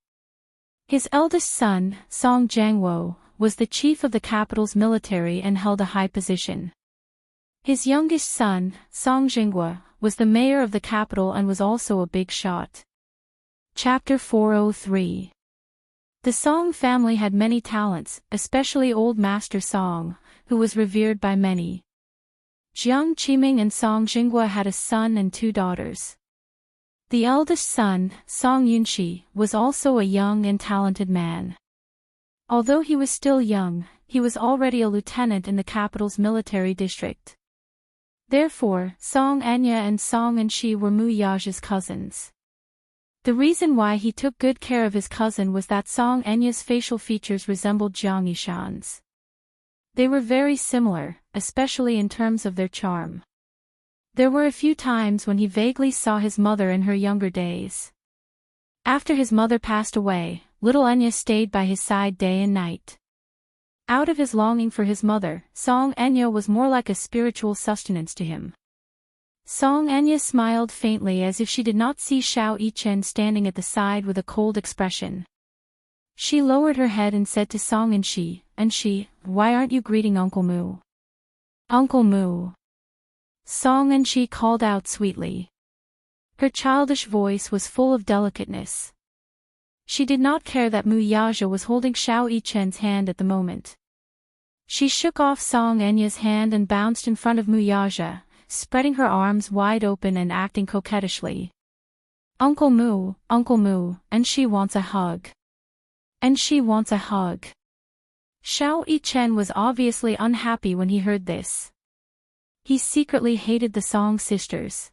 His eldest son, Song Jiangwo, was the chief of the capital's military and held a high position. His youngest son, Song Jingwa, was the mayor of the capital and was also a big shot. Chapter 403. The Song family had many talents, especially Old Master Song, who was revered by many. Jiang Qiming and Song Jingwa had a son and 2 daughters. The eldest son, Song Yunshi, was also a young and talented man. Although he was still young, he was already a lieutenant in the capital's military district. Therefore, Song Enya and Song Enshi were Muyaja's cousins. The reason why he took good care of his cousin was that Song Enya's facial features resembled Jiang Yishan's. They were very similar, especially in terms of their charm. There were a few times when he vaguely saw his mother in her younger days. After his mother passed away, little Enya stayed by his side day and night. Out of his longing for his mother, Song Enya was more like a spiritual sustenance to him. Song Enya smiled faintly as if she did not see Xiao Yichen standing at the side with a cold expression. She lowered her head and said to Song and why aren't you greeting Uncle Mu? Uncle Mu. Song and called out sweetly. Her childish voice was full of delicateness. She did not care that Mu Yaja was holding Xiao Yichen's hand at the moment. She shook off Song Enya's hand and bounced in front of Mu Yaja, spreading her arms wide open and acting coquettishly. Uncle Mu, and she wants a hug. And she wants a hug. Xiao Yichen was obviously unhappy when he heard this. He secretly hated the Song sisters.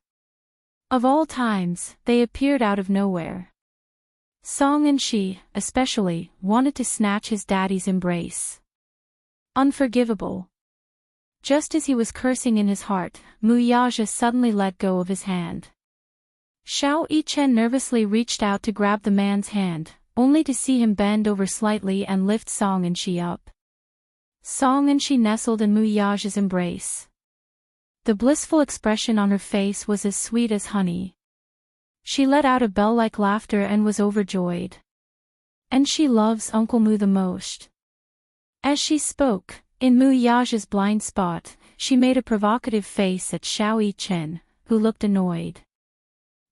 Of all times, they appeared out of nowhere. Song and she, especially, wanted to snatch his daddy's embrace. Unforgivable. Just as he was cursing in his heart, Mu Yaja suddenly let go of his hand. Xiao Yichen nervously reached out to grab the man's hand, only to see him bend over slightly and lift Song and she up. Song and she nestled in Mu Yaja's embrace. The blissful expression on her face was as sweet as honey. She let out a bell-like laughter and was overjoyed. And she loves Uncle Mu the most. As she spoke, in Mu Yaja's blind spot, she made a provocative face at Xiao Yichen, who looked annoyed.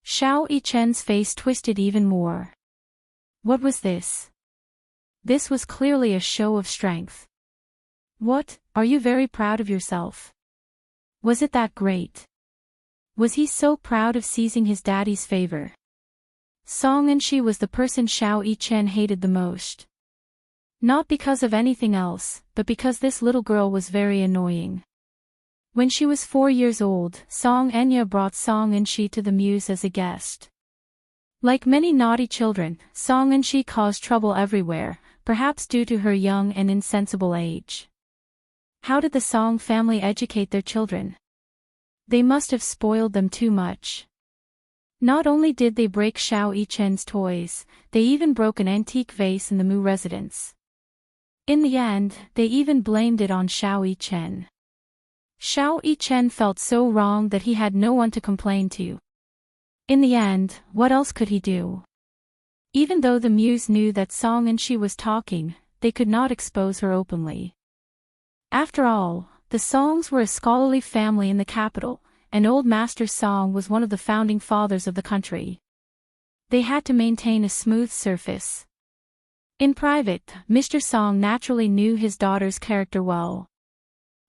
Xiao Yichen's face twisted even more. What was this? This was clearly a show of strength. What, are you very proud of yourself? Was it that great? Was he so proud of seizing his daddy's favor? Song and she was the person Xiao Yichen hated the most. Not because of anything else, but because this little girl was very annoying. When she was 4 years old, Song Enya brought Song and she to the muse as a guest. Like many naughty children, Song and she caused trouble everywhere, perhaps due to her young and insensible age. How did the Song family educate their children? They must have spoiled them too much. Not only did they break Xiao Yichen's toys, they even broke an antique vase in the Mu residence. In the end, they even blamed it on Xiao Yichen. Xiao Yichen felt so wrong that he had no one to complain to. In the end, what else could he do? Even though the muse knew that Song and she was talking, they could not expose her openly. After all, the Songs were a scholarly family in the capital, and Old Master Song was one of the founding fathers of the country. They had to maintain a smooth surface. In private, Mr. Song naturally knew his daughter's character well.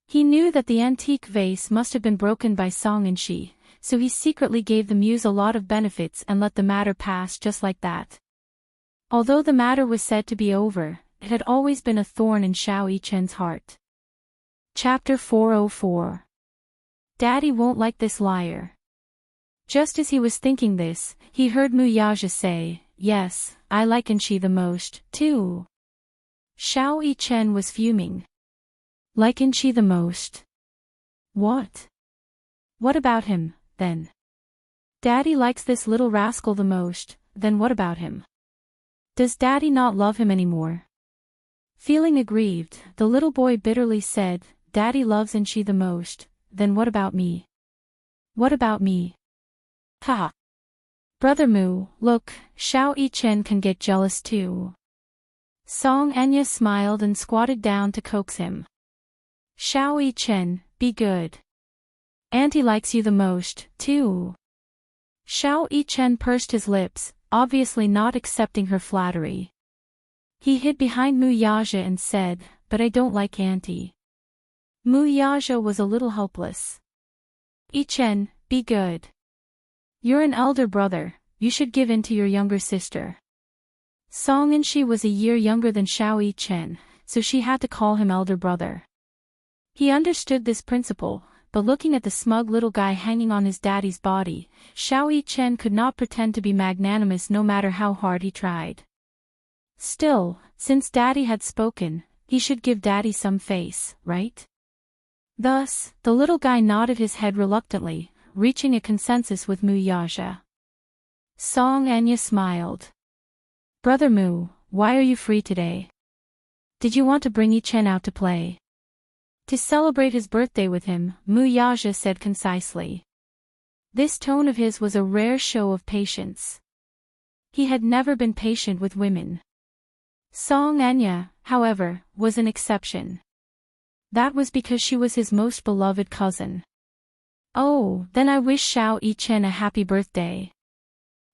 He knew that the antique vase must have been broken by Song and she, so he secretly gave the muse a lot of benefits and let the matter pass just like that. Although the matter was said to be over, it had always been a thorn in Xiao Yichen's heart. Chapter 404. Daddy won't like this liar. Just as he was thinking this, he heard Mu Yaja say, yes, I like Enchi the most, too. Xiao Yichen was fuming. Like Enchi the most? What? What about him, then? Daddy likes this little rascal the most, then what about him? Does Daddy not love him anymore? Feeling aggrieved, the little boy bitterly said, Daddy loves Enchi the most, then what about me? What about me? Ha! Brother Mu, look, Xiao Yichen can get jealous too. Song Enya smiled and squatted down to coax him. Xiao Yichen, be good. Auntie likes you the most, too. Xiao Yichen pursed his lips, obviously not accepting her flattery. He hid behind Mu Yaja and said, but I don't like Auntie. Mu Yaja was a little helpless. Yichen, be good. You're an elder brother, you should give in to your younger sister. Song and she was a year younger than Xiao Yichen, so she had to call him elder brother. He understood this principle, but looking at the smug little guy hanging on his daddy's body, Xiao Yichen could not pretend to be magnanimous no matter how hard he tried. Still, since daddy had spoken, he should give daddy some face, right? Thus, the little guy nodded his head reluctantly, reaching a consensus with Mu Yaja. Song Anya smiled. Brother Mu, why are you free today? Did you want to bring Chen out to play? To celebrate his birthday with him, Mu Yaja said concisely. This tone of his was a rare show of patience. He had never been patient with women. Song Anya, however, was an exception. That was because she was his most beloved cousin. Oh, then I wish Xiao Yichen a happy birthday.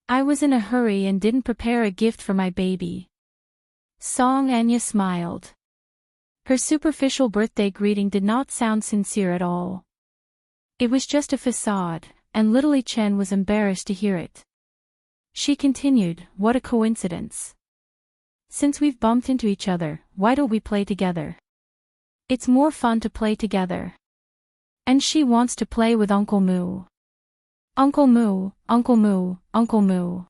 I was in a hurry and didn't prepare a gift for my baby. Song Anya smiled. Her superficial birthday greeting did not sound sincere at all. It was just a facade, and little Yichen was embarrassed to hear it. She continued, what a coincidence. Since we've bumped into each other, why don't we play together? It's more fun to play together. And she wants to play with Uncle Mu. Uncle Mu, Uncle Mu, Uncle Mu.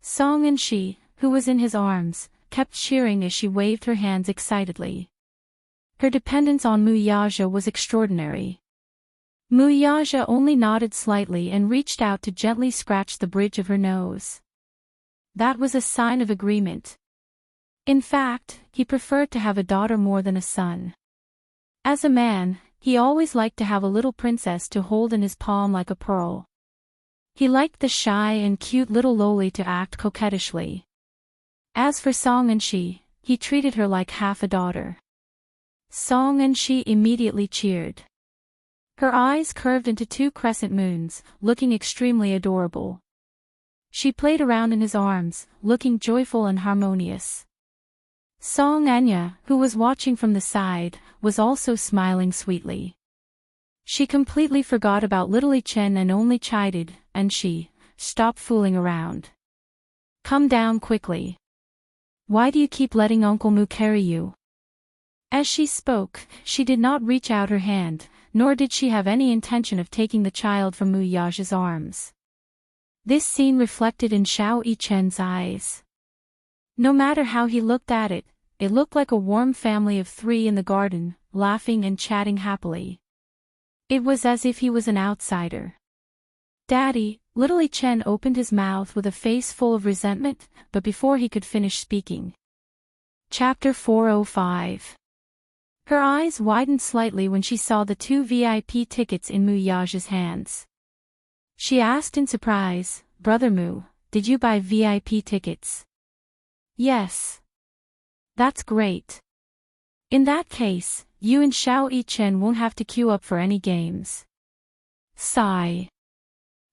Song and she, who was in his arms, kept cheering as she waved her hands excitedly. Her dependence on Mu Yaja was extraordinary. Mu Yaja only nodded slightly and reached out to gently scratch the bridge of her nose. That was a sign of agreement. In fact, he preferred to have a daughter more than a son. As a man, he always liked to have a little princess to hold in his palm like a pearl. He liked the shy and cute little loli to act coquettishly. As for Song and she, he treated her like half a daughter. Song and she immediately cheered. Her eyes curved into two crescent moons, looking extremely adorable. She played around in his arms, looking joyful and harmonious. Song Anya, who was watching from the side, was also smiling sweetly. She completely forgot about little Chen and only chided, and she, stop fooling around. Come down quickly. Why do you keep letting Uncle Mu carry you? As she spoke, she did not reach out her hand, nor did she have any intention of taking the child from Mu Yaja's arms. This scene reflected in Xiao Yichen's eyes. No matter how he looked at it, it looked like a warm family of three in the garden, laughing and chatting happily. It was as if he was an outsider. Daddy, little Chen opened his mouth with a face full of resentment, but before he could finish speaking. Chapter 405. Her eyes widened slightly when she saw the 2 VIP tickets in Mu Yaja's hands. She asked in surprise, Brother Mu, did you buy VIP tickets? Yes. That's great. In that case, you and Xiao Yichen won't have to queue up for any games. Sigh.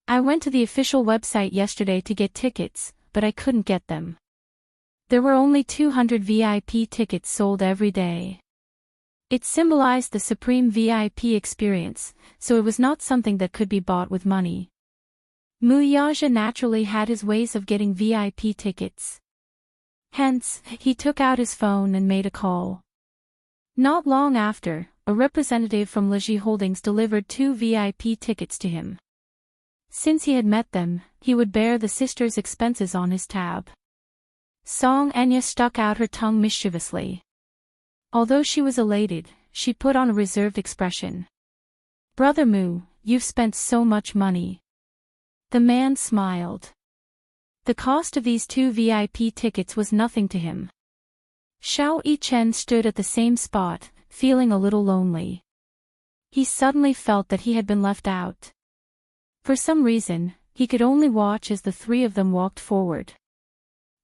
I went to the official website yesterday to get tickets, but I couldn't get them. There were only 200 VIP tickets sold every day. It symbolized the supreme VIP experience, so it was not something that could be bought with money. Mu Yaja naturally had his ways of getting VIP tickets. Hence, he took out his phone and made a call. Not long after, a representative from Leji Holdings delivered 2 VIP tickets to him. Since he had met them, he would bear the sisters' expenses on his tab. Song Anya stuck out her tongue mischievously. Although she was elated, she put on a reserved expression. Brother Mu, you've spent so much money. The man smiled. The cost of these 2 VIP tickets was nothing to him. Xiao Yichen stood at the same spot, feeling a little lonely. He suddenly felt that he had been left out. For some reason, he could only watch as the 3 of them walked forward.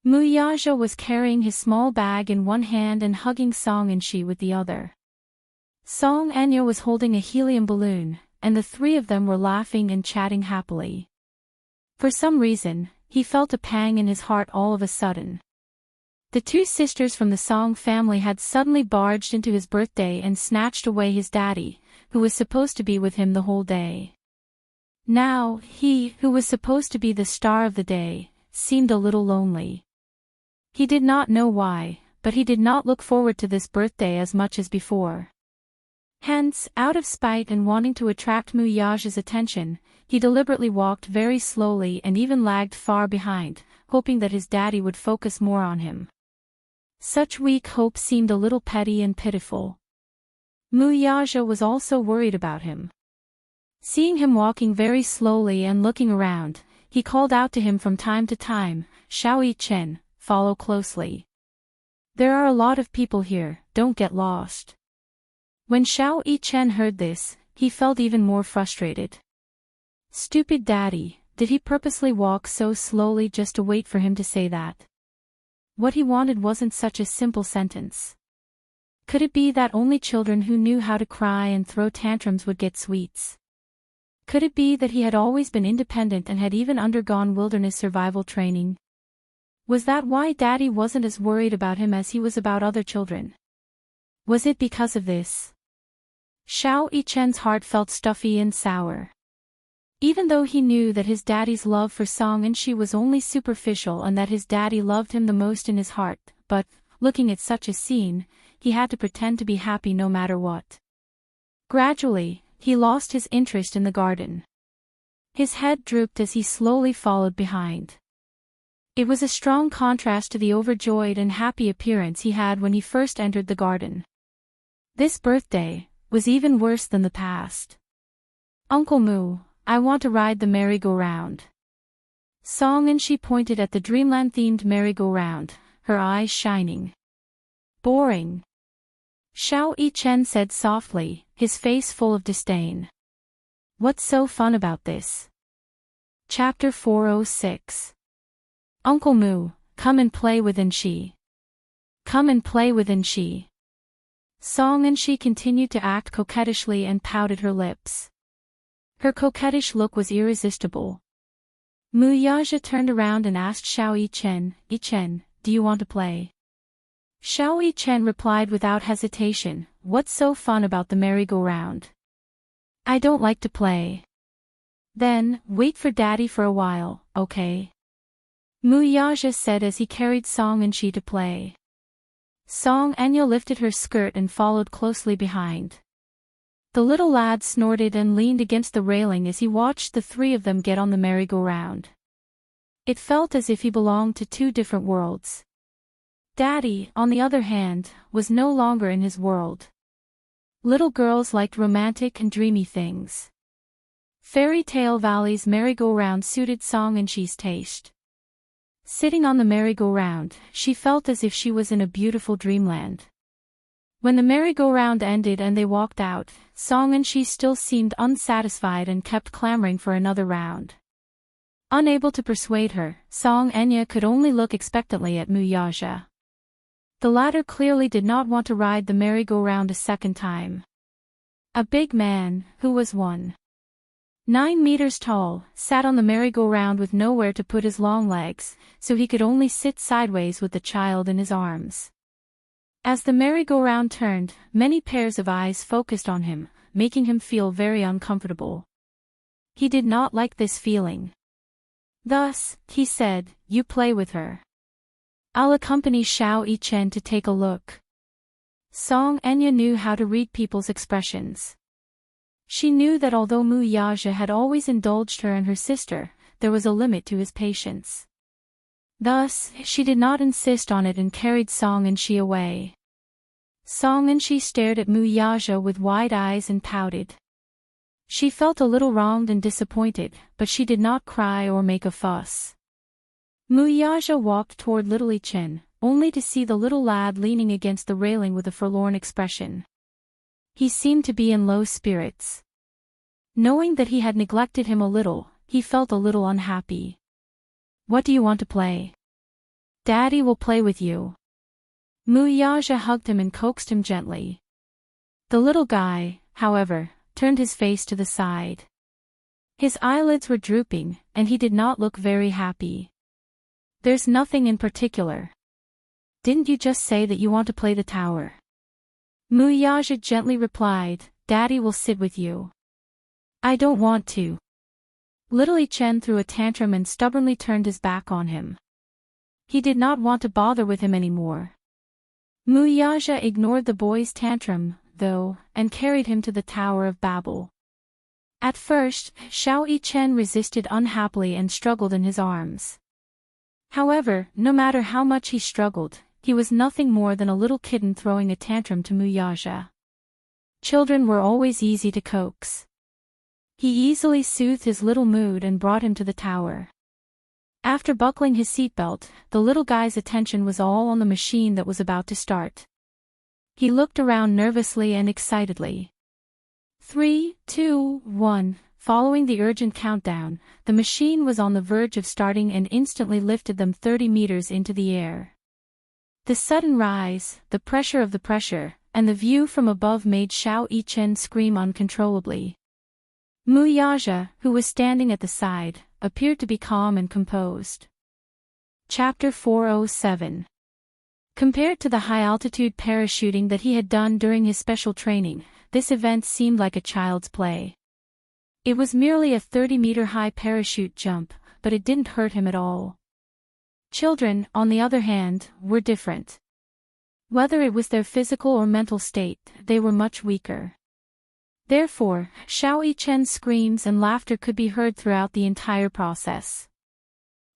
Mu Yaja was carrying his small bag in one hand and hugging Song and she with the other. Song Anya was holding a helium balloon, and the 3 of them were laughing and chatting happily. For some reason, he felt a pang in his heart all of a sudden. The 2 sisters from the Song family had suddenly barged into his birthday and snatched away his daddy, who was supposed to be with him the whole day. Now, he, who was supposed to be the star of the day, seemed a little lonely. He did not know why, but he did not look forward to this birthday as much as before. Hence, out of spite and wanting to attract Mu Yaja's attention, he deliberately walked very slowly and even lagged far behind, hoping that his daddy would focus more on him. Such weak hope seemed a little petty and pitiful. Mu Yaja was also worried about him. Seeing him walking very slowly and looking around, he called out to him from time to time, "Xiao Yi-chen, follow closely. There are a lot of people here, don't get lost." When Xiao Yi-chen heard this, he felt even more frustrated. Stupid daddy, did he purposely walk so slowly just to wait for him to say that? What he wanted wasn't such a simple sentence. Could it be that only children who knew how to cry and throw tantrums would get sweets? Could it be that he had always been independent and had even undergone wilderness survival training? Was that why Daddy wasn't as worried about him as he was about other children? Was it because of this? Xiao Yi-chen's heart felt stuffy and sour. Even though he knew that his daddy's love for Song and she was only superficial and that his daddy loved him the most in his heart, but, looking at such a scene, he had to pretend to be happy no matter what. Gradually, he lost his interest in the garden. His head drooped as he slowly followed behind. It was a strong contrast to the overjoyed and happy appearance he had when he first entered the garden. This birthday was even worse than the past. "Uncle Moo, I want to ride the merry-go-round." Song and she pointed at the dreamland-themed merry-go-round, her eyes shining. "Boring." Xiao Yi-chen said softly, his face full of disdain. "What's so fun about this?" Chapter 406. "Uncle Moo, come and play with Enshi. Come and play with Enshi." Song and she continued to act coquettishly and pouted her lips. Her coquettish look was irresistible. Mu Yaja turned around and asked Xiao Yi-chen, "Do you want to play?" Xiao Yi-chen replied without hesitation, "What's so fun about the merry-go-round?" "I don't like to play." "Then, wait for Daddy for a while, okay?" Mu Yaja said as he carried Song and she to play. Song Enya lifted her skirt and followed closely behind. The little lad snorted and leaned against the railing as he watched the three of them get on the merry-go-round. It felt as if he belonged to two different worlds. Daddy, on the other hand, was no longer in his world. Little girls liked romantic and dreamy things. Fairy Tale Valley's merry-go-round suited Song and she's taste. Sitting on the merry-go-round, she felt as if she was in a beautiful dreamland. When the merry-go-round ended and they walked out, Song and she still seemed unsatisfied and kept clamoring for another round. Unable to persuade her, Song Enya could only look expectantly at Mu Yaja. The latter clearly did not want to ride the merry-go-round a second time. A big man, who was 1.9 meters tall, sat on the merry-go-round with nowhere to put his long legs, so he could only sit sideways with the child in his arms. As the merry-go-round turned, many pairs of eyes focused on him, making him feel very uncomfortable. He did not like this feeling. Thus, he said, "You play with her. I'll accompany Xiao Yi-chen to take a look." Song Enya knew how to read people's expressions. She knew that although Mu Yaja had always indulged her and her sister, there was a limit to his patience. Thus, she did not insist on it and carried Song and she away. Song and she stared at Mu Yaja with wide eyes and pouted. She felt a little wronged and disappointed, but she did not cry or make a fuss. Mu Yaja walked toward little Yi-chen, only to see the little lad leaning against the railing with a forlorn expression. He seemed to be in low spirits. Knowing that he had neglected him a little, he felt a little unhappy. "What do you want to play?" "Daddy will play with you." Mu Yaja hugged him and coaxed him gently. The little guy, however, turned his face to the side. His eyelids were drooping, and he did not look very happy. "There's nothing in particular. Didn't you just say that you want to play the tower?" Mu Yaja gently replied, "Daddy will sit with you." "I don't want to." Little Yi-chen threw a tantrum and stubbornly turned his back on him. He did not want to bother with him anymore. Mu Yaja ignored the boy's tantrum, though, and carried him to the Tower of Babel. At first, Xiao Yi-chen resisted unhappily and struggled in his arms. However, no matter how much he struggled, he was nothing more than a little kitten throwing a tantrum to Mu Yaja. Children were always easy to coax. He easily soothed his little mood and brought him to the tower. After buckling his seatbelt, the little guy's attention was all on the machine that was about to start. He looked around nervously and excitedly. 3, 2, 1. Following the urgent countdown, the machine was on the verge of starting and instantly lifted them 30 meters into the air. The sudden rise, the pressure of the pressure, and the view from above made Xiao Yichen scream uncontrollably. Mu Yaja, who was standing at the side, appeared to be calm and composed. Chapter 407. Compared to the high-altitude parachuting that he had done during his special training, this event seemed like a child's play. It was merely a 30-meter-high parachute jump, but it didn't hurt him at all. Children, on the other hand, were different. Whether it was their physical or mental state, they were much weaker. Therefore, Xiao Yichen's screams and laughter could be heard throughout the entire process.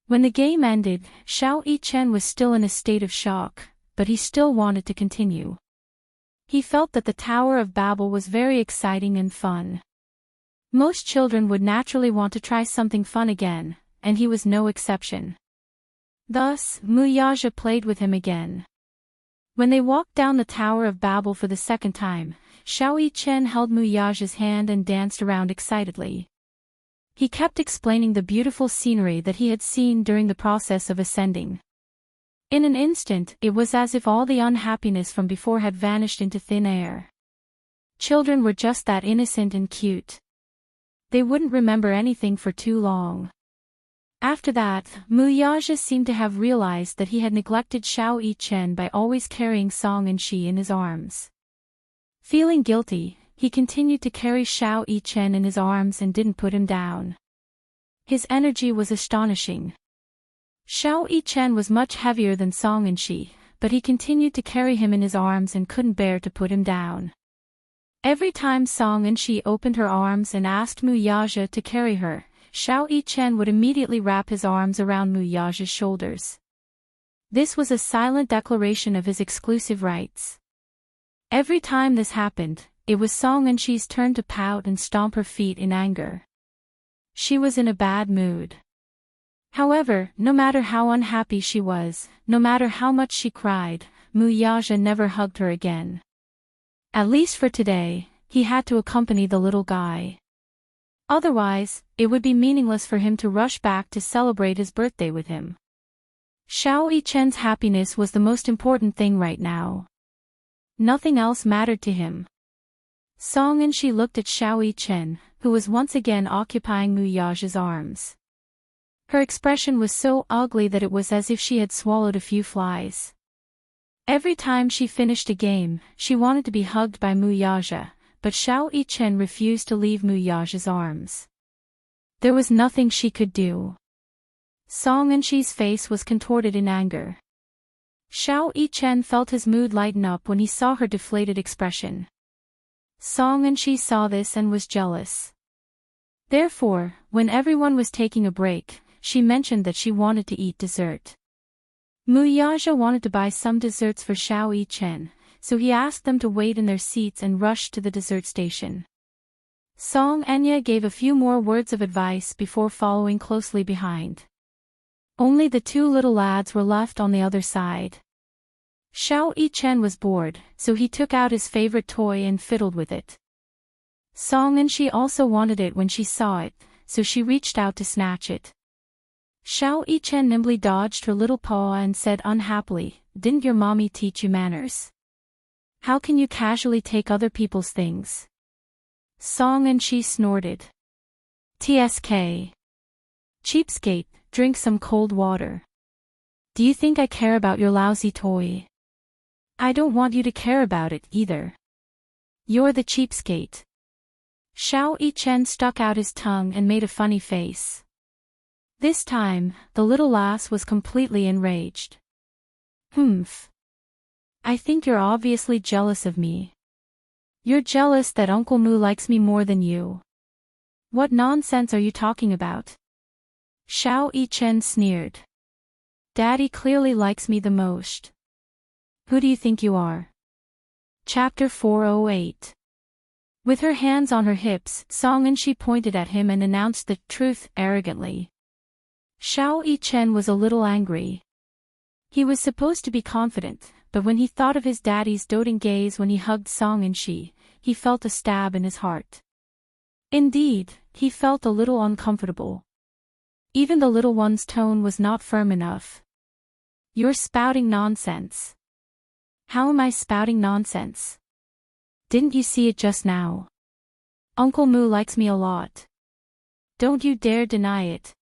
When the game ended, Xiao Yichen was still in a state of shock, but he still wanted to continue. He felt that the Tower of Babel was very exciting and fun. Most children would naturally want to try something fun again, and he was no exception. Thus, Mu Yaja played with him again. When they walked down the Tower of Babel for the second time, Xiao Yichen held Mu Yaja's hand and danced around excitedly. He kept explaining the beautiful scenery that he had seen during the process of ascending. In an instant, it was as if all the unhappiness from before had vanished into thin air. Children were just that innocent and cute. They wouldn't remember anything for too long. After that, Mu Yaja seemed to have realized that he had neglected Xiao Yichen by always carrying Song and Shi in his arms. Feeling guilty, he continued to carry Xiao Yichen in his arms and didn't put him down. His energy was astonishing. Xiao Yichen was much heavier than Song and Shi, but he continued to carry him in his arms and couldn't bear to put him down. Every time Song and Shi opened her arms and asked Mu Yaja to carry her, Xiao Yichen would immediately wrap his arms around Mu Yaja's shoulders. This was a silent declaration of his exclusive rights. Every time this happened, it was Song and Shi's turn to pout and stomp her feet in anger. She was in a bad mood. However, no matter how unhappy she was, no matter how much she cried, Mu Yaja never hugged her again. At least for today, he had to accompany the little guy. Otherwise, it would be meaningless for him to rush back to celebrate his birthday with him. Xiao Yichen's happiness was the most important thing right now. Nothing else mattered to him. Song and Shi looked at Xiao Yichen, who was once again occupying Mu Yaja's arms. Her expression was so ugly that it was as if she had swallowed a few flies. Every time she finished a game, she wanted to be hugged by Mu Yaja, but Xiao Yichen refused to leave Mu Yaja's arms. There was nothing she could do. Song and Shi's face was contorted in anger. Xiao Yichen felt his mood lighten up when he saw her deflated expression. Song and Shi saw this and was jealous. Therefore, when everyone was taking a break, she mentioned that she wanted to eat dessert. Mu Yaja wanted to buy some desserts for Xiao Yichen, so he asked them to wait in their seats and rushed to the dessert station. Song Enya gave a few more words of advice before following closely behind. Only the two little lads were left on the other side. Xiao Yichen was bored, so he took out his favorite toy and fiddled with it. Song and Shi also wanted it when she saw it, so she reached out to snatch it. Xiao Yichen nimbly dodged her little paw and said unhappily, "Didn't your mommy teach you manners? How can you casually take other people's things?" Song and Shi snorted. "TSK. Cheapskate, drink some cold water. Do you think I care about your lousy toy? I don't want you to care about it either. You're the cheapskate." Xiao Yichen stuck out his tongue and made a funny face. This time, the little lass was completely enraged. "Humph. I think you're obviously jealous of me. You're jealous that Uncle Mu likes me more than you. What nonsense are you talking about?" Xiao Yichen sneered. "Daddy clearly likes me the most. Who do you think you are?" Chapter 408. With her hands on her hips, Song Enshi pointed at him and announced the truth arrogantly. Xiao Yichen was a little angry. He was supposed to be confident, but when he thought of his daddy's doting gaze when he hugged Song Enshi, he felt a stab in his heart. Indeed, he felt a little uncomfortable. Even the little one's tone was not firm enough. "You're spouting nonsense." "How am I spouting nonsense? Didn't you see it just now? Uncle Mu likes me a lot. Don't you dare deny it."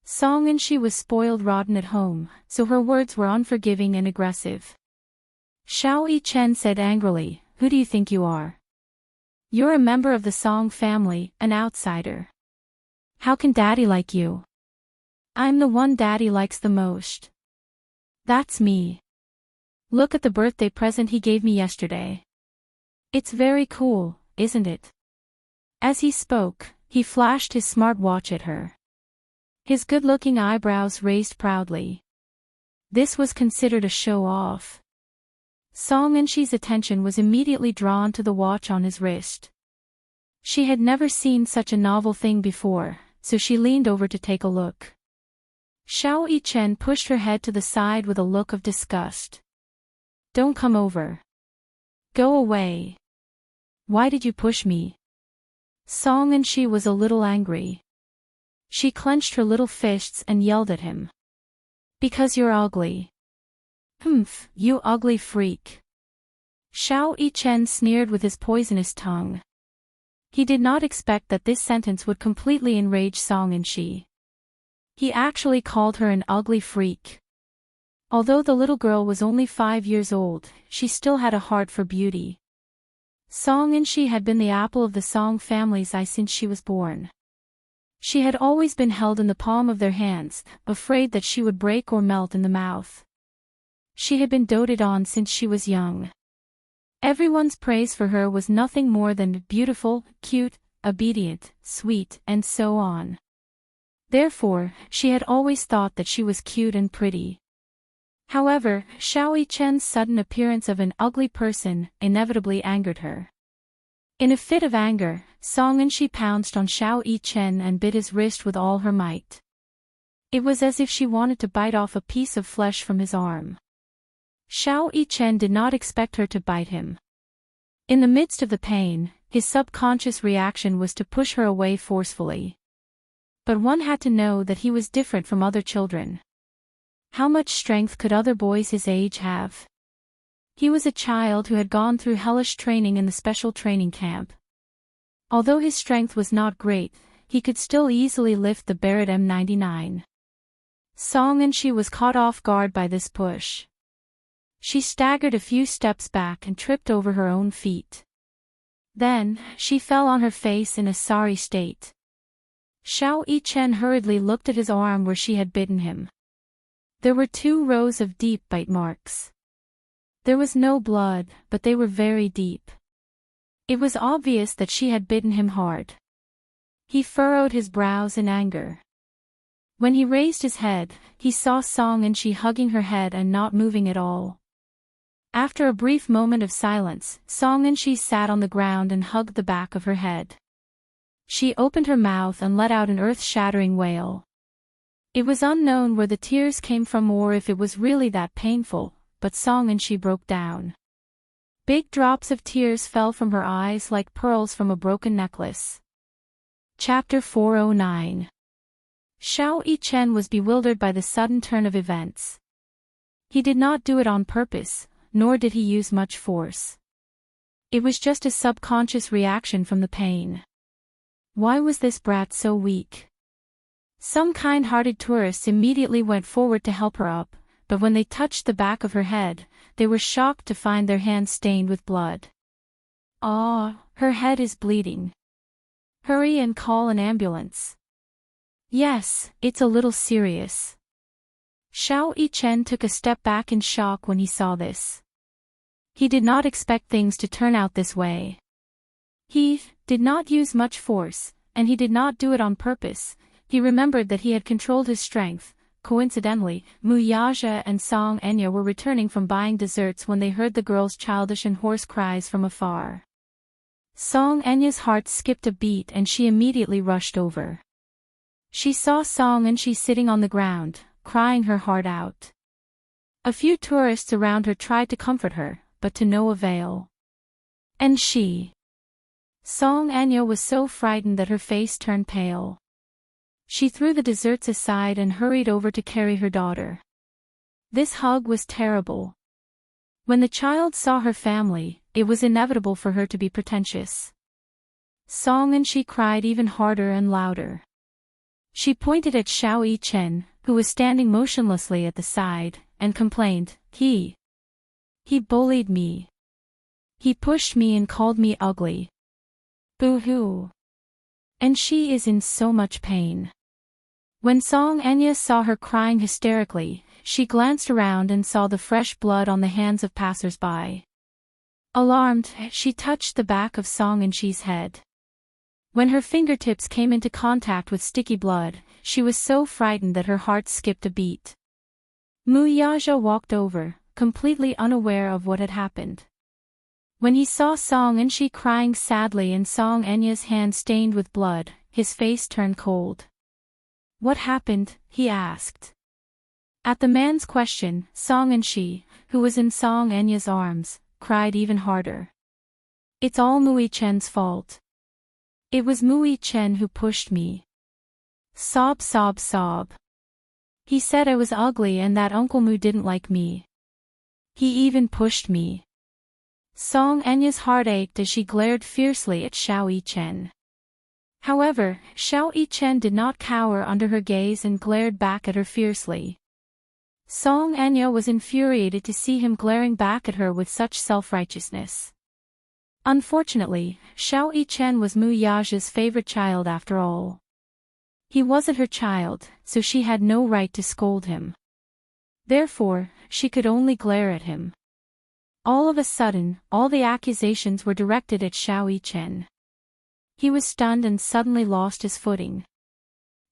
Song Enshi was spoiled rotten at home, so her words were unforgiving and aggressive. Xiao Yichen said angrily, "Who do you think you are? You're a member of the Song family, an outsider. How can daddy like you? I'm the one daddy likes the most. That's me. Look at the birthday present he gave me yesterday. It's very cool, isn't it?" As he spoke, he flashed his smart watch at her. His good-looking eyebrows raised proudly. This was considered a show-off. Song Enshi's attention was immediately drawn to the watch on his wrist. She had never seen such a novel thing before, so she leaned over to take a look. Xiao Yichen pushed her head to the side with a look of disgust. "Don't come over. Go away. Why did you push me?" Song Enshi was a little angry. She clenched her little fists and yelled at him. "Because you're ugly. Humph, you ugly freak." Xiao Yichen sneered with his poisonous tongue. He did not expect that this sentence would completely enrage Song Enshi. He actually called her an ugly freak. Although the little girl was only 5 years old, she still had a heart for beauty. Song Enshi had been the apple of the Song family's eye since she was born. She had always been held in the palm of their hands, afraid that she would break or melt in the mouth. She had been doted on since she was young. Everyone's praise for her was nothing more than beautiful, cute, obedient, sweet, and so on. Therefore, she had always thought that she was cute and pretty. However, Xiao Yichen's sudden appearance of an ugly person inevitably angered her. In a fit of anger, Song Enshi pounced on Xiao Yichen and bit his wrist with all her might. It was as if she wanted to bite off a piece of flesh from his arm. Xiao Yichen did not expect her to bite him. In the midst of the pain, his subconscious reaction was to push her away forcefully. But one had to know that he was different from other children. How much strength could other boys his age have? He was a child who had gone through hellish training in the special training camp. Although his strength was not great, he could still easily lift the Barrett M99. Song Enshi was caught off guard by this push. She staggered a few steps back and tripped over her own feet. Then, she fell on her face in a sorry state. Xiao Yichen hurriedly looked at his arm where she had bitten him. There were 2 rows of deep bite marks. There was no blood, but they were very deep. It was obvious that she had bitten him hard. He furrowed his brows in anger. When he raised his head, he saw Song Enshi hugging her head and not moving at all. After a brief moment of silence, Song Enshi sat on the ground and hugged the back of her head. She opened her mouth and let out an earth-shattering wail. It was unknown where the tears came from or if it was really that painful, but Song Enshi broke down. Big drops of tears fell from her eyes like pearls from a broken necklace. Chapter 409. Xiao Yichen was bewildered by the sudden turn of events. He did not do it on purpose, nor did he use much force. It was just a subconscious reaction from the pain. Why was this brat so weak? Some kind-hearted tourists immediately went forward to help her up, but when they touched the back of her head, they were shocked to find their hands stained with blood. "Ah, her head is bleeding. Hurry and call an ambulance." "Yes, it's a little serious." Xiao Yichen took a step back in shock when he saw this. He did not expect things to turn out this way. He did not use much force, and he did not do it on purpose. He remembered that he had controlled his strength. Coincidentally, Mu Yaja and Song Enya were returning from buying desserts when they heard the girl's childish and hoarse cries from afar. Song Enya's heart skipped a beat and she immediately rushed over. She saw Song Enshi sitting on the ground, crying her heart out. A few tourists around her tried to comfort her, but to no avail. And Song Enya was so frightened that her face turned pale. She threw the desserts aside and hurried over to carry her daughter. This hug was terrible. When the child saw her family, it was inevitable for her to be pretentious. Song Enshi cried even harder and louder. She pointed at Xiao Yichen, who was standing motionlessly at the side, and complained, He bullied me. He pushed me and called me ugly. Boo-hoo. And she is in so much pain. When Song Enya saw her crying hysterically, she glanced around and saw the fresh blood on the hands of passers-by. Alarmed, she touched the back of Song Enshi's head. When her fingertips came into contact with sticky blood, she was so frightened that her heart skipped a beat. Mu Yaja walked over, completely unaware of what had happened. When he saw Song Enshi crying sadly and Song Enya's hand stained with blood, his face turned cold. What happened? He asked. At the man's question, Song Enshi, who was in Song Enya's arms, cried even harder. It's all Mu Yichen's fault. It was Mu Yichen who pushed me. Sob, sob, sob. He said I was ugly and that Uncle Mu didn't like me. He even pushed me. Song Enya's heart ached as she glared fiercely at Xiao Yichen. However, Xiao Yichen did not cower under her gaze and glared back at her fiercely. Song Enya was infuriated to see him glaring back at her with such self-righteousness. Unfortunately, Xiao Yichen was Mu Yaja's favorite child after all. He wasn't her child, so she had no right to scold him. Therefore, she could only glare at him. All of a sudden, all the accusations were directed at Xiao Yichen. He was stunned and suddenly lost his footing.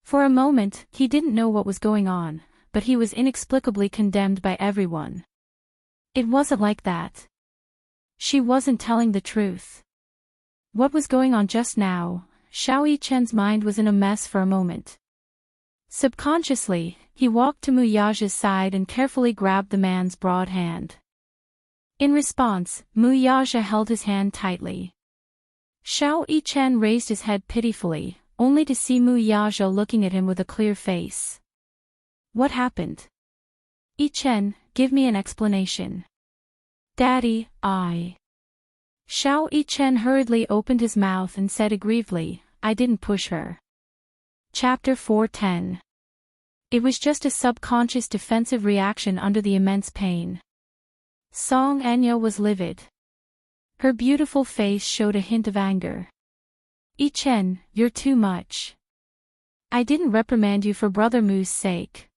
For a moment, he didn't know what was going on, but he was inexplicably condemned by everyone. It wasn't like that. She wasn't telling the truth. What was going on just now? Xiao Yichen's mind was in a mess for a moment. Subconsciously, he walked to Mu Yaja's side and carefully grabbed the man's broad hand. In response, Mu Yaja held his hand tightly. Xiao Yichen raised his head pitifully, only to see Mu Yaja looking at him with a clear face. What happened? Yichen, give me an explanation. Daddy, Xiao Yichen hurriedly opened his mouth and said aggrievedly, I didn't push her. Chapter 410. It was just a subconscious defensive reaction under the immense pain. Song Enya was livid. Her beautiful face showed a hint of anger. Yichen, you're too much. I didn't reprimand you for Brother Mu's sake.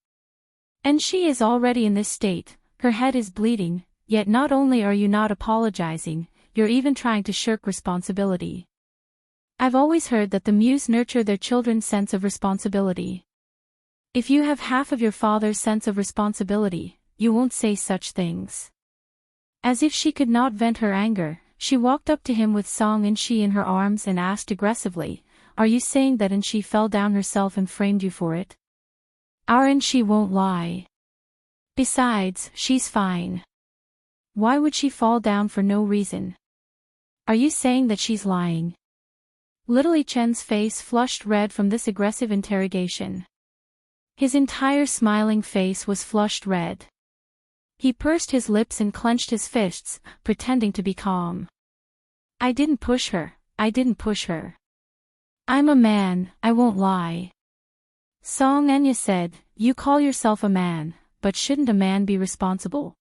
And she is already in this state, her head is bleeding, yet not only are you not apologizing, you're even trying to shirk responsibility. I've always heard that the Muse nurture their children's sense of responsibility. If you have half of your father's sense of responsibility, you won't say such things. As if she could not vent her anger, she walked up to him with Song Enshi in her arms and asked aggressively, Are you saying that Enshi fell down herself and framed you for it? Our Enshi won't lie. Besides, she's fine. Why would she fall down for no reason? Are you saying that she's lying? Little Yichen's face flushed red from this aggressive interrogation. His entire smiling face was flushed red. He pursed his lips and clenched his fists, pretending to be calm. I didn't push her, I didn't push her. I'm a man, I won't lie. Song Enya said, You call yourself a man, but shouldn't a man be responsible?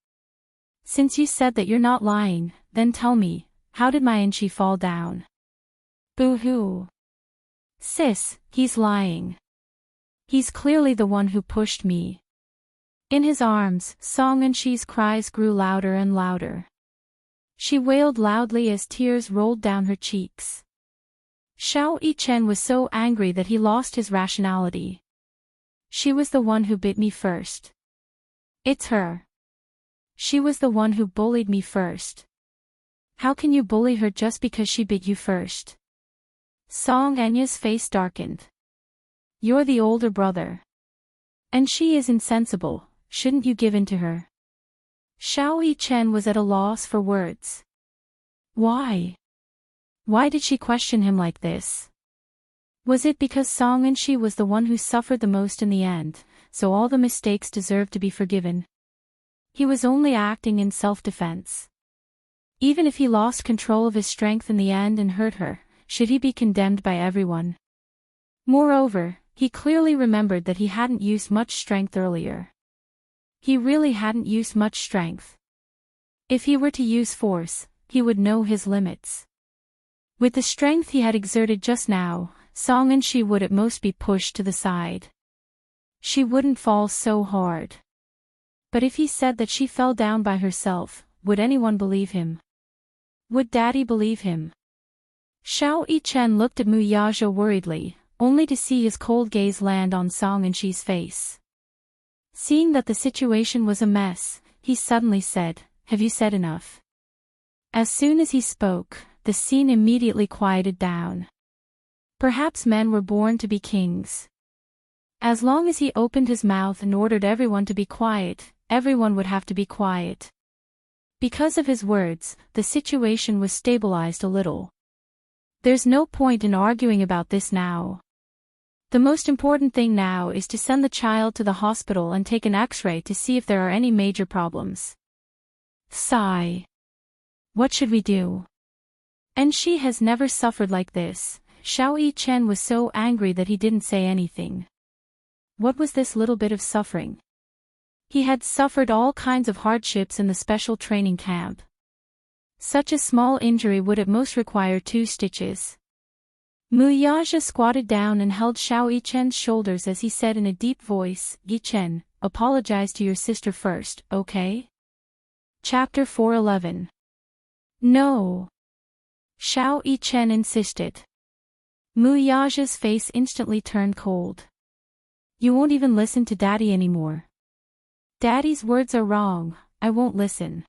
Since you said that you're not lying, then tell me, how did my Enshi fall down? Boo-hoo. Sis, he's lying. He's clearly the one who pushed me. In his arms, Song Enshi's cries grew louder and louder. She wailed loudly as tears rolled down her cheeks. Xiao Yichen was so angry that he lost his rationality. She was the one who bit me first. It's her. She was the one who bullied me first. How can you bully her just because she bit you first? Song Enya's face darkened. You're the older brother. And she is insensible, shouldn't you give in to her? Xiao Yichen was at a loss for words. Why? Why did she question him like this? Was it because Song Enshi was the one who suffered the most in the end, so all the mistakes deserved to be forgiven? He was only acting in self-defense. Even if he lost control of his strength in the end and hurt her, should he be condemned by everyone? Moreover, he clearly remembered that he hadn't used much strength earlier. He really hadn't used much strength. If he were to use force, he would know his limits. With the strength he had exerted just now, Song Enshi would at most be pushed to the side. She wouldn't fall so hard. But if he said that she fell down by herself, would anyone believe him? Would Daddy believe him? Xiao Yichen looked at Mu Yaja worriedly, only to see his cold gaze land on Song Enshi's face. Seeing that the situation was a mess, he suddenly said, "Have you said enough?" As soon as he spoke, the scene immediately quieted down. Perhaps men were born to be kings. As long as he opened his mouth and ordered everyone to be quiet, everyone would have to be quiet. Because of his words, the situation was stabilized a little. There's no point in arguing about this now. The most important thing now is to send the child to the hospital and take an X-ray to see if there are any major problems. Sigh. What should we do? And she has never suffered like this. Xiao Yichen was so angry that he didn't say anything. What was this little bit of suffering? He had suffered all kinds of hardships in the special training camp. Such a small injury would at most require 2 stitches. Mu Yaja squatted down and held Xiao Yichen's shoulders as he said in a deep voice, "Yichen, apologize to your sister first, okay?" Chapter 411. No. Xiao Yichen insisted. Mu Yaja's face instantly turned cold. You won't even listen to Daddy anymore. Daddy's words are wrong, I won't listen.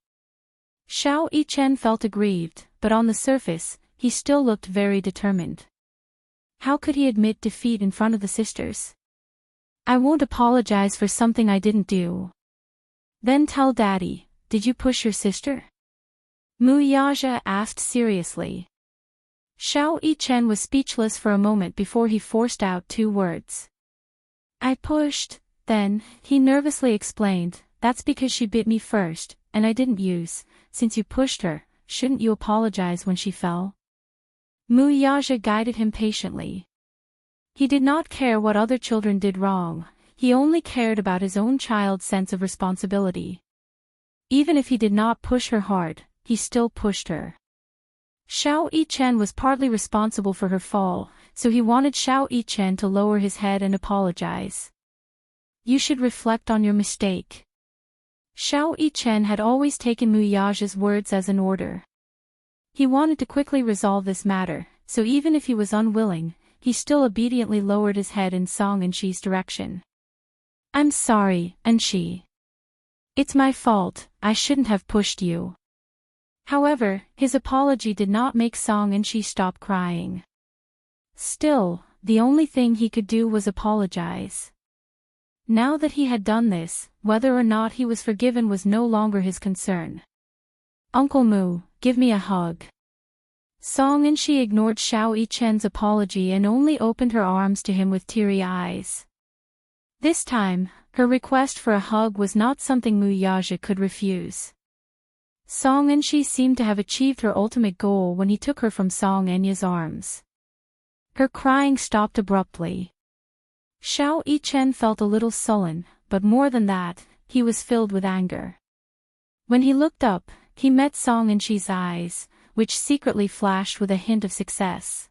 Xiao Yichen felt aggrieved, but on the surface, he still looked very determined. How could he admit defeat in front of the sisters? I won't apologize for something I didn't do. Then tell Daddy, did you push your sister? Mu Yaja asked seriously. Xiao Yichen was speechless for a moment before he forced out 2 words. I pushed, then, he nervously explained, that's because she bit me first, and I didn't use, since you pushed her, shouldn't you apologize when she fell? Mu Yaja guided him patiently. He did not care what other children did wrong, he only cared about his own child's sense of responsibility. Even if he did not push her hard, he still pushed her. Xiao Yichen was partly responsible for her fall, so he wanted Xiao Yichen to lower his head and apologize. You should reflect on your mistake. Xiao Yichen had always taken Mu Yaja's words as an order. He wanted to quickly resolve this matter, so even if he was unwilling, he still obediently lowered his head in Song Enshi's direction. I'm sorry, Enshi. It's my fault, I shouldn't have pushed you. However, his apology did not make Song Enshi stop crying. Still, the only thing he could do was apologize. Now that he had done this, whether or not he was forgiven was no longer his concern. Uncle Mu, give me a hug. Song Enshi ignored Xiao Yichen's apology and only opened her arms to him with teary eyes. This time, her request for a hug was not something Mu Yaja could refuse. Song Enshi seemed to have achieved her ultimate goal when he took her from Song Enya's arms. Her crying stopped abruptly. Xiao Yichen felt a little sullen, but more than that, he was filled with anger. When he looked up, he met Song Enshi's eyes, which secretly flashed with a hint of success.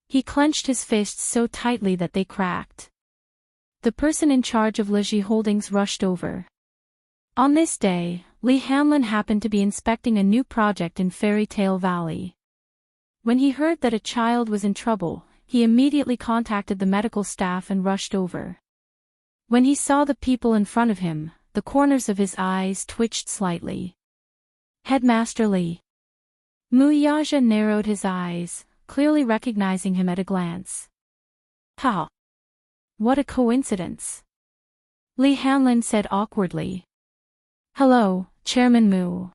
He clenched his fists so tightly that they cracked. The person in charge of Liji Holdings rushed over. On this day, Li Hanlin happened to be inspecting a new project in Fairy Tale Valley. When he heard that a child was in trouble, he immediately contacted the medical staff and rushed over. When he saw the people in front of him, the corners of his eyes twitched slightly. Headmaster Li. Mu Yaja narrowed his eyes, clearly recognizing him at a glance. Ha! What a coincidence! Li Hanlin said awkwardly. Hello, Chairman Mu.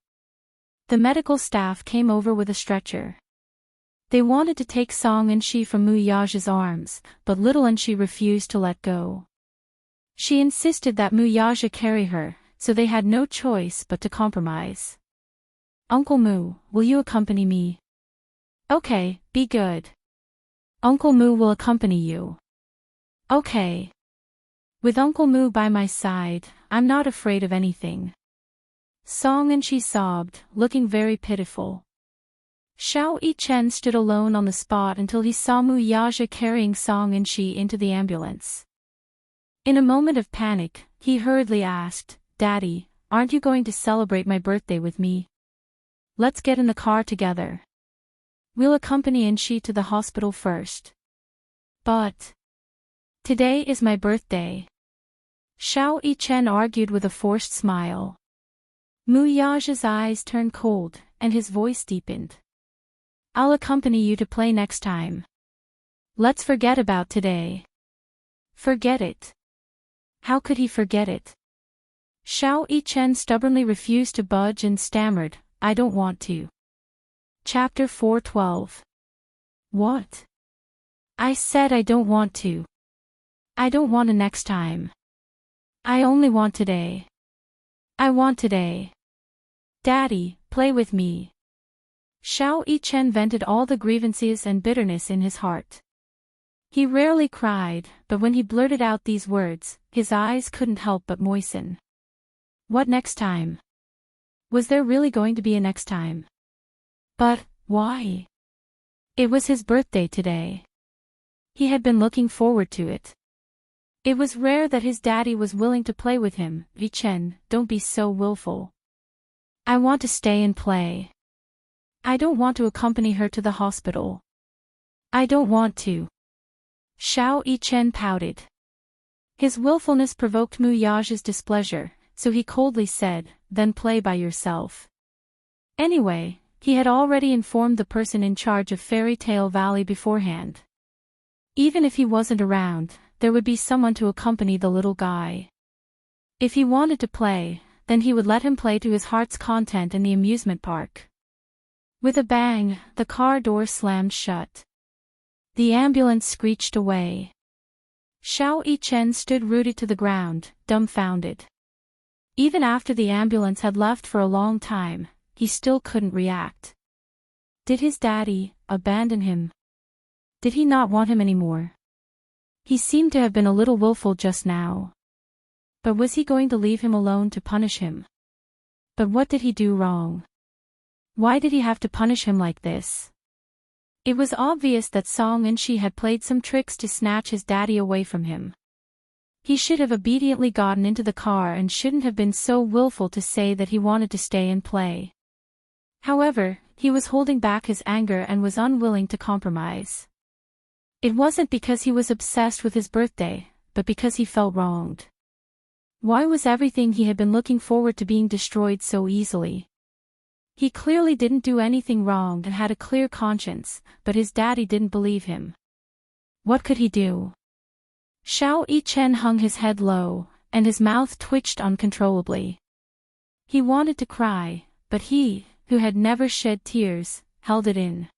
The medical staff came over with a stretcher. They wanted to take Song and Shi from Mu Yaja's arms, but little and Shi refused to let go. She insisted that Mu Yaja carry her, so they had no choice but to compromise. Uncle Mu, will you accompany me? Okay, be good. Uncle Mu will accompany you. Okay. With Uncle Mu by my side, I'm not afraid of anything. Song and Shi sobbed, looking very pitiful. Xiao Yichen stood alone on the spot until he saw Mu Yaja carrying Song and Shi into the ambulance. In a moment of panic, he hurriedly asked, Daddy, aren't you going to celebrate my birthday with me? Let's get in the car together. We'll accompany Shi to the hospital first. But today is my birthday. Xiao Yichen argued with a forced smile. Mu Yaja's eyes turned cold, and his voice deepened. I'll accompany you to play next time. Let's forget about today. Forget it. How could he forget it? Xiao Yichen stubbornly refused to budge and stammered, I don't want to. Chapter 4:12. What? I said I don't want to. I don't want a next time. I only want today. I want today. Daddy, play with me. Xiao Yichen vented all the grievances and bitterness in his heart. He rarely cried, but when he blurted out these words, his eyes couldn't help but moisten. What next time? Was there really going to be a next time? But, why? It was his birthday today. He had been looking forward to it. It was rare that his daddy was willing to play with him. Yichen, don't be so willful. I want to stay and play. I don't want to accompany her to the hospital. I don't want to. Xiao Yichen pouted. His willfulness provoked Mu Yaja's displeasure, so he coldly said, then play by yourself. Anyway, he had already informed the person in charge of Fairy Tale Valley beforehand. Even if he wasn't around, there would be someone to accompany the little guy. If he wanted to play, then he would let him play to his heart's content in the amusement park. With a bang, the car door slammed shut. The ambulance screeched away. Xiao Yichen stood rooted to the ground, dumbfounded. Even after the ambulance had left for a long time, he still couldn't react. Did his daddy abandon him? Did he not want him anymore? He seemed to have been a little willful just now. But was he going to leave him alone to punish him? But what did he do wrong? Why did he have to punish him like this? It was obvious that Song and Shi had played some tricks to snatch his daddy away from him. He should have obediently gotten into the car and shouldn't have been so willful to say that he wanted to stay and play. However, he was holding back his anger and was unwilling to compromise. It wasn't because he was obsessed with his birthday, but because he felt wronged. Why was everything he had been looking forward to being destroyed so easily? He clearly didn't do anything wrong and had a clear conscience, but his daddy didn't believe him. What could he do? Xiao Yichen hung his head low, and his mouth twitched uncontrollably. He wanted to cry, but he, who had never shed tears, held it in.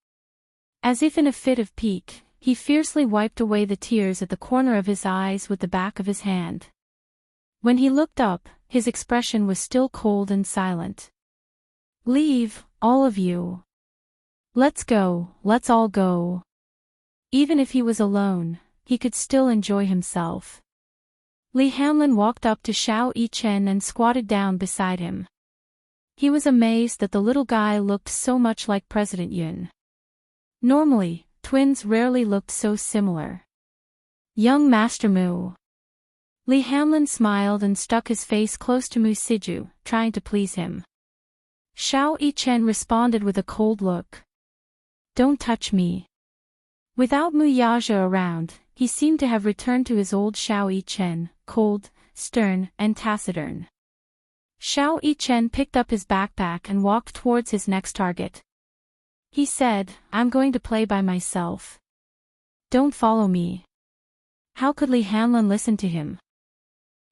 As if in a fit of pique, he fiercely wiped away the tears at the corner of his eyes with the back of his hand. When he looked up, his expression was still cold and silent. Leave, all of you. Let's go, let's all go. Even if he was alone, he could still enjoy himself. Li Hanlin walked up to Xiao Yichen and squatted down beside him. He was amazed that the little guy looked so much like President Yun. Normally, twins rarely looked so similar. Young Master Mu. Li Hanlin smiled and stuck his face close to Mu Siju, trying to please him. Xiao Yichen responded with a cold look. Don't touch me. Without Mu Yaja around, he seemed to have returned to his old Xiao Yichen, cold, stern, and taciturn. Xiao Yichen picked up his backpack and walked towards his next target. He said, I'm going to play by myself. Don't follow me. How could Li Hanlin listen to him?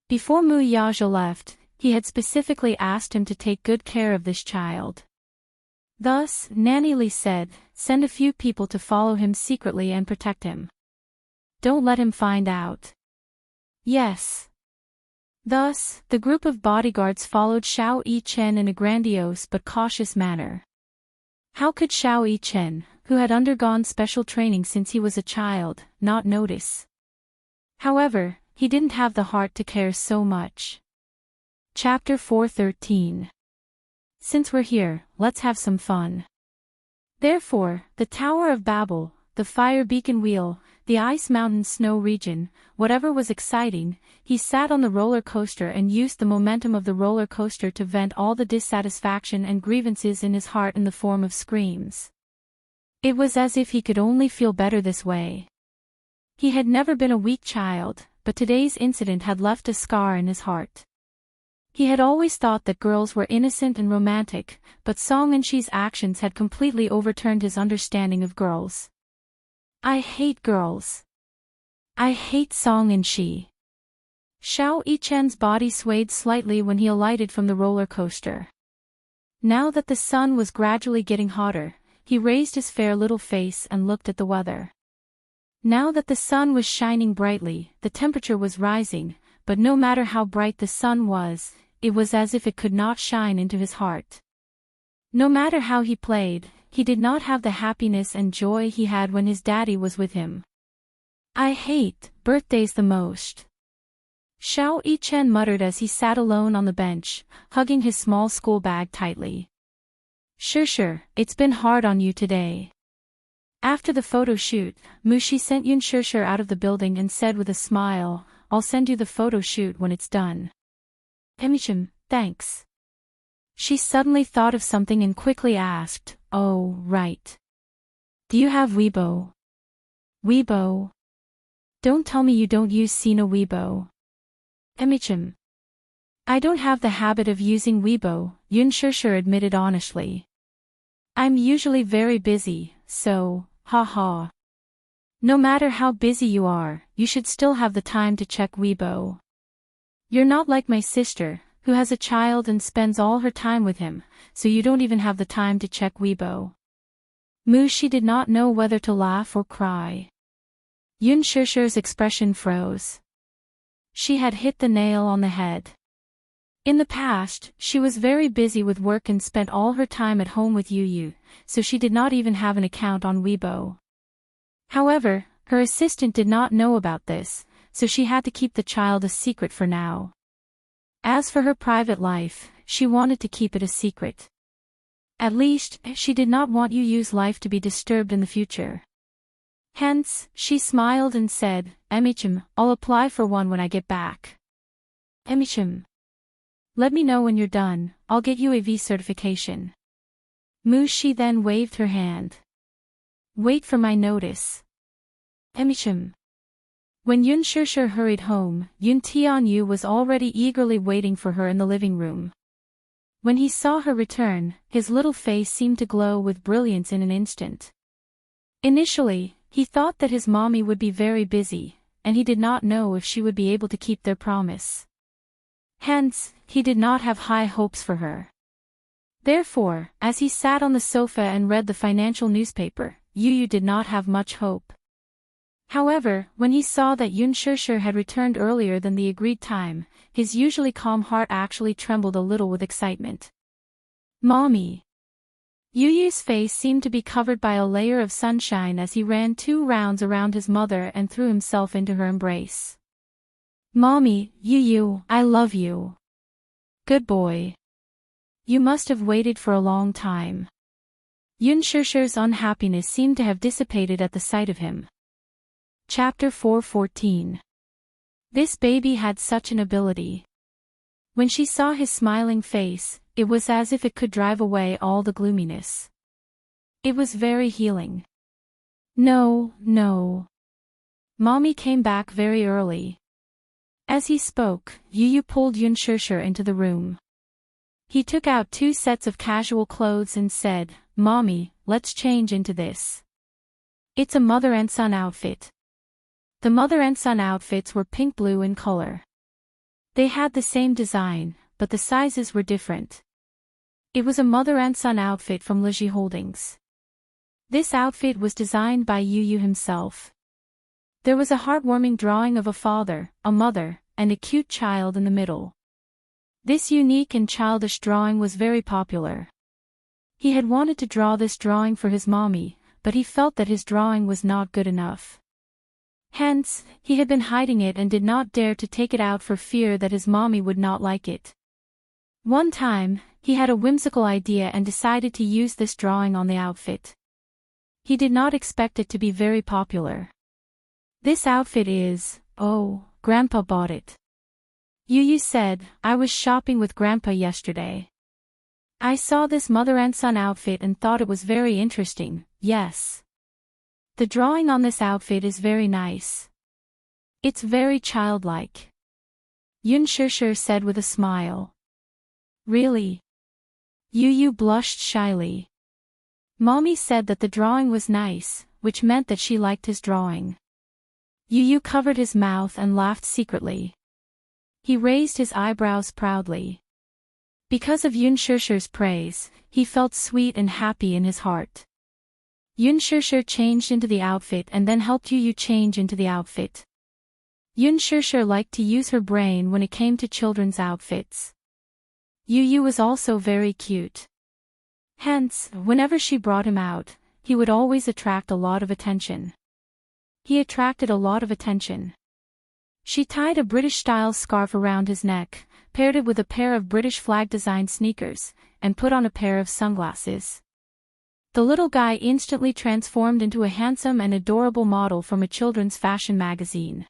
Before Mu Yazhe left, he had specifically asked him to take good care of this child. Thus, Nanny Li said, send a few people to follow him secretly and protect him. Don't let him find out. Yes. Thus, the group of bodyguards followed Xiao Yichen in a grandiose but cautious manner. How could Xiao Yichen, who had undergone special training since he was a child, not notice? However, he didn't have the heart to care so much. Chapter 413. Since we're here, let's have some fun. Therefore, the Tower of Babel, the fire beacon wheel, the ice mountain snow region, whatever was exciting, he sat on the roller coaster and used the momentum of the roller coaster to vent all the dissatisfaction and grievances in his heart in the form of screams. It was as if he could only feel better this way. He had never been a weak child, but today's incident had left a scar in his heart. He had always thought that girls were innocent and romantic, but Song and Shi's actions had completely overturned his understanding of girls. I hate girls. I hate Song and Shi. Xiao Yichen's body swayed slightly when he alighted from the roller coaster. Now that the sun was gradually getting hotter, he raised his fair little face and looked at the weather. Now that the sun was shining brightly, the temperature was rising, but no matter how bright the sun was, it was as if it could not shine into his heart. No matter how he played, he did not have the happiness and joy he had when his daddy was with him. I hate birthdays the most. Xiao Yichen muttered as he sat alone on the bench, hugging his small school bag tightly. Sure, it's been hard on you today. After the photo shoot, Mu Shi sent Yun Sure out of the building and said with a smile, I'll send you the photo shoot when it's done. Thanks. She suddenly thought of something and quickly asked, oh, right. Do you have Weibo? Weibo? Don't tell me you don't use Sina Weibo. I don't have the habit of using Weibo, Yun Sure admitted honestly. I'm usually very busy, so, haha. No matter how busy you are, you should still have the time to check Weibo. You're not like my sister, who has a child and spends all her time with him, so you don't even have the time to check Weibo. Mu Shi did not know whether to laugh or cry. Yun Sure's expression froze. She had hit the nail on the head. In the past, she was very busy with work and spent all her time at home with Yu, so she did not even have an account on Weibo. However, her assistant did not know about this, so she had to keep the child a secret for now. As for her private life, she wanted to keep it a secret. At least, she did not want Yu's life to be disturbed in the future. Hence, she smiled and said, I'll apply for one when I get back. Let me know when you're done, I'll get you a V certification. Mu Shi then waved her hand. Wait for my notice. When Yun Sure hurried home, Yun Tianyu was already eagerly waiting for her in the living room. When he saw her return, his little face seemed to glow with brilliance in an instant. Initially, he thought that his mommy would be very busy, and he did not know if she would be able to keep their promise. Hence, he did not have high hopes for her. Therefore, as he sat on the sofa and read the financial newspaper, Yu did not have much hope. However, when he saw that Yun Sure had returned earlier than the agreed time, his usually calm heart actually trembled a little with excitement. Mommy! Yu's face seemed to be covered by a layer of sunshine as he ran 2 rounds around his mother and threw himself into her embrace. Mommy, Yu, I love you. Good boy. You must have waited for a long time. Yun Sure's unhappiness seemed to have dissipated at the sight of him. Chapter 414. This baby had such an ability. When she saw his smiling face, it was as if it could drive away all the gloominess. It was very healing. No. Mommy came back very early. As he spoke, Yu pulled Yun Sure into the room. He took out 2 sets of casual clothes and said, "Mommy, let's change into this. It's a mother and son outfit." The mother and son outfits were pink-blue in color. They had the same design, but the sizes were different. It was a mother and son outfit from Leji Holdings. This outfit was designed by Yu himself. There was a heartwarming drawing of a father, a mother, and a cute child in the middle. This unique and childish drawing was very popular. He had wanted to draw this drawing for his mommy, but he felt that his drawing was not good enough. Hence, he had been hiding it and did not dare to take it out for fear that his mommy would not like it. One time, he had a whimsical idea and decided to use this drawing on the outfit. He did not expect it to be very popular. "This outfit is, oh, Grandpa bought it." Yu said, "I was shopping with Grandpa yesterday. I saw this mother and son outfit and thought it was very interesting, yes. The drawing on this outfit is very nice. It's very childlike." Yun Shishir said with a smile. "Really?" Yu blushed shyly. Mommy said that the drawing was nice, which meant that she liked his drawing. Yu covered his mouth and laughed secretly. He raised his eyebrows proudly. Because of Yun Shishir's praise, he felt sweet and happy in his heart. Yun Shishir changed into the outfit and then helped Yu change into the outfit. Yun Shishir liked to use her brain when it came to children's outfits. Yu was also very cute. Hence, whenever she brought him out, he would always attract a lot of attention. He attracted a lot of attention. She tied a British-style scarf around his neck, paired it with a pair of British flag-designed sneakers, and put on a pair of sunglasses. The little guy instantly transformed into a handsome and adorable model from a children's fashion magazine.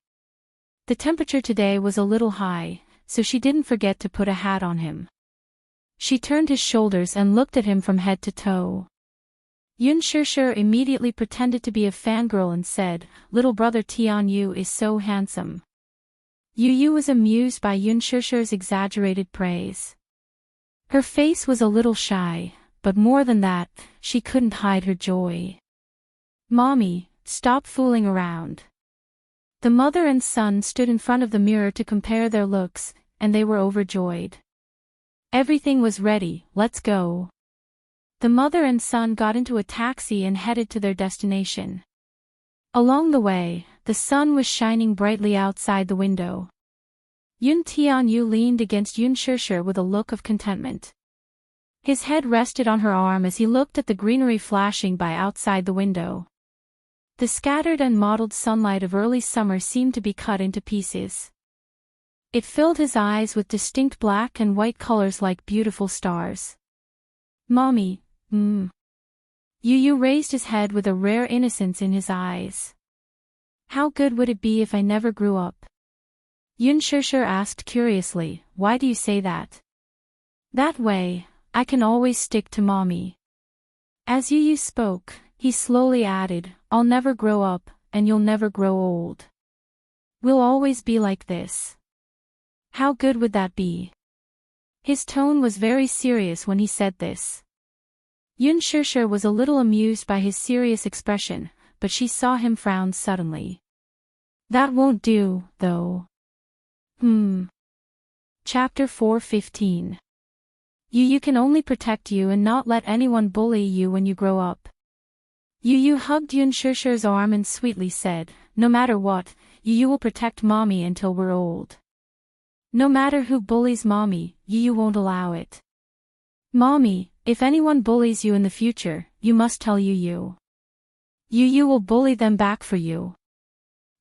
The temperature today was a little high, so she didn't forget to put a hat on him. She turned his shoulders and looked at him from head to toe. Yun Shishir immediately pretended to be a fangirl and said, "Little brother Tianyu is so handsome." Yu was amused by Yun Shishir's exaggerated praise. Her face was a little shy, but more than that, she couldn't hide her joy. "Mommy, stop fooling around." The mother and son stood in front of the mirror to compare their looks, and they were overjoyed. Everything was ready, let's go. The mother and son got into a taxi and headed to their destination. Along the way, the sun was shining brightly outside the window. Yun Tianyu leaned against Yun Shishir with a look of contentment. His head rested on her arm as he looked at the greenery flashing by outside the window. The scattered and mottled sunlight of early summer seemed to be cut into pieces. It filled his eyes with distinct black and white colors like beautiful stars. "Mommy, Yu raised his head with a rare innocence in his eyes. "How good would it be if I never grew up?" Yun Shishir asked curiously, "Why do you say that?" "That way, I can always stick to mommy." As Yu spoke, he slowly added, "I'll never grow up, and you'll never grow old. We'll always be like this. How good would that be?" His tone was very serious when he said this. Yun Shishir was a little amused by his serious expression, but she saw him frown suddenly. "That won't do, though." Chapter 4:15. You can only protect you and not let anyone bully you when you grow up. Yu hugged Yun Shishir's arm and sweetly said, "No matter what, Yu will protect mommy until we're old. No matter who bullies mommy, Yu won't allow it. Mommy, if anyone bullies you in the future, you must tell Yu. Yu will bully them back for you."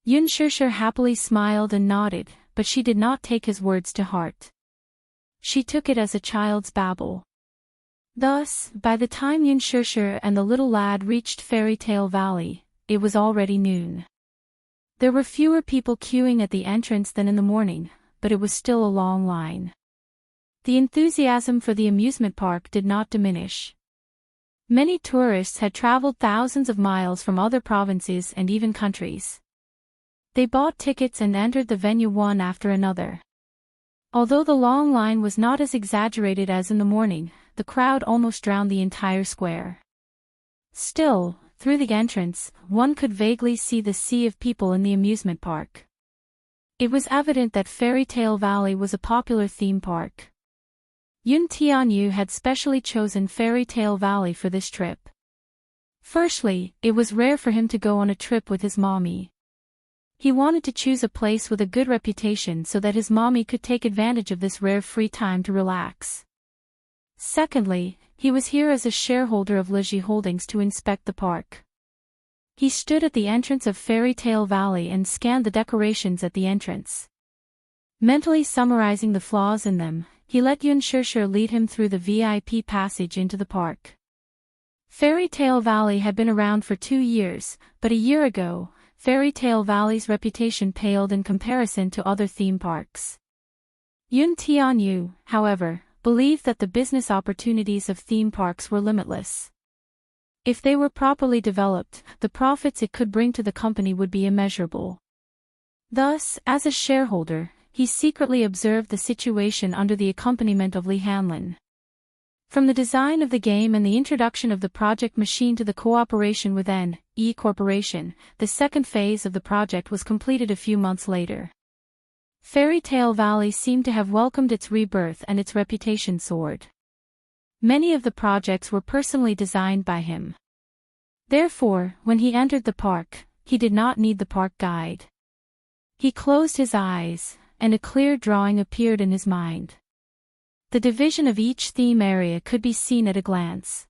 Yun Shishir happily smiled and nodded, but she did not take his words to heart. She took it as a child's babble. Thus, by the time Yun Shishir and the little lad reached Fairy Tale Valley, it was already noon. There were fewer people queuing at the entrance than in the morning, but it was still a long line. The enthusiasm for the amusement park did not diminish. Many tourists had traveled thousands of miles from other provinces and even countries. They bought tickets and entered the venue one after another. Although the long line was not as exaggerated as in the morning, the crowd almost drowned the entire square. Still, through the entrance, one could vaguely see the sea of people in the amusement park. It was evident that Fairy Tale Valley was a popular theme park. Yun Tianyu had specially chosen Fairy Tale Valley for this trip. Firstly, it was rare for him to go on a trip with his mommy. He wanted to choose a place with a good reputation so that his mommy could take advantage of this rare free time to relax. Secondly, he was here as a shareholder of Liji Holdings to inspect the park. He stood at the entrance of Fairy Tale Valley and scanned the decorations at the entrance. Mentally summarizing the flaws in them, he let Yun Shishir lead him through the VIP passage into the park. Fairy Tale Valley had been around for 2 years, but a year ago, Fairy Tale Valley's reputation paled in comparison to other theme parks. Yun Tianyu, however, believed that the business opportunities of theme parks were limitless. If they were properly developed, the profits it could bring to the company would be immeasurable. Thus, as a shareholder, he secretly observed the situation under the accompaniment of Li Hanlin. From the design of the game and the introduction of the project machine to the cooperation with N.E. Corporation, the second phase of the project was completed a few months later. Fairy Tale Valley seemed to have welcomed its rebirth and its reputation soared. Many of the projects were personally designed by him. Therefore, when he entered the park, he did not need the park guide. He closed his eyes, and a clear drawing appeared in his mind. The division of each theme area could be seen at a glance.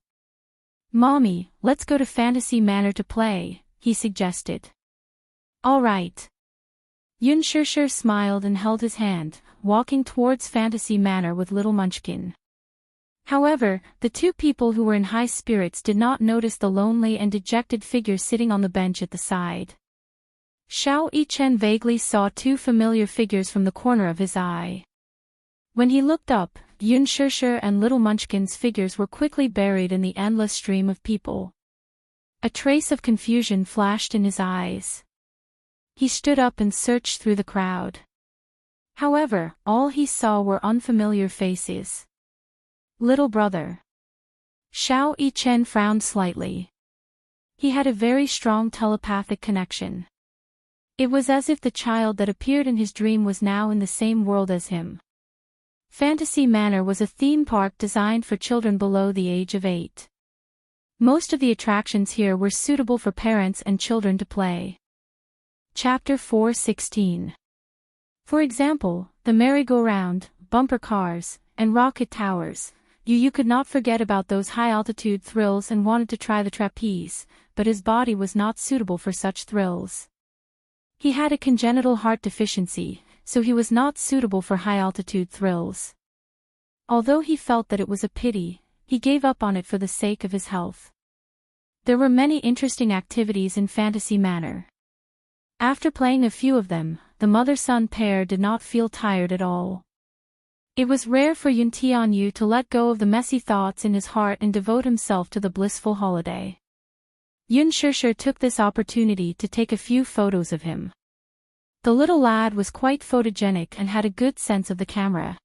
"Mommy, let's go to Fantasy Manor to play," he suggested. "All right." Yun Shishir smiled and held his hand, walking towards Fantasy Manor with little Munchkin. However, the two people who were in high spirits did not notice the lonely and dejected figure sitting on the bench at the side. Xiao Yichen vaguely saw two familiar figures from the corner of his eye. When he looked up, Yun Shishir and little Munchkin's figures were quickly buried in the endless stream of people. A trace of confusion flashed in his eyes. He stood up and searched through the crowd. However, all he saw were unfamiliar faces. "Little brother." Xiao Yichen frowned slightly. He had a very strong telepathic connection. It was as if the child that appeared in his dream was now in the same world as him. Fantasy Manor was a theme park designed for children below the age of 8. Most of the attractions here were suitable for parents and children to play. Chapter 4:16. For example, the merry-go-round, bumper cars, and rocket towers. Yu could not forget about those high-altitude thrills and wanted to try the trapeze, but his body was not suitable for such thrills. He had a congenital heart deficiency, so he was not suitable for high-altitude thrills. Although he felt that it was a pity, he gave up on it for the sake of his health. There were many interesting activities in Fantasy Manor. After playing a few of them, the mother-son pair did not feel tired at all. It was rare for Yun Tianyu to let go of the messy thoughts in his heart and devote himself to the blissful holiday. Yun Shishir took this opportunity to take a few photos of him. The little lad was quite photogenic and had a good sense of the camera.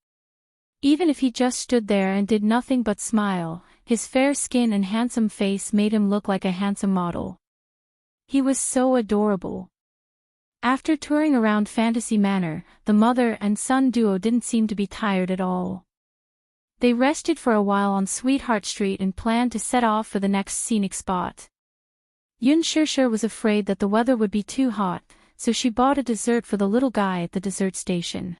Even if he just stood there and did nothing but smile, his fair skin and handsome face made him look like a handsome model. He was so adorable. After touring around Fantasy Manor, the mother and son duo didn't seem to be tired at all. They rested for a while on Sweetheart Street and planned to set off for the next scenic spot. Yun Shishir was afraid that the weather would be too hot, so she bought a dessert for the little guy at the dessert station.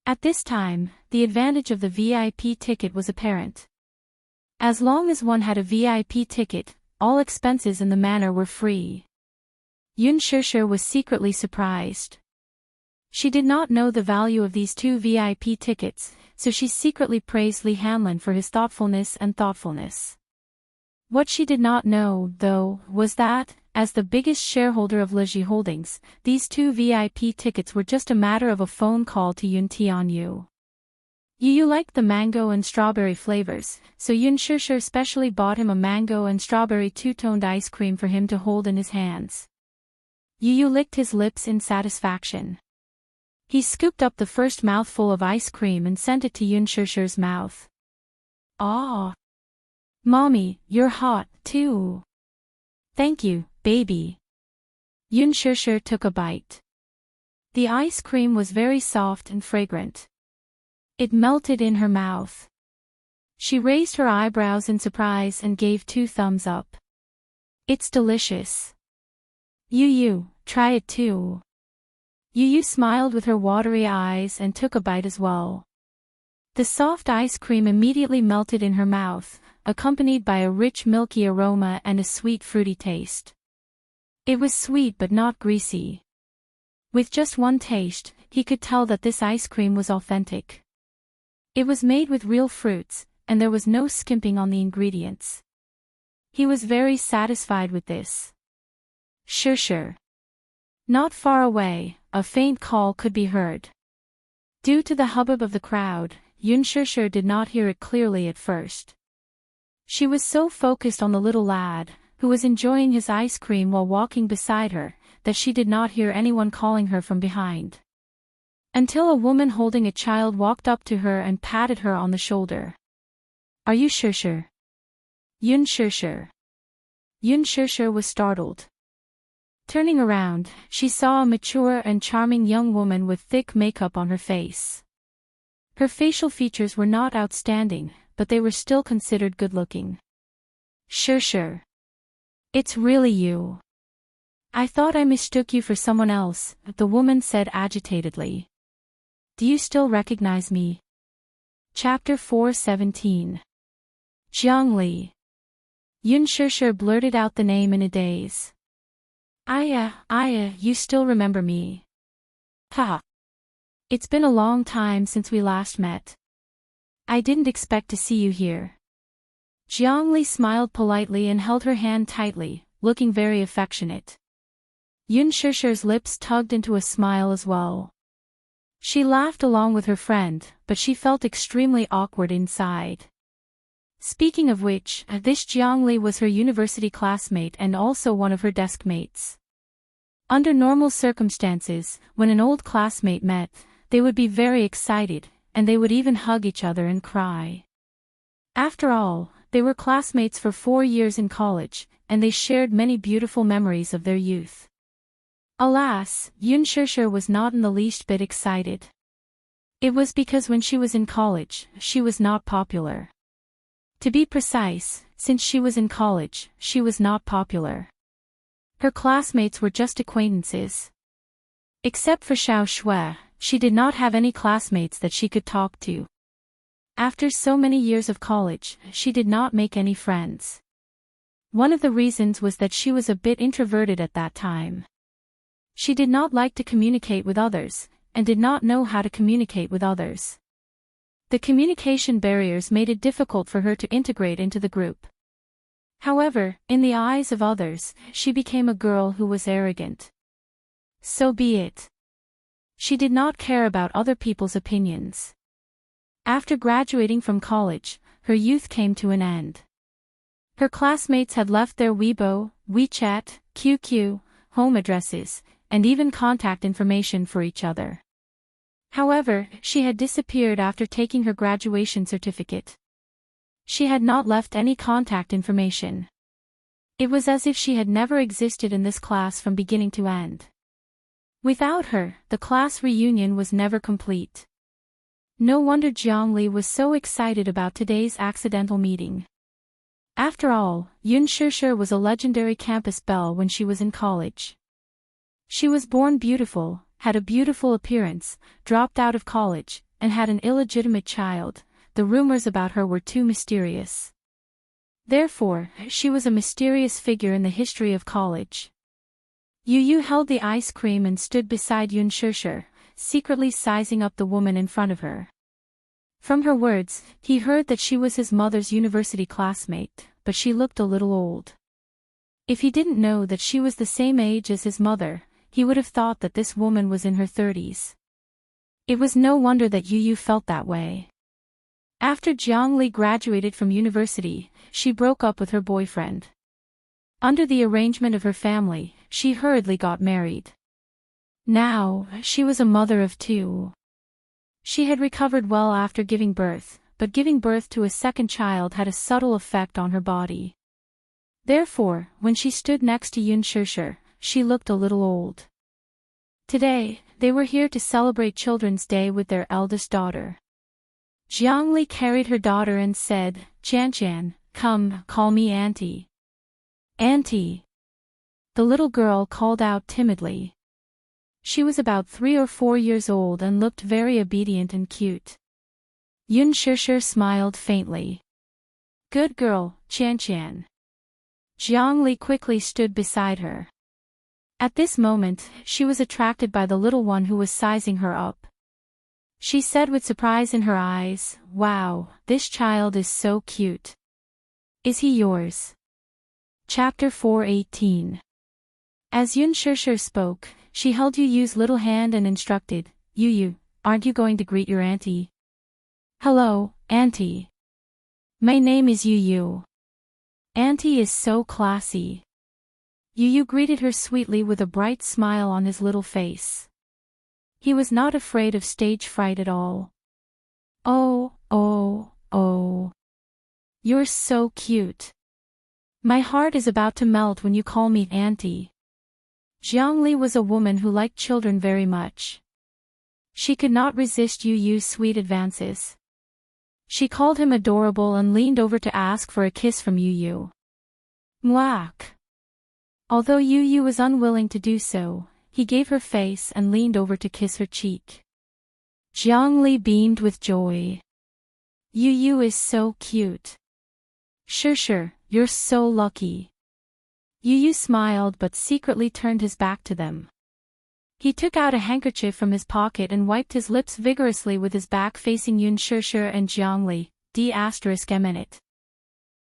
At this time, the advantage of the VIP ticket was apparent. As long as one had a VIP ticket, all expenses in the manor were free. Yun Shishir was secretly surprised. She did not know the value of these 2 VIP tickets, so she secretly praised Li Hanlin for his thoughtfulness. What she did not know, though, was that, as the biggest shareholder of Liji Holdings, these 2 VIP tickets were just a matter of a phone call to Yun Tianyu. Yu liked the mango and strawberry flavors, so Yun Shishir specially bought him a mango and strawberry two-toned ice cream for him to hold in his hands. Yu licked his lips in satisfaction. He scooped up the first mouthful of ice cream and sent it to Yun Shishir's mouth. "Ah! Mommy, you're hot," too. Thank you, baby. Yun Shishir took a bite. The ice cream was very soft and fragrant. It melted in her mouth. She raised her eyebrows in surprise and gave 2 thumbs up. It's delicious. Yu, try it too. Yu smiled with her watery eyes and took a bite as well. The soft ice cream immediately melted in her mouth, accompanied by a rich milky aroma and a sweet fruity taste. It was sweet but not greasy. With just one taste, he could tell that this ice cream was authentic. It was made with real fruits, and there was no skimping on the ingredients. He was very satisfied with this. Sure. Not far away, a faint call could be heard. Due to the hubbub of the crowd, Yun Shishir did not hear it clearly at first. She was so focused on the little lad, who was enjoying his ice cream while walking beside her, that she did not hear anyone calling her from behind. Until a woman holding a child walked up to her and patted her on the shoulder. Are you Shishir? Yun Shishir. Yun Shishir was startled. Turning around, she saw a mature and charming young woman with thick makeup on her face. Her facial features were not outstanding, but they were still considered good-looking. Shishir. It's really you. I thought I mistook you for someone else, the woman said agitatedly. Do you still recognize me? Chapter 4:17. Jiangli. Yun Shishir blurted out the name in a daze. Aya, you still remember me. Ha. It's been a long time since we last met. I didn't expect to see you here. Jiangli smiled politely and held her hand tightly, looking very affectionate. Yun Shishir's lips tugged into a smile as well. She laughed along with her friend, but she felt extremely awkward inside. Speaking of which, this Jiangli was her university classmate and also one of her desk mates. Under normal circumstances, when an old classmate met, they would be very excited, and they would even hug each other and cry. After all, they were classmates for 4 years in college, and they shared many beautiful memories of their youth. Alas, Yun Shishir was not in the least bit excited. It was because when she was in college, she was not popular. To be precise, since she was in college, she was not popular. Her classmates were just acquaintances. Except for Xiao Shui, she did not have any classmates that she could talk to. After so many years of college, she did not make any friends. One of the reasons was that she was a bit introverted at that time. She did not like to communicate with others, and did not know how to communicate with others. The communication barriers made it difficult for her to integrate into the group. However, in the eyes of others, she became a girl who was arrogant. So be it. She did not care about other people's opinions. After graduating from college, her youth came to an end. Her classmates had left their Weibo, WeChat, QQ, home addresses, and even contact information for each other. However, she had disappeared after taking her graduation certificate. She had not left any contact information. It was as if she had never existed in this class from beginning to end. Without her, the class reunion was never complete. No wonder Jiangli was so excited about today's accidental meeting. After all, Yun Shishir was a legendary campus belle when she was in college. She was born beautiful, had a beautiful appearance, dropped out of college, and had an illegitimate child. The rumors about her were too mysterious. Therefore, she was a mysterious figure in the history of college. Yu held the ice cream and stood beside Yun Shishir, secretly sizing up the woman in front of her. From her words, he heard that she was his mother's university classmate, but she looked a little old. If he didn't know that she was the same age as his mother, he would have thought that this woman was in her 30s. It was no wonder that Yu felt that way. After Jiangli graduated from university, she broke up with her boyfriend. Under the arrangement of her family, she hurriedly got married. Now, she was a mother of 2. She had recovered well after giving birth, but giving birth to a second child had a subtle effect on her body. Therefore, when she stood next to Yun Shishir, she looked a little old. Today, they were here to celebrate Children's Day with their eldest daughter. Jiangli carried her daughter and said, "Chan, come, call me Auntie." "Auntie." The little girl called out timidly. She was about 3 or 4 years old and looked very obedient and cute. Yun Shishir smiled faintly. "Good girl, Chan." Jiangli quickly stood beside her. At this moment, she was attracted by the little one who was sizing her up. She said with surprise in her eyes, "Wow, this child is so cute. Is he yours?" Chapter 4:18. As Yun Shishir spoke, she held Yu Yu's little hand and instructed, Yu, aren't you going to greet your auntie?" "Hello, Auntie. My name is Yu. Auntie is so classy." Yu greeted her sweetly with a bright smile on his little face. He was not afraid of stage fright at all. Oh. You're so cute. My heart is about to melt when you call me Auntie." Jiangli was a woman who liked children very much. She could not resist Yu's sweet advances. She called him adorable and leaned over to ask for a kiss from Yu. Mwah! Although Yu was unwilling to do so, he gave her face and leaned over to kiss her cheek. Jiangli beamed with joy. Yu is so cute. Shishir, you're so lucky." Yu smiled but secretly turned his back to them. He took out a handkerchief from his pocket and wiped his lips vigorously with his back facing Yun Shishir and Jiangli, d***.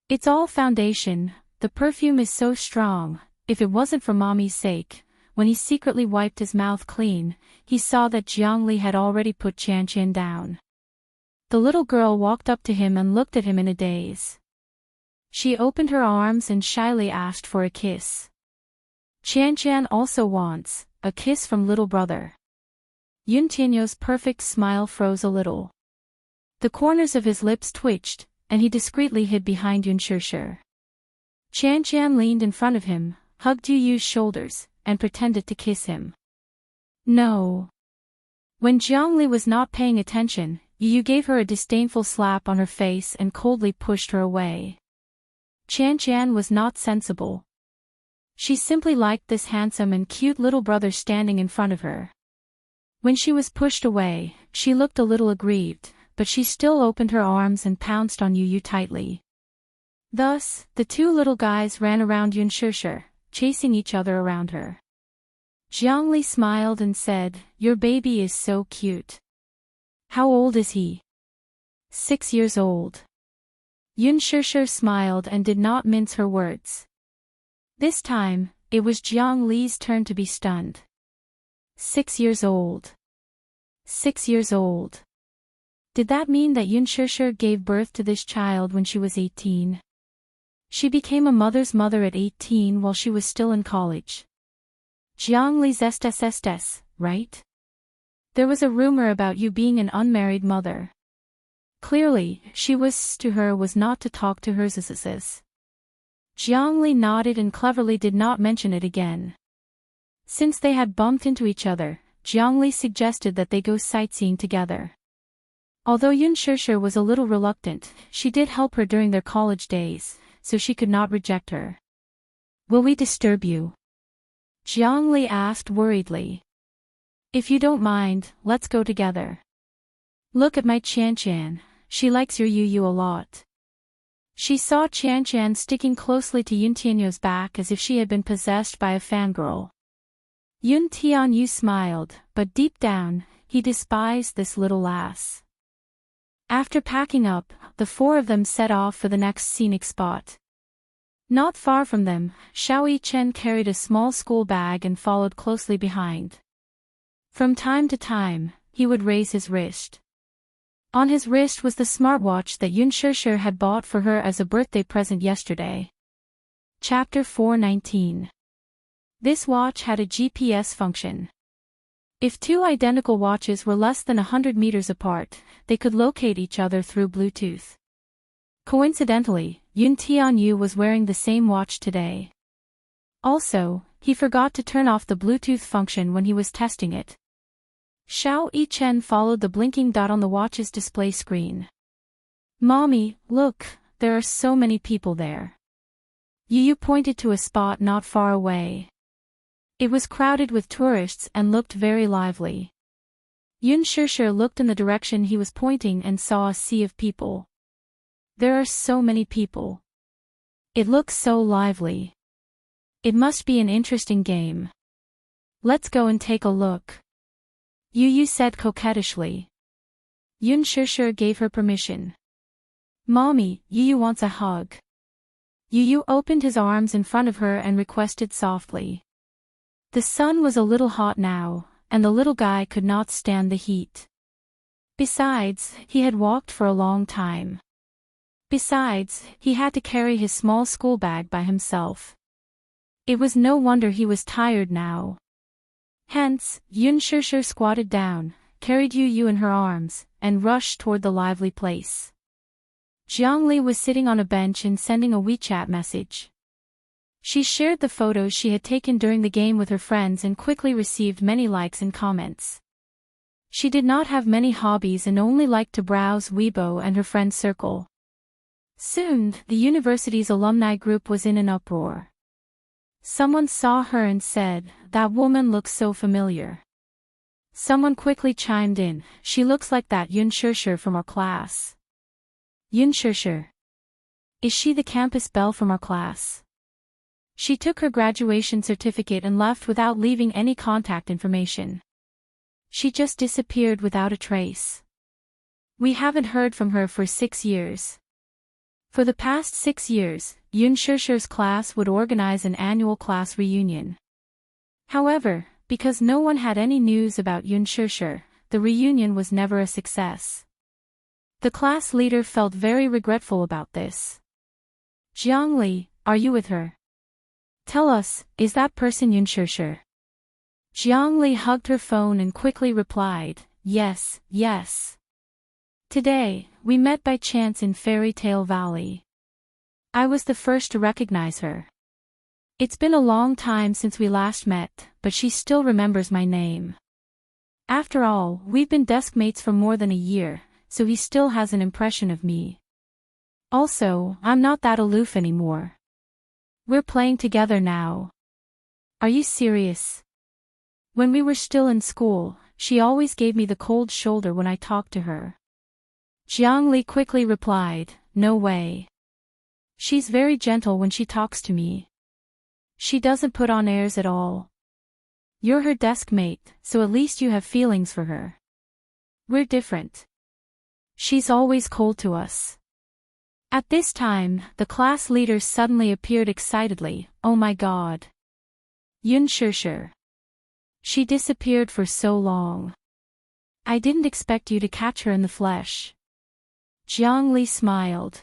"It's all foundation, the perfume is so strong. If it wasn't for Mommy's sake." When he secretly wiped his mouth clean, he saw that Jiangli had already put Chan down. The little girl walked up to him and looked at him in a daze. She opened her arms and shyly asked for a kiss. Chan also wants a kiss from little brother. Yun Tianyo's perfect smile froze a little. The corners of his lips twitched, and he discreetly hid behind Yun Shishir. Chan leaned in front of him, hugged Yu's shoulders, and pretended to kiss him. No. When Jiangli was not paying attention, Yu gave her a disdainful slap on her face and coldly pushed her away. Chan was not sensible. She simply liked this handsome and cute little brother standing in front of her. When she was pushed away, she looked a little aggrieved, but she still opened her arms and pounced on Yu tightly. Thus, the two little guys ran around Yun Shishir, chasing each other around her. Jiangli smiled and said, "Your baby is so cute. How old is he?" 6 years old. Yun Shishir smiled and did not mince her words. This time, it was Jiangli's turn to be stunned. 6 years old. 6 years old. Did that mean that Yun Shishir gave birth to this child when she was 18? She became a mother's mother at 18 while she was still in college. Jiangli's estes, right? There was a rumor about you being an unmarried mother. Clearly, she was not to talk to her zzz. Jiangli nodded and cleverly did not mention it again. Since they had bumped into each other, Jiangli suggested that they go sightseeing together. Although Yun Shishir was a little reluctant, she did help her during their college days, so she could not reject her. "Will we disturb you?" Jiangli asked worriedly. "If you don't mind, let's go together. Look at my Chan. She likes your Yu a lot." She saw Chan sticking closely to Yun Tianyo's back as if she had been possessed by a fangirl. Yun Tianyu smiled, but deep down, he despised this little lass. After packing up, the four of them set off for the next scenic spot. Not far from them, Xiao Chen carried a small school bag and followed closely behind. From time to time, he would raise his wrist. On his wrist was the smartwatch that Yun Shishir had bought for her as a birthday present yesterday. Chapter 4:19. This watch had a GPS function. If two identical watches were less than 100 meters apart, they could locate each other through Bluetooth. Coincidentally, Yun Tianyu was wearing the same watch today. Also, he forgot to turn off the Bluetooth function when he was testing it. Xiao Yichen followed the blinking dot on the watch's display screen. Mommy, look, there are so many people there. Yu pointed to a spot not far away. It was crowded with tourists and looked very lively. Yun Shishir looked in the direction he was pointing and saw a sea of people. There are so many people. It looks so lively. It must be an interesting game. Let's go and take a look. Yu said coquettishly. Yun Shishir gave her permission. Mommy, Yu wants a hug. Yu opened his arms in front of her and requested softly. The sun was a little hot now, and the little guy could not stand the heat. Besides, he had walked for a long time. Besides, he had to carry his small school bag by himself. It was no wonder he was tired now. Hence, Yun Shishir squatted down, carried Yu in her arms, and rushed toward the lively place. Jiangli was sitting on a bench and sending a WeChat message. She shared the photos she had taken during the game with her friends and quickly received many likes and comments. She did not have many hobbies and only liked to browse Weibo and her friend circle. Soon, the university's alumni group was in an uproar. Someone saw her and said, "That woman looks so familiar." Someone quickly chimed in, "She looks like that Yun Shishir from our class." Yun Shishir. Is she the campus belle from our class? She took her graduation certificate and left without leaving any contact information. She just disappeared without a trace. We haven't heard from her for 6 years. For the past 6 years, Yun Shishir's class would organize an annual class reunion. However, because no one had any news about Yun Shishir, the reunion was never a success. The class leader felt very regretful about this. Jiangli, are you with her? Tell us, is that person Yun Shishir? Jiangli hugged her phone and quickly replied, yes, yes. Today, we met by chance in Fairy Tale Valley. I was the first to recognize her. It's been a long time since we last met, but she still remembers my name. After all, we've been deskmates for more than a year, so he still has an impression of me. Also, I'm not that aloof anymore. We're playing together now. Are you serious? When we were still in school, she always gave me the cold shoulder when I talked to her. Jiangli quickly replied, no way. She's very gentle when she talks to me. She doesn't put on airs at all. You're her deskmate, so at least you have feelings for her. We're different. She's always cold to us. At this time, the class leader suddenly appeared excitedly, oh my god. Yun Shishir. She disappeared for so long. I didn't expect you to catch her in the flesh. Jiangli smiled.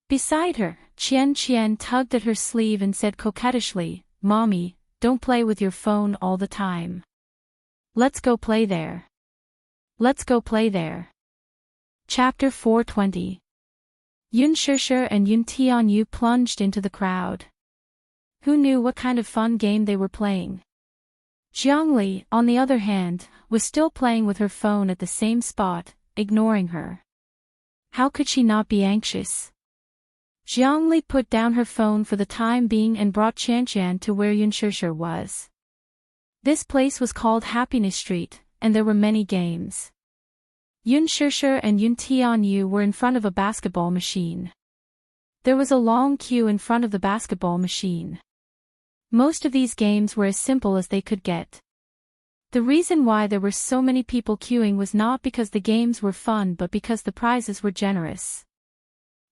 Beside her, Qian tugged at her sleeve and said coquettishly, Mommy, don't play with your phone all the time. Let's go play there. Let's go play there. Chapter 420. Yun Shishir and Yun Tianyu plunged into the crowd. Who knew what kind of fun game they were playing? Jiangli, on the other hand, was still playing with her phone at the same spot, ignoring her. How could she not be anxious? Jiangli put down her phone for the time being and brought Qian to where Yun Shishir was. This place was called Happiness Street, and there were many games. Yun Shishir and Yun Tianyu were in front of a basketball machine. There was a long queue in front of the basketball machine. Most of these games were as simple as they could get. The reason why there were so many people queuing was not because the games were fun but because the prizes were generous.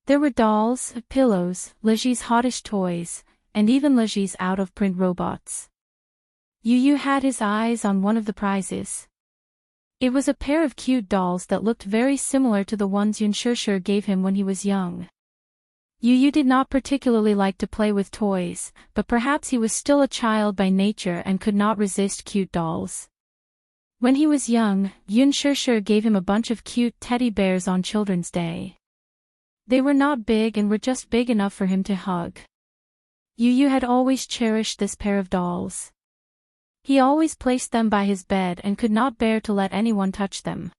There were dolls, pillows, Leji's hottish toys, and even Leji's out-of-print robots. Yu had his eyes on one of the prizes. It was a pair of cute dolls that looked very similar to the ones Yun Shishir gave him when he was young. Yu did not particularly like to play with toys, but perhaps he was still a child by nature and could not resist cute dolls. When he was young, Yun Shishir gave him a bunch of cute teddy bears on Children's Day. They were not big and were just big enough for him to hug. Yu Yu had always cherished this pair of dolls. He always placed them by his bed and could not bear to let anyone touch them.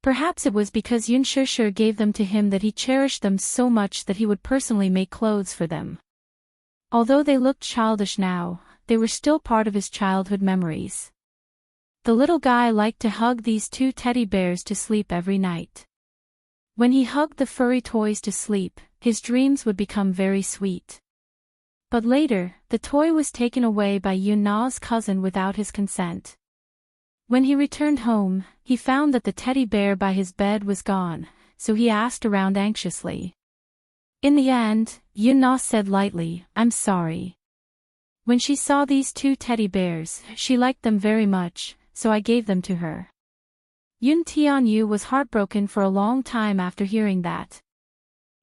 Perhaps it was because Yun Shishir gave them to him that he cherished them so much that he would personally make clothes for them. Although they looked childish now, they were still part of his childhood memories. The little guy liked to hug these two teddy bears to sleep every night. When he hugged the furry toys to sleep, his dreams would become very sweet. But later, the toy was taken away by Yun Na's cousin without his consent. When he returned home, he found that the teddy bear by his bed was gone, so he asked around anxiously. In the end, Yun Na said lightly, "I'm sorry." When she saw these two teddy bears, she liked them very much, so I gave them to her. Yun Tianyu was heartbroken for a long time after hearing that.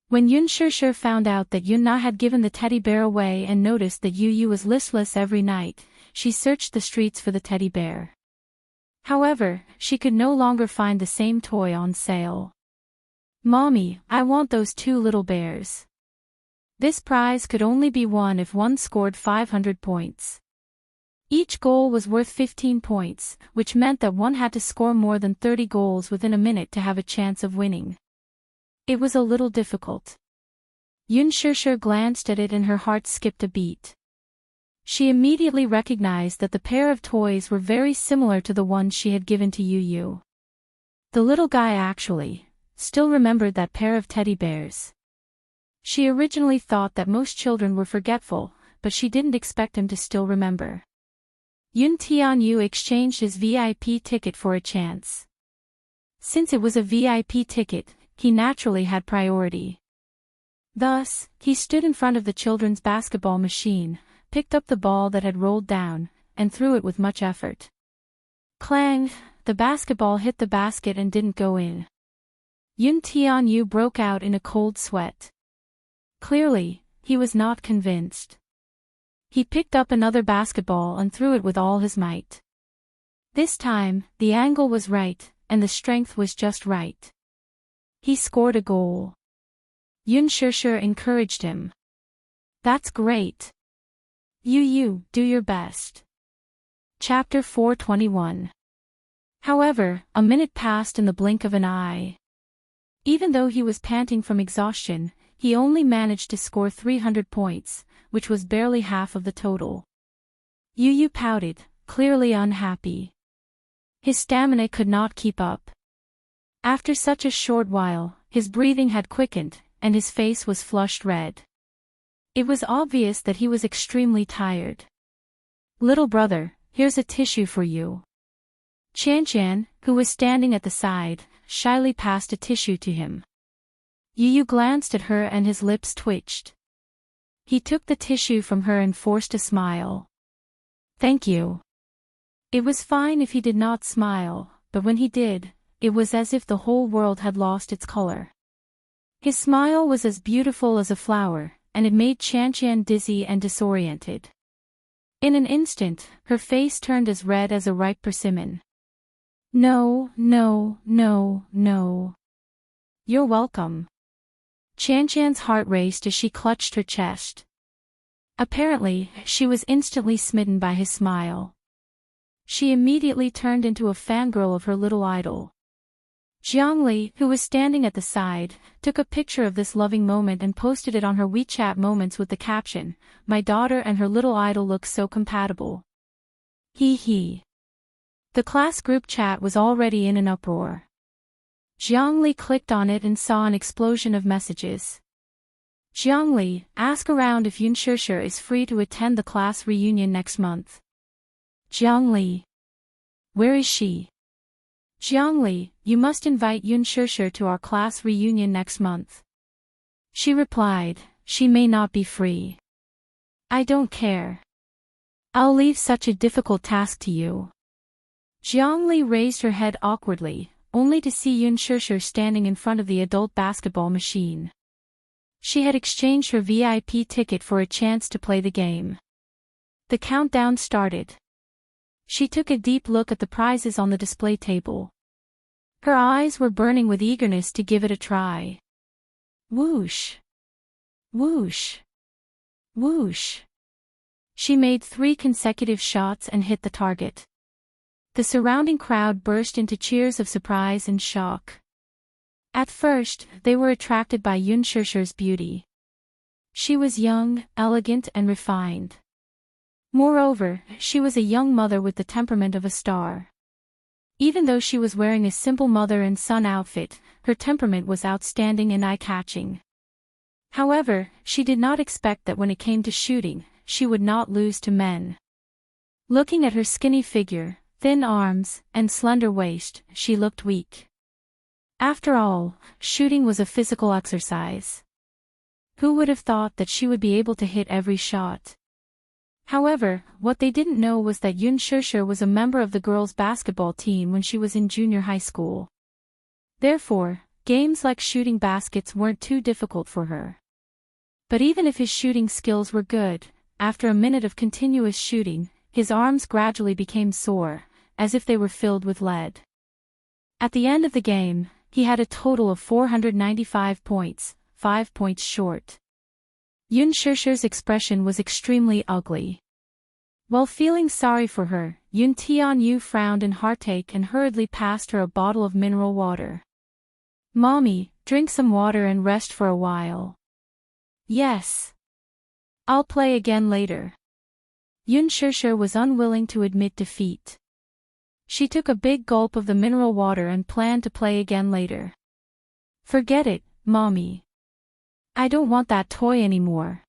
When Yun Shishir found out that Yun Na had given the teddy bear away and noticed that Yu Yu was listless every night, she searched the streets for the teddy bear. However, she could no longer find the same toy on sale. "Mommy, I want those two little bears." This prize could only be won if one scored 500 points. Each goal was worth 15 points, which meant that one had to score more than 30 goals within a minute to have a chance of winning. It was a little difficult. Yun Shishir glanced at it and her heart skipped a beat. She immediately recognized that the pair of toys were very similar to the ones she had given to Yu Yu. The little guy actually still remembered that pair of teddy bears. She originally thought that most children were forgetful, but she didn't expect him to still remember. Yun Tianyu exchanged his VIP ticket for a chance. Since it was a VIP ticket, he naturally had priority. Thus, he stood in front of the children's basketball machine, picked up the ball that had rolled down, and threw it with much effort. Clang! The basketball hit the basket and didn't go in. Yun Tianyu broke out in a cold sweat. Clearly, he was not convinced. He picked up another basketball and threw it with all his might. This time, the angle was right, and the strength was just right. He scored a goal. Yun Shishir encouraged him. "That's great. Yu Yu, do your best." Chapter 421. However, a minute passed in the blink of an eye. Even though he was panting from exhaustion, he only managed to score 300 points, which was barely half of the total. Yu Yu pouted, clearly unhappy. His stamina could not keep up. After such a short while, his breathing had quickened, and his face was flushed red. It was obvious that he was extremely tired. "Little brother, here's a tissue for you." Qian, who was standing at the side, shyly passed a tissue to him. Yu Yu glanced at her and his lips twitched. He took the tissue from her and forced a smile. "Thank you." It was fine if he did not smile, but when he did, it was as if the whole world had lost its color. His smile was as beautiful as a flower, and it made Qian dizzy and disoriented. In an instant, her face turned as red as a ripe persimmon. "No, no, no, no. You're welcome." Qian's heart raced as she clutched her chest. Apparently, she was instantly smitten by his smile. She immediately turned into a fangirl of her little idol. Jiangli, who was standing at the side, took a picture of this loving moment and posted it on her WeChat moments with the caption, "My daughter and her little idol look so compatible. Hee hee." The class group chat was already in an uproar. Jiangli clicked on it and saw an explosion of messages. "Jiangli, ask around if Yun Shishir is free to attend the class reunion next month." "Jiangli. Where is she?" "Jiangli, you must invite Yun Shishir to our class reunion next month." She replied, "She may not be free." "I don't care. I'll leave such a difficult task to you." Jiangli raised her head awkwardly, only to see Yun Shishir standing in front of the adult basketball machine. She had exchanged her VIP ticket for a chance to play the game. The countdown started. She took a deep look at the prizes on the display table. Her eyes were burning with eagerness to give it a try. Whoosh! Whoosh! Whoosh! She made 3 consecutive shots and hit the target. The surrounding crowd burst into cheers of surprise and shock. At first, they were attracted by Yun Shishir's beauty. She was young, elegant and refined. Moreover, she was a young mother with the temperament of a star. Even though she was wearing a simple mother and son outfit, her temperament was outstanding and eye-catching. However, she did not expect that when it came to shooting, she would not lose to men. Looking at her skinny figure, thin arms, and slender waist, she looked weak. After all, shooting was a physical exercise. Who would have thought that she would be able to hit every shot? However, what they didn't know was that Yun Shishir was a member of the girls' basketball team when she was in junior high school. Therefore, games like shooting baskets weren't too difficult for her. But even if his shooting skills were good, after a minute of continuous shooting, his arms gradually became sore, as if they were filled with lead. At the end of the game, he had a total of 495 points, 5 points short. Yun Shishir's expression was extremely ugly. While feeling sorry for her, Yun Tianyu frowned in heartache and hurriedly passed her a bottle of mineral water. "Mommy, drink some water and rest for a while." "Yes. I'll play again later." Yun Shishir was unwilling to admit defeat. She took a big gulp of the mineral water and planned to play again later. "Forget it, Mommy. I don't want that toy anymore."